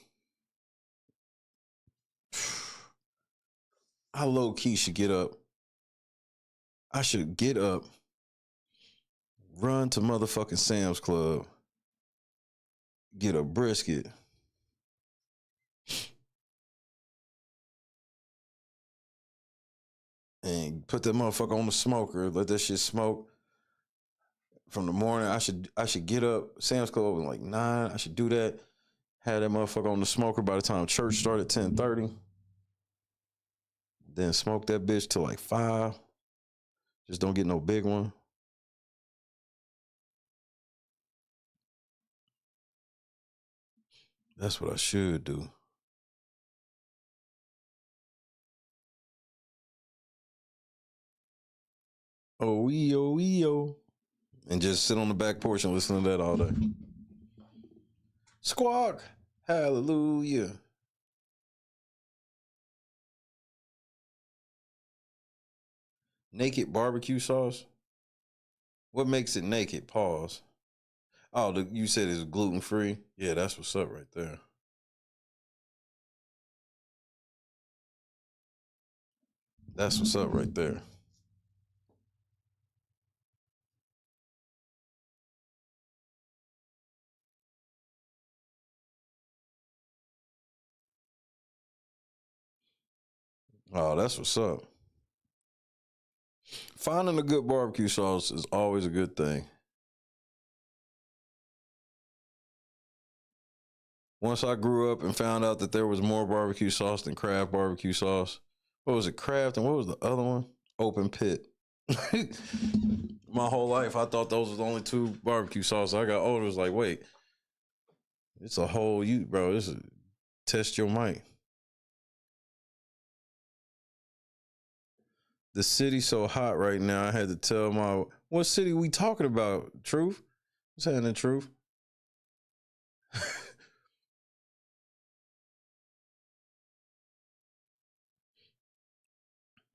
I low key should get up. I should get up, run to motherfucking Sam's Club, get a brisket, and put that motherfucker on the smoker. Let that shit smoke from the morning. I should get up. Sam's Club open like 9. I should do that. Have that motherfucker on the smoker by the time church started 10:30. Then smoke that bitch till like 5. Just don't get no big one. That's what I should do. Oh. And just sit on the back porch and listen to that all day. Squawk. Hallelujah. Naked barbecue sauce? What makes it naked? Pause. Oh, you said it's gluten-free? Yeah, that's what's up right there. That's what's up right there. Oh, that's what's up. Finding a good barbecue sauce is always a good thing. Once I grew up and found out that there was more barbecue sauce than Kraft barbecue sauce. What was it, Kraft, and what was the other one? Open Pit. My whole life, I thought those was the only 2 barbecue sauces. I got older, it was like, wait, it's a whole bro. This is test your mic. The city's so hot right now. I had to tell what city we talking about? Truth? What's happening, Truth?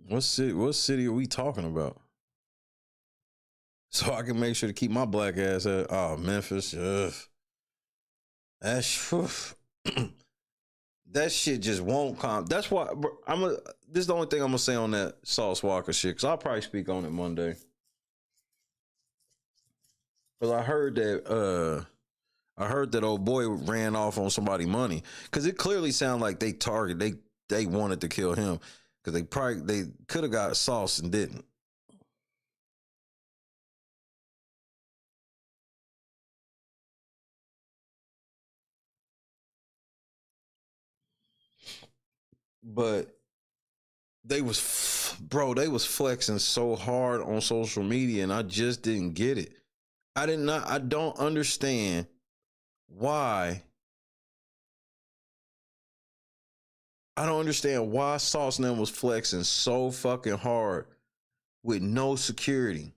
What city are we talking about? So I can make sure to keep my black ass at Memphis. That shit just won't come. That's why this is the only thing I'm gonna say on that Sauce Walker shit, because I'll probably speak on it Monday. Because I heard that old boy ran off on somebody's money. Because it clearly sounded like they wanted to kill him. Because they could have got Sauce and didn't. But they was flexing so hard on social media, and I just didn't get it. I don't understand why. I don't understand why Sauce and them was flexing so fucking hard with no security.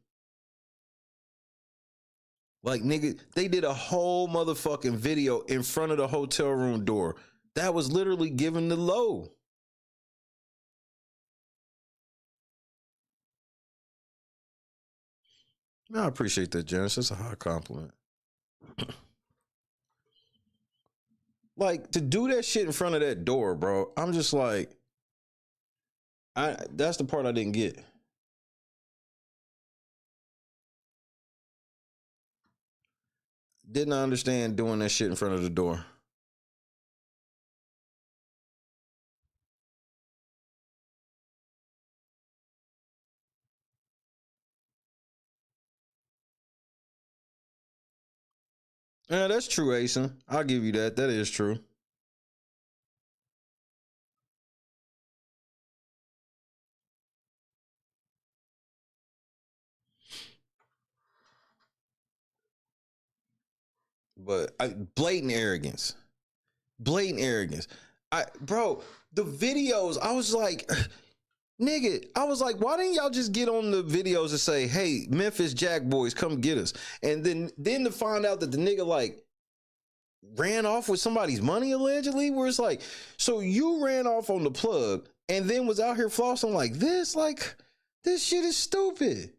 Like, nigga, they did a whole motherfucking video in front of the hotel room door. That was literally giving the low. I appreciate that, Janice. That's a high compliment. Like, to do that shit in front of that door, bro, I'm just like, that's the part I didn't get. Didn't understand doing that shit in front of the door. Yeah, that's true, Asen. I'll give you that. That is true. But blatant arrogance. Blatant arrogance. Bro, the videos, I was like, nigga, I was like, why didn't y'all just get on the videos and say, hey, Memphis Jack boys, come get us? And then to find out that the nigga like ran off with somebody's money allegedly, where it's like, so you ran off on the plug and then was out here flossing like this? Like, this shit is stupid.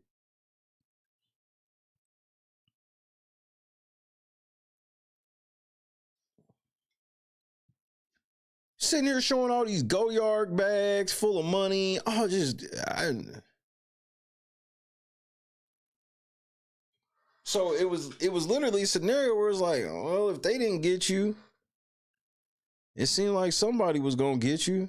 Sitting here showing all these Goyard bags full of money. Oh, so it was literally a scenario where it's like, well, if they didn't get you, it seemed like somebody was gonna get you.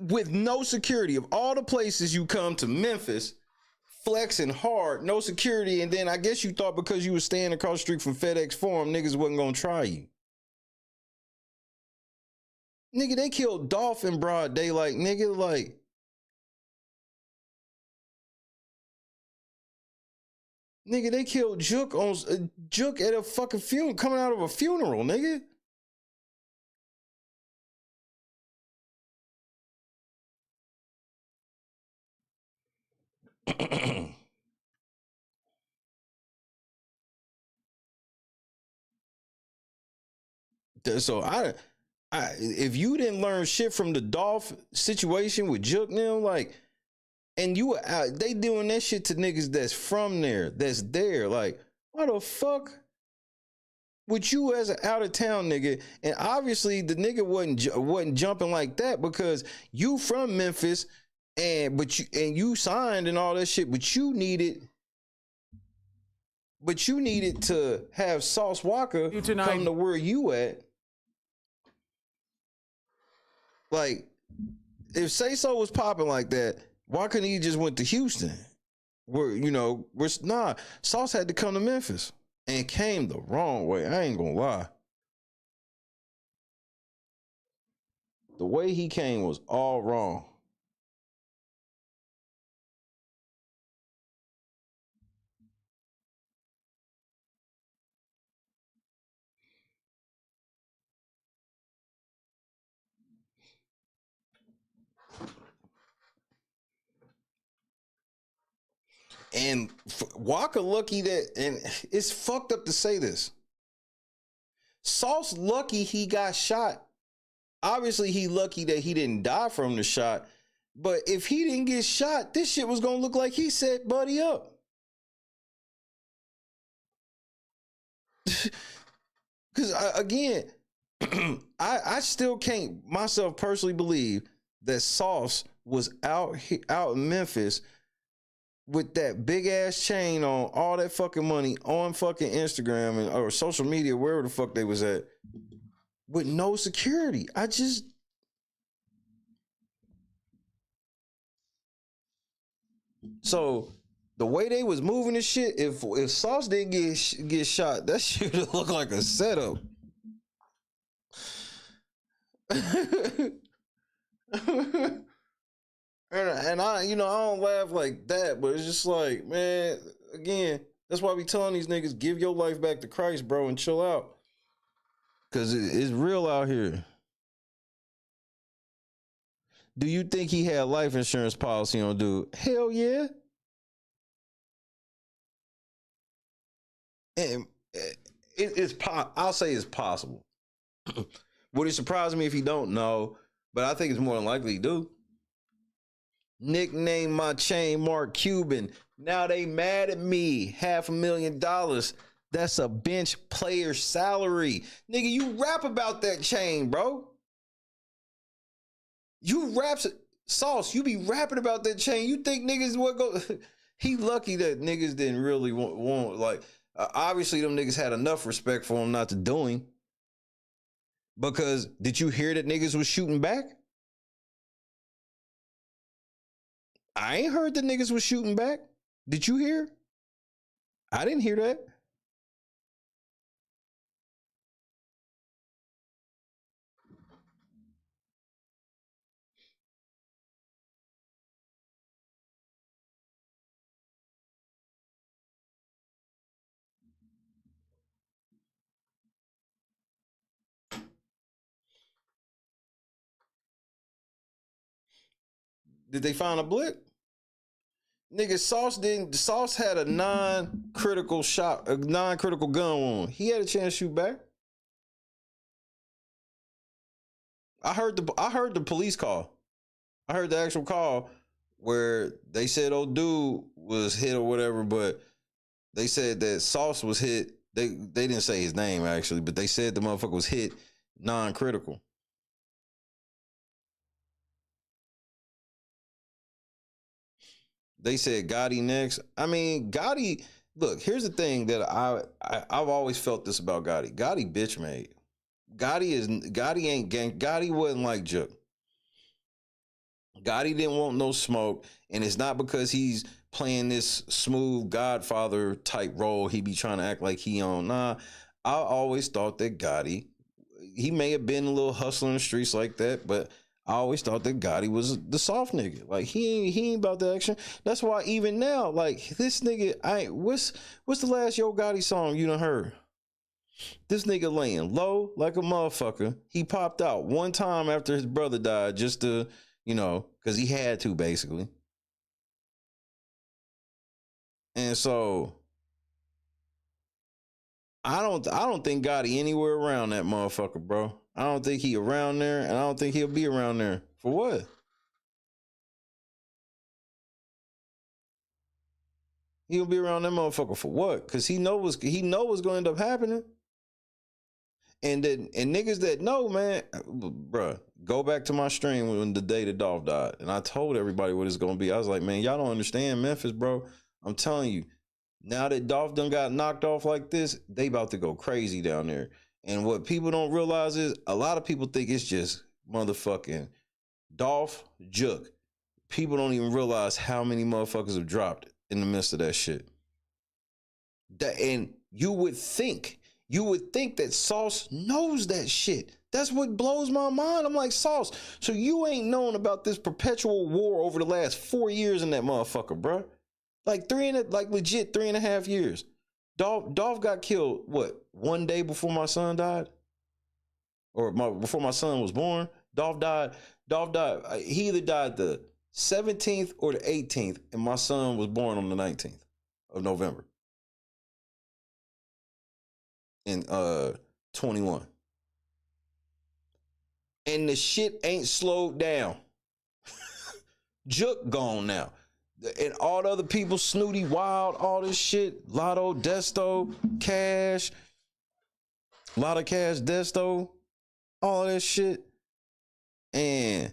With no security, of all the places you come to Memphis, flexing hard, no security, and then I guess you thought because you was staying across the street from FedEx Forum, niggas wasn't gonna try you. Nigga, they killed Dolph in broad daylight, nigga, like. Nigga, they killed Jook at a fucking funeral, coming out of a funeral, nigga. So if you didn't learn shit from the Dolph situation with Jook now, like, and you were out, they doing that shit to niggas that's from there, that's there, like, why the fuck with you as an out of town nigga? And obviously the nigga wasn't jumping like that because you from Memphis, and you signed and all that shit, but you needed to have Sauce Walker come to where you at. Like, if Say So was popping like that, why couldn't he just went to Houston? Sauce had to come to Memphis and came the wrong way. I ain't gonna lie. The way he came was all wrong. And Walker lucky that, and it's fucked up to say this, Sauce lucky he got shot. Obviously he lucky that he didn't die from the shot, but if he didn't get shot, this shit was gonna look like he set Buddy up. Because again, I still can't myself personally believe that Sauce was out in Memphis with that big ass chain on, all that fucking money on fucking Instagram or social media, wherever the fuck they was at, with no security. So the way they was moving this shit, if Sauce didn't get shot, that shit would look like a setup. And I don't laugh like that, but it's just like, man, again, That's why we telling these niggas, give your life back to Christ, bro, and chill out. Because it's real out here. Do you think he had life insurance policy on dude? Hell yeah. And I'll say it's possible. Would it surprise me if he don't? No. But I think it's more than likely he do. Nickname my chain Mark Cuban. Now they mad at me. $500,000. That's a bench player salary. Nigga, you rap about that chain, bro. You rap, Sauce, you be rapping about that chain. You think niggas would go? He lucky that niggas didn't really want like, obviously them niggas had enough respect for him not to do him. Because did you hear that niggas was shooting back? I ain't heard that niggas was shooting back. Did you hear? I didn't hear that. Did they find a blick? Nigga, Sauce had a non-critical gun wound. He had a chance to shoot back. I heard the police call. I heard the actual call where they said old dude was hit or whatever, but they said that Sauce was hit. They didn't say his name actually, but they said the motherfucker was hit non-critical. They said Gotti next. I mean, Gotti, look, here's the thing that I've always felt this about Gotti. Gotti bitch made. Gotti ain't gang. Gotti wasn't like Jook. Gotti didn't want no smoke, and it's not because he's playing this smooth Godfather type role. He be trying to act like he on. Nah, I always thought that Gotti, he may have been a little hustler in the streets like that, but I always thought that Gotti was the soft nigga. Like he ain't about the action. That's why even now, like this nigga, what's the last Yo Gotti song you done heard? This nigga laying low like a motherfucker. He popped out one time after his brother died just to, because he had to basically. And so I don't think Gotti anywhere around that motherfucker, bro. I don't think he around there, and I don't think he'll be around there. For what? He'll be around that motherfucker for what? Because he know what's going to end up happening. And niggas that know, man, bruh, go back to my stream when the day that Dolph died. And I told everybody what it's going to be. I was like, man, y'all don't understand Memphis, bro. I'm telling you, now that Dolph done got knocked off like this, they about to go crazy down there. And what people don't realize is a lot of people think it's just motherfucking Dolph, Jook. People don't even realize how many motherfuckers have dropped in the midst of that shit. And you would think that Sauce knows that shit. That's what blows my mind. I'm like, Sauce, so you ain't known about this perpetual war over the last 4 years in that motherfucker, bro. Like legit 3.5 years. Dolph got killed, what, one day before my son died? Or before my son was born? Dolph died. He either died the 17th or the 18th, and my son was born on the 19th of November. In 21. And the shit ain't slowed down. Jook gone now. And all the other people, Snooty, Wild, all this shit, Lotto, Desto, Cash, Lotto, Cash, Desto, all that shit. And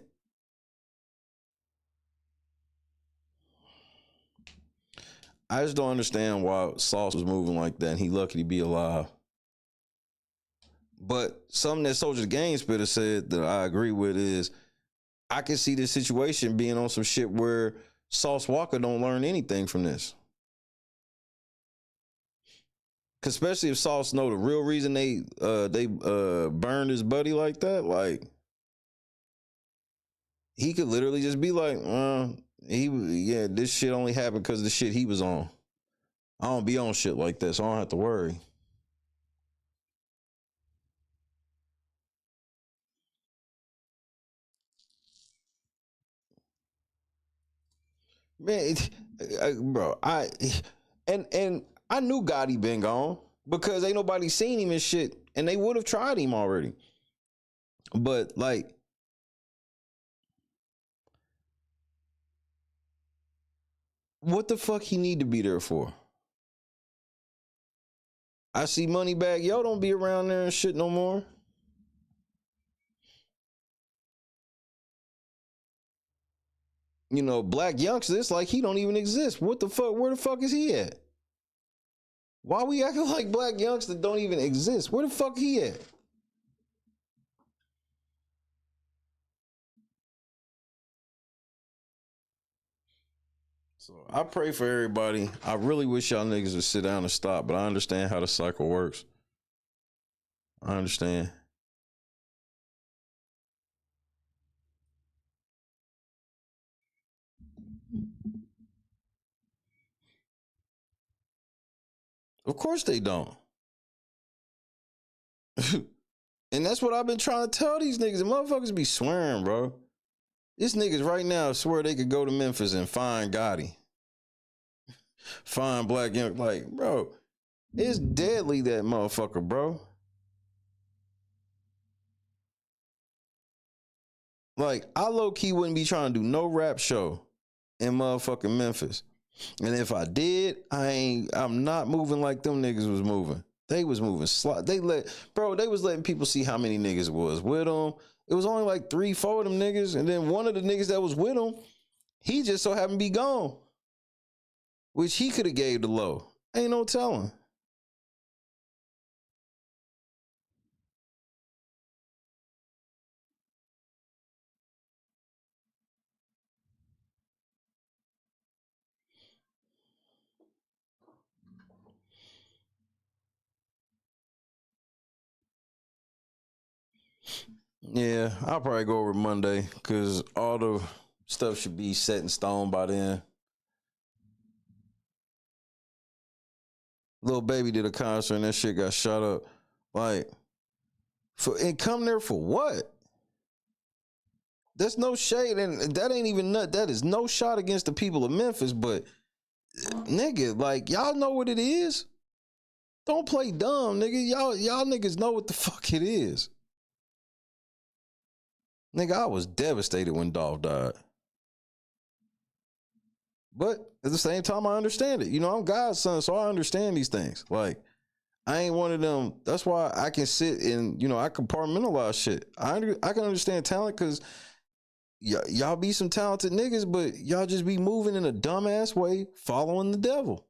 I just don't understand why Sauce was moving like that, and he lucky to be alive. But something that Soldier the Game Spitter said that I agree with is I can see this situation being on some shit where Sauce Walker don't learn anything from this. Especially if Sauce know the real reason they burned his buddy like that. Like, he could literally just be like, this shit only happened because of the shit he was on. I don't be on shit like that, so I don't have to worry. Man, bro, and I knew Gotti been gone because ain't nobody seen him and shit, and they would have tried him already. But like, what the fuck he need to be there for? I see Moneybag Yo don't be around there and shit no more. You know, Black Youngster, it's like he don't even exist. What the fuck? Where the fuck is he at? Why we acting like Black Youngster don't even exist? Where the fuck he at? So I pray for everybody. I really wish y'all niggas would sit down and stop, but I understand how the cycle works. I understand. Of course they don't. And that's what I've been trying to tell these niggas. The motherfuckers be swearing, bro. These niggas right now swear they could go to Memphis and find Gotti. Find Black Young. Like, bro, it's deadly, that motherfucker, bro. Like, I low-key wouldn't be trying to do no rap show in motherfucking Memphis. And if I did, I'm not moving like them niggas was moving. They was moving they was letting people see how many niggas was with them. It was only like 3-4 of them niggas. And then one of the niggas that was with them, he just so happened to be gone. Which he could have gave the low. Ain't no telling. Yeah, I'll probably go over Monday because all the stuff should be set in stone by then. Lil Baby did a concert and that shit got shot up. Like, and come there for what? There's no shade, and that ain't even nut. That is no shot against the people of Memphis, but nigga, like, y'all know what it is. Don't play dumb, nigga. Y'all niggas know what the fuck it is. Nigga, I was devastated when Dolph died. But at the same time, I understand it. You know, I'm God's son, so I understand these things. Like, I ain't one of them. That's why I can sit and, you know, I compartmentalize shit. I can understand talent because y'all be some talented niggas, but y'all just be moving in a dumbass way, following the devil.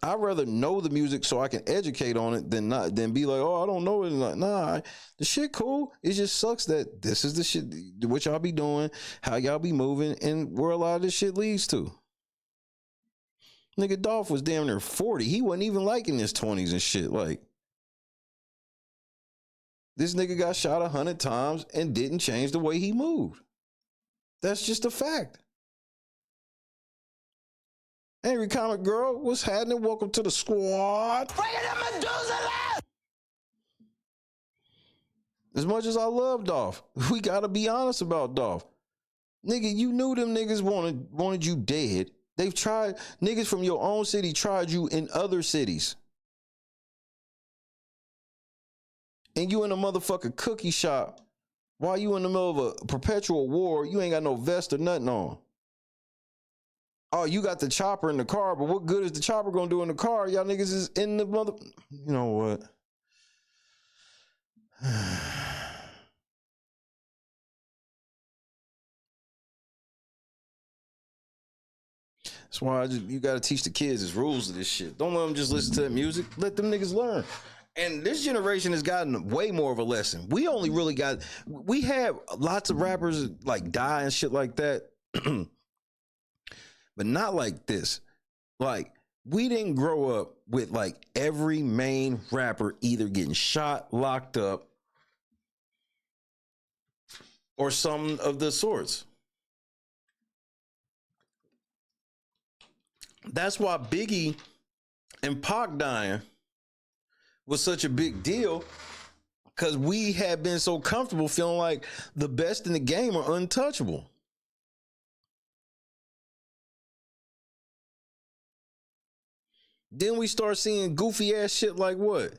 I'd rather know the music so I can educate on it than be like, oh, I don't know it. Like, nah, the shit cool. It just sucks that this is the shit what y'all be doing, how y'all be moving, and where a lot of this shit leads to. Nigga, Dolph was damn near 40. He wasn't even like in his 20s and shit. Like, this nigga got shot 100 times and didn't change the way he moved. That's just a fact. Angry Comic Girl, what's happening? Welcome to the squad. As much as I love Dolph, we gotta be honest about Dolph. Nigga, you knew them niggas wanted you dead. They've tried, niggas from your own city tried you in other cities. And you in a motherfucking cookie shop while you in the middle of a perpetual war. You ain't got no vest or nothing on. Oh, you got the chopper in the car, but what good is the chopper gonna do in the car? Y'all niggas is in the mother. You know what? That's why you gotta teach the kids the rules of this shit. Don't let them just listen to that music. Let them niggas learn. And this generation has gotten way more of a lesson. We have lots of rappers like die and shit like that. But not like this. Like, we didn't grow up with like every main rapper either getting shot, locked up, or some of the sorts. That's why Biggie and Pac dying was such a big deal, because we had been so comfortable feeling like the best in the game are untouchable. Then we start seeing goofy ass shit like what?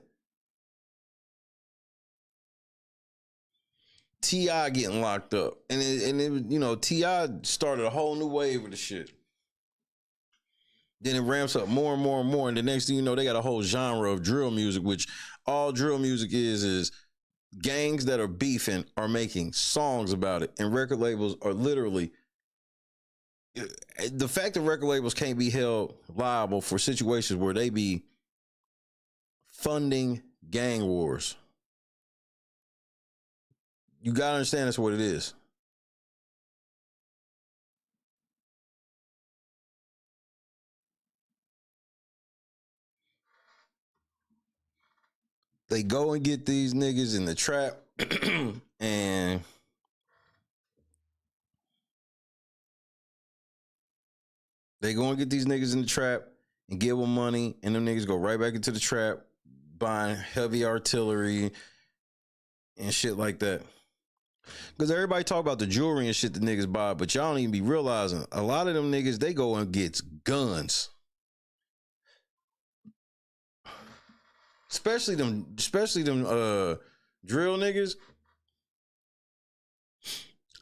T.I. getting locked up. And it you know, T.I. started a whole new wave of the shit. Then it ramps up more and more and more. And the next thing you know, they got a whole genre of drill music, which all drill music is gangs that are beefing are making songs about it. And record labels are literally, the fact that record labels can't be held liable for situations where they be funding gang wars. You gotta understand that's what it is. They go and get these niggas in the trap and they go and get these niggas in the trap and give them money, and them niggas go right back into the trap buying heavy artillery and shit like that. Because everybody talk about the jewelry and shit the niggas buy, but y'all don't even be realizing a lot of them niggas, they go and get guns. Especially them drill niggas.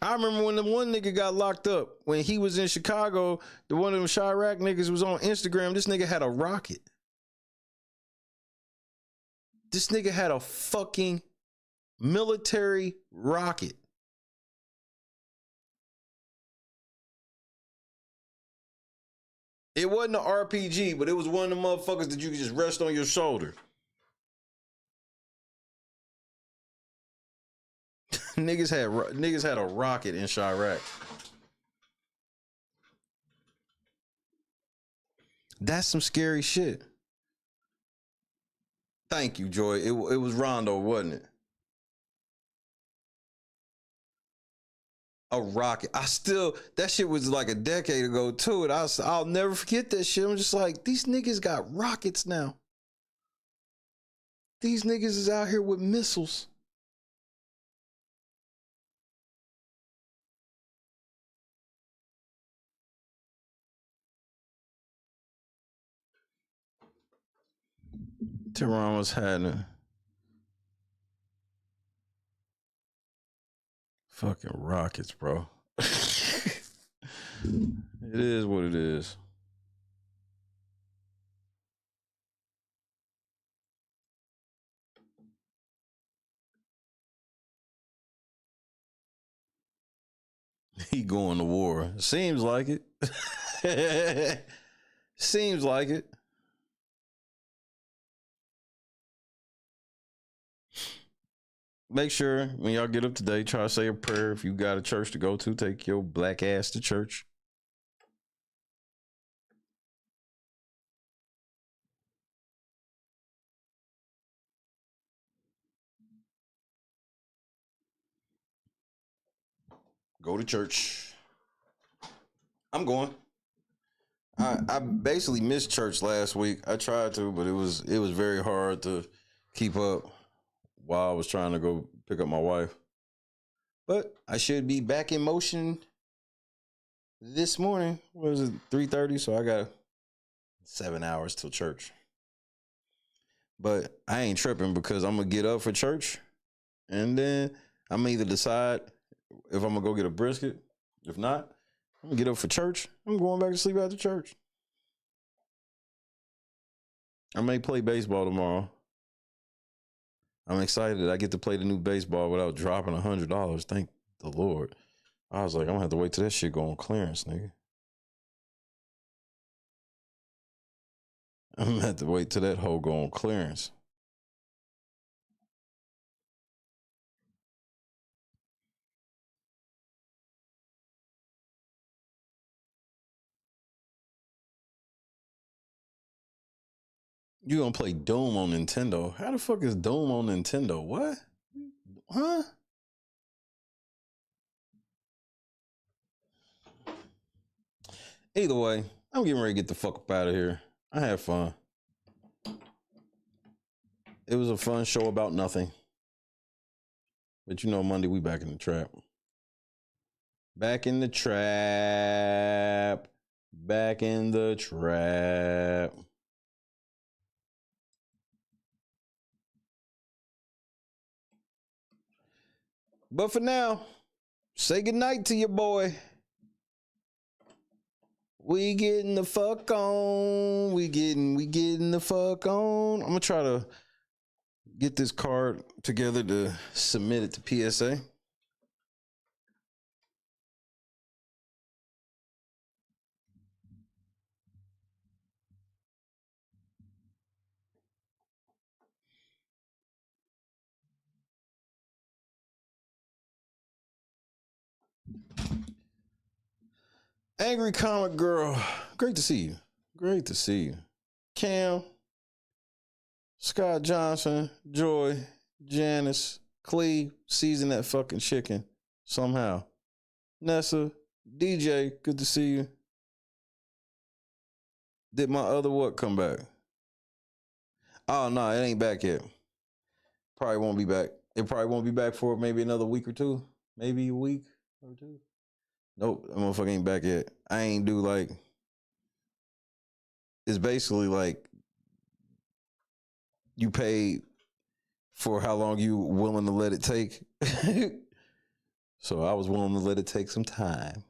I remember when the one nigga got locked up when he was in Chicago, the one of them Chirac niggas was on Instagram. This nigga had a rocket. This nigga had a fucking military rocket. It wasn't an RPG, but it was one of the motherfuckers that you could just rest on your shoulder. niggas had a rocket in Chirac. That's some scary shit. Thank you, Joy. It was Rondo, wasn't it? A rocket. That shit was like a decade ago too. And I'll never forget that shit. I'm just like, these niggas got rockets now. These niggas is out here with missiles. Tehran was having fucking rockets, bro. It is what it is. He going to war. Seems like it. Seems like it. Make sure when y'all get up today, try to say a prayer. If you got a church to go to, take your black ass to church. Go to church. I'm going. I basically missed church last week. I tried to, but it was very hard to keep up while I was trying to go pick up my wife. But I should be back in motion this morning. What was it, 3:30? So I got 7 hours till church. But I ain't tripping because I'm going to get up for church. And then I'm either decide if I'm going to go get a brisket. If not, I'm going to get up for church. I'm going back to sleep after church. I may play baseball tomorrow. I'm excited that I get to play the new baseball without dropping $100. Thank the Lord. I was like, I'm going to have to wait till that shit go on clearance, nigga. I'm going to have to wait till that hoe go on clearance. You gonna play Doom on Nintendo? How the fuck is Doom on Nintendo? What? Huh? Either way, I'm getting ready to get the fuck up out of here. I had fun. It was a fun show about nothing. But you know, Monday we back in the trap. Back in the trap. Back in the trap. But for now, say goodnight to your boy. We getting the fuck on. We getting the fuck on. I'm gonna try to get this card together to submit it to PSA. Angry Comic Girl, great to see you. Great to see you. Cam, Scott Johnson, Joy, Janice, Cleve, season that fucking chicken somehow. Nessa, DJ, good to see you. Did my other what come back? Oh, no, it ain't back yet. Probably won't be back. It probably won't be back for maybe another week or two. Maybe a week or two. Nope, that motherfucker ain't back yet. I ain't do like, it's basically like you paid for how long you willing to let it take. So I was willing to let it take some time.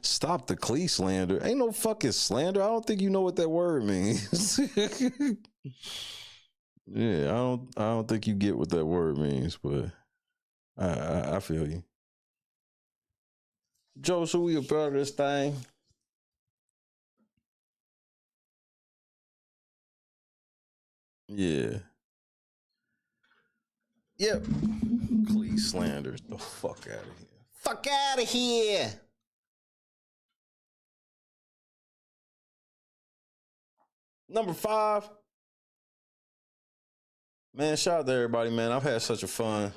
Stop the Clee slander. Ain't no fucking slander. I don't think you know what that word means. Yeah, I don't think you get what that word means, but I feel you. Joe, so we a part of this thing. Yeah. Yep. Clee slanders. The fuck out of here. Fuck out of here. Number 5. Man, shout out to everybody, man. I've had such a fun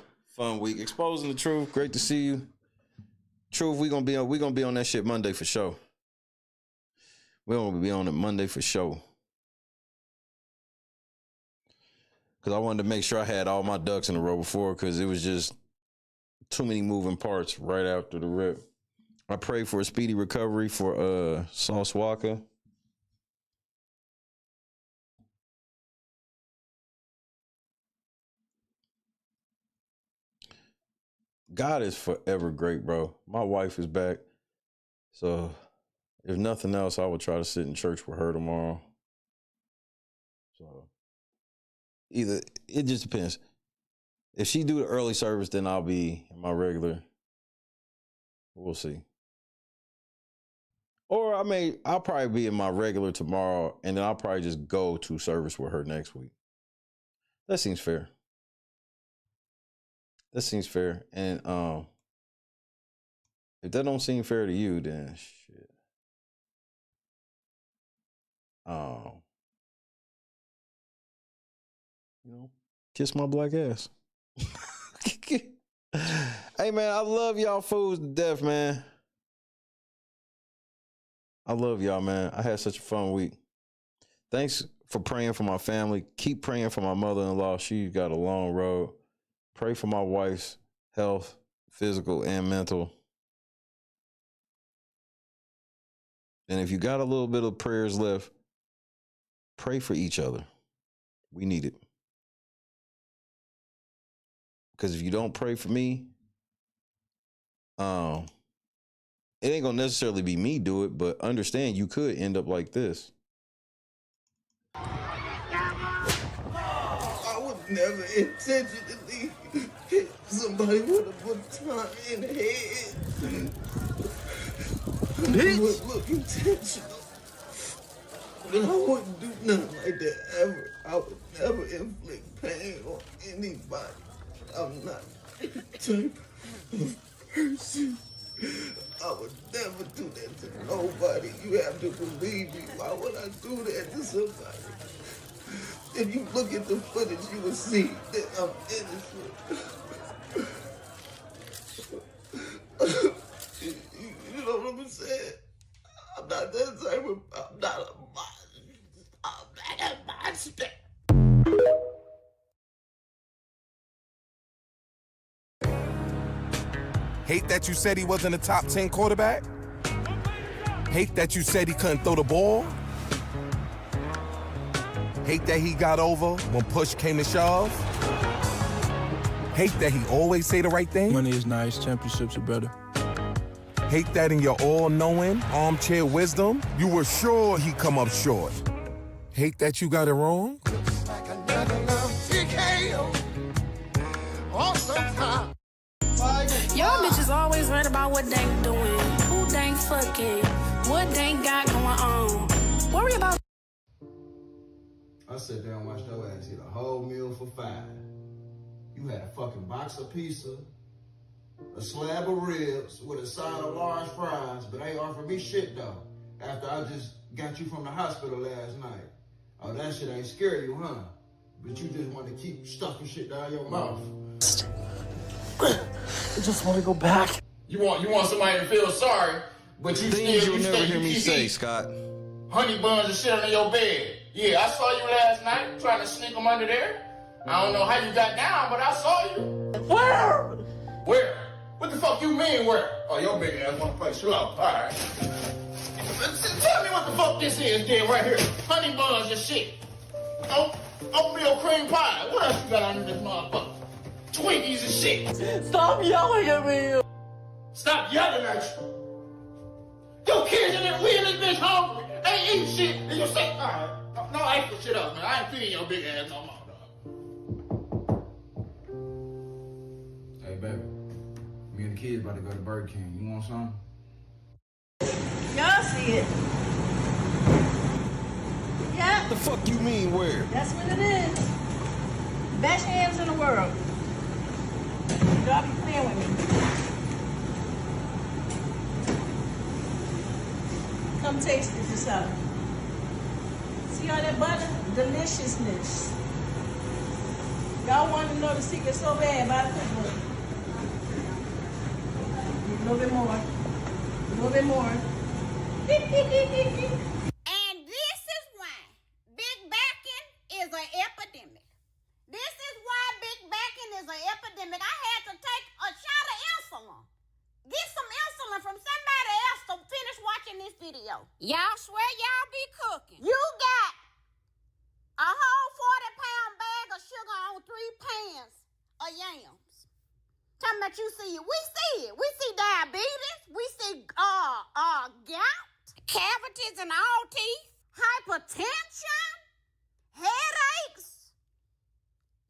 week. Exposing the truth. Great to see you. Truth, we gonna be on that shit Monday for sure. We're gonna be on it Monday for sure. Cause I wanted to make sure I had all my ducks in a row before, cause it was just too many moving parts right after the rip. I pray for a speedy recovery for Sauce Walker. God is forever great, bro. My wife is back. So if nothing else, I will try to sit in church with her tomorrow. So either, it just depends. If she do the early service, then I'll be in my regular. We'll see. Or I'll probably be in my regular tomorrow, and then I'll probably just go to service with her next week. That seems fair. That seems fair. And if that don't seem fair to you, then shit. You know, kiss my black ass. Hey man, I love y'all fools to death, man. I love y'all, man. I had such a fun week. Thanks for praying for my family. Keep praying for my mother-in-law. She's got a long road. Pray for my wife's health, physical and mental. And if you got a little bit of prayers left, pray for each other. We need it. Because if you don't pray for me, it ain't gonna necessarily be me do it, but understand you could end up like this. I would never intentionally hit somebody with a baton in the head. It would look intentional. But I wouldn't do nothing like that ever. I would never inflict pain on anybody. I'm not that type of person. I would never do that to nobody. You have to believe me. Why would I do that to somebody? If you look at the footage, you will see that I'm innocent. You know what I'm saying? Hate that you said he wasn't a top 10 quarterback? Hate that you said he couldn't throw the ball? Hate that he got over when push came to shove? Hate that he always say the right thing? Money is nice, championships are better. Hate that in your all-knowing, armchair wisdom, you were sure he'd come up short. Hate that you got it wrong? Y'all bitches always worried about what they doing, who they fucking, what they got going on. Worry about. I sat there and watched your ass eat a whole meal for $5. You had a fucking box of pizza, a slab of ribs with a side of large fries, but ain't offered me shit though. After I just got you from the hospital last night. Oh, that shit ain't scare you, huh? But you just want to keep stuffing shit down your mouth. I just want to go back. You want somebody to feel sorry, but you Things still you'll you never stay, hear you me keep say, eating Scott. honey buns and shit under your bed. Yeah, I saw you last night trying to sneak them under there. I don't know how you got down, but I saw you. Where? Where? What the fuck you mean where? Oh, your big ass wanna play slow. All right. Tell me what the fuck this is then right here. Honey buns and shit. Oatmeal cream pie. What else you got under this motherfucker? Twinkies and shit. Stop yelling at me. Stop yelling at you. Your kids in there, we in this bitch hungry. Ain't eating shit. And you say, all right, no extra shit up, man. I ain't feeding your big ass no more, dog. Hey, baby. Me and the kids about to go to Burger King. You want some? Y'all see it. Yeah. The fuck you mean where? That's what it is. Best hands in the world. Y'all be playing with me. Come taste it yourself. See all that butter? Deliciousness. Y'all want to know the secret so bad about the cookbook. A little bit more. A little bit more. And this is why big backing is an epidemic. This is why big backing is an epidemic. I had to take a shot of insulin. Get some insulin from somebody else to finish watching this video. Y'all swear y'all be cooking. You got a whole 40-pound bag of sugar on 3 pans of yams. Talking about you see it. We see it. We see diabetes. We see gout, cavities in all teeth, hypertension, headaches,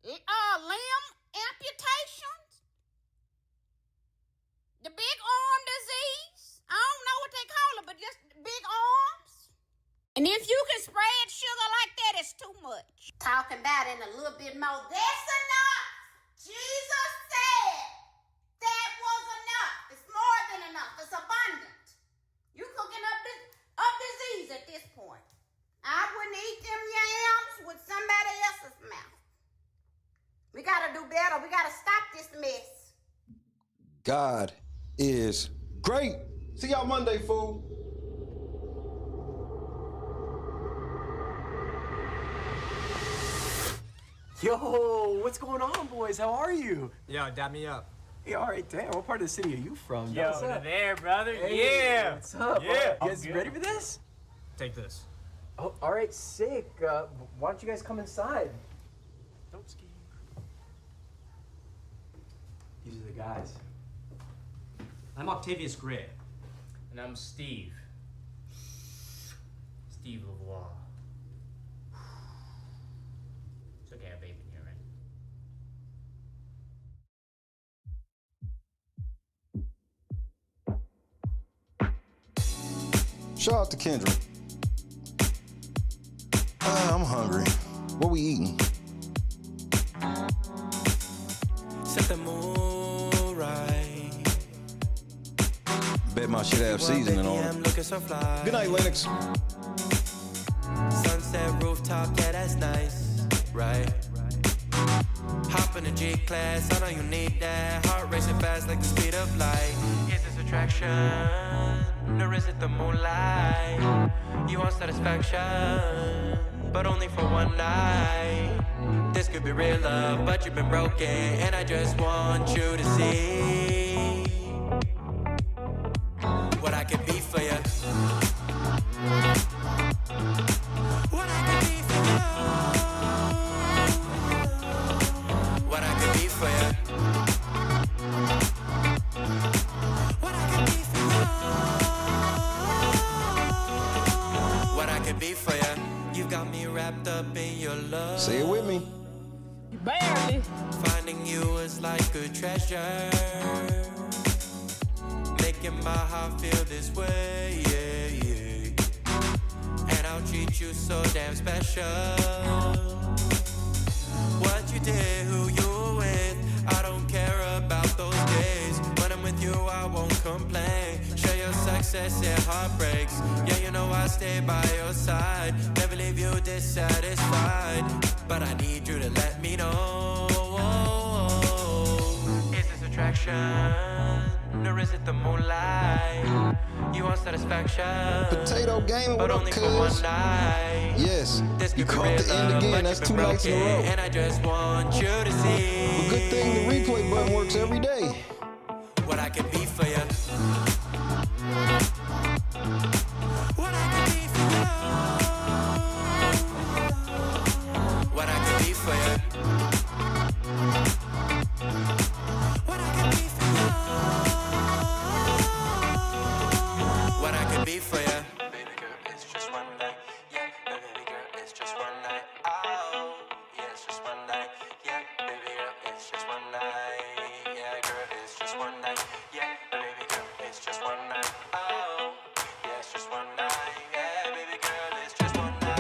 limb amputations, the big arm disease. I don't know what they call it, but just big arms. And if you can spread sugar like that, it's too much. Talking about it a little bit more. That's enough. Jesus said that was enough. It's more than enough. It's abundant. You cooking up disease at this point. I wouldn't eat them yams with somebody else's mouth. We gotta do better. We gotta stop this mess. God is great. See y'all Monday, fool. Yo, what's going on, boys? How are you? Yo, dab me up. Hey, all right, damn. What part of the city are you from? Yo, what's up? there, brother. Hey, yeah. What's up? Yeah. You guys ready for this? Take this. Oh, all right, sick. Why don't you guys come inside? Don't ski. These are the guys. I'm Octavius Gray. And I'm Steve. Steve Lavoie. It's okay, I have babe in here, right? Shout out to Kendra. I'm hungry. What we eating? Set the mood right. Bet my shit have seasoning on it. Good night, Lennox. Sunset rooftop, yeah, that's nice, right? Hop in the G-Class, I know you need that. Heart racing fast like the speed of light. Is this attraction, or is it the moonlight? You want satisfaction, but only for one night. This could be real love, but you've been broken, and I just want you to see Say it with me. Barely. Finding you is like a treasure. Making my heart feel this way, yeah, yeah. And I'll treat you so damn special. What you did, who you were with, I don't care about those days. When I'm with you, I won't complain. Share your success and heartbreaks. Yeah, you know I stay by your side. Never leave you dissatisfied. But I need you to let me know. Is this attraction? Or is it the moonlight? You want satisfaction? Potato game, but what only up, for one cuz? night. Yes, This you could be caught the real end love, again. but That's you've 2 been nights in a row. broken, and I just want you to see. But good thing the replay button works every day. What I can be for you. What I can be for you. What I can be for you. What I can be for you. What I can be for you. Baby girl, it's just one night. Yeah, baby girl, it's just one night. Oh, yeah, it's just one night. Yeah, baby girl, it's just one night. Yeah, girl, it's just one night. Yeah, baby girl, it's just one night. Oh, yeah, it's just one night. Yeah, baby girl, it's just one night.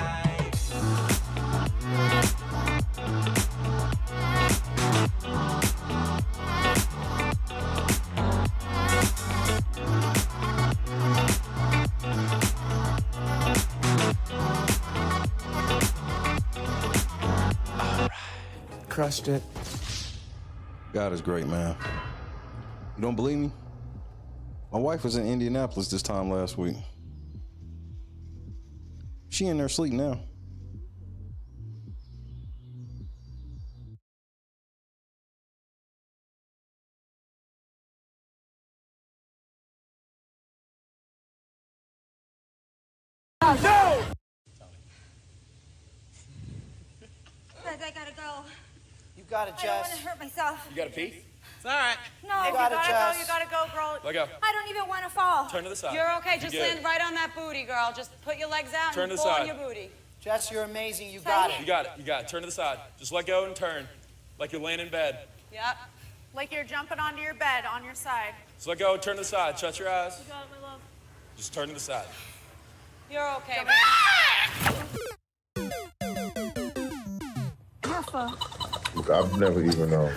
Crushed it. God is great, man. You don't believe me? My wife was in Indianapolis this time last week. She in there sleep now. No! Guys, I gotta go. You got it, I don't Jess. want to hurt myself. You got to pee? It's all right. No, you gotta go, girl. Let go. I don't even want to fall. Turn to the side. You're okay. Just You're good. land right on that booty, girl. Just put your legs out Turn and to the pull on side. your booty. Jess, you're amazing. You got it. it. You got it. You got it. Turn to the side. Just let go and turn. Like you're laying in bed. Yep. Like you're jumping onto your bed on your side. Just let go and turn to the side. Shut your eyes. You got it, my love. Just turn to the side. You're okay. Careful. Look, I've never even known.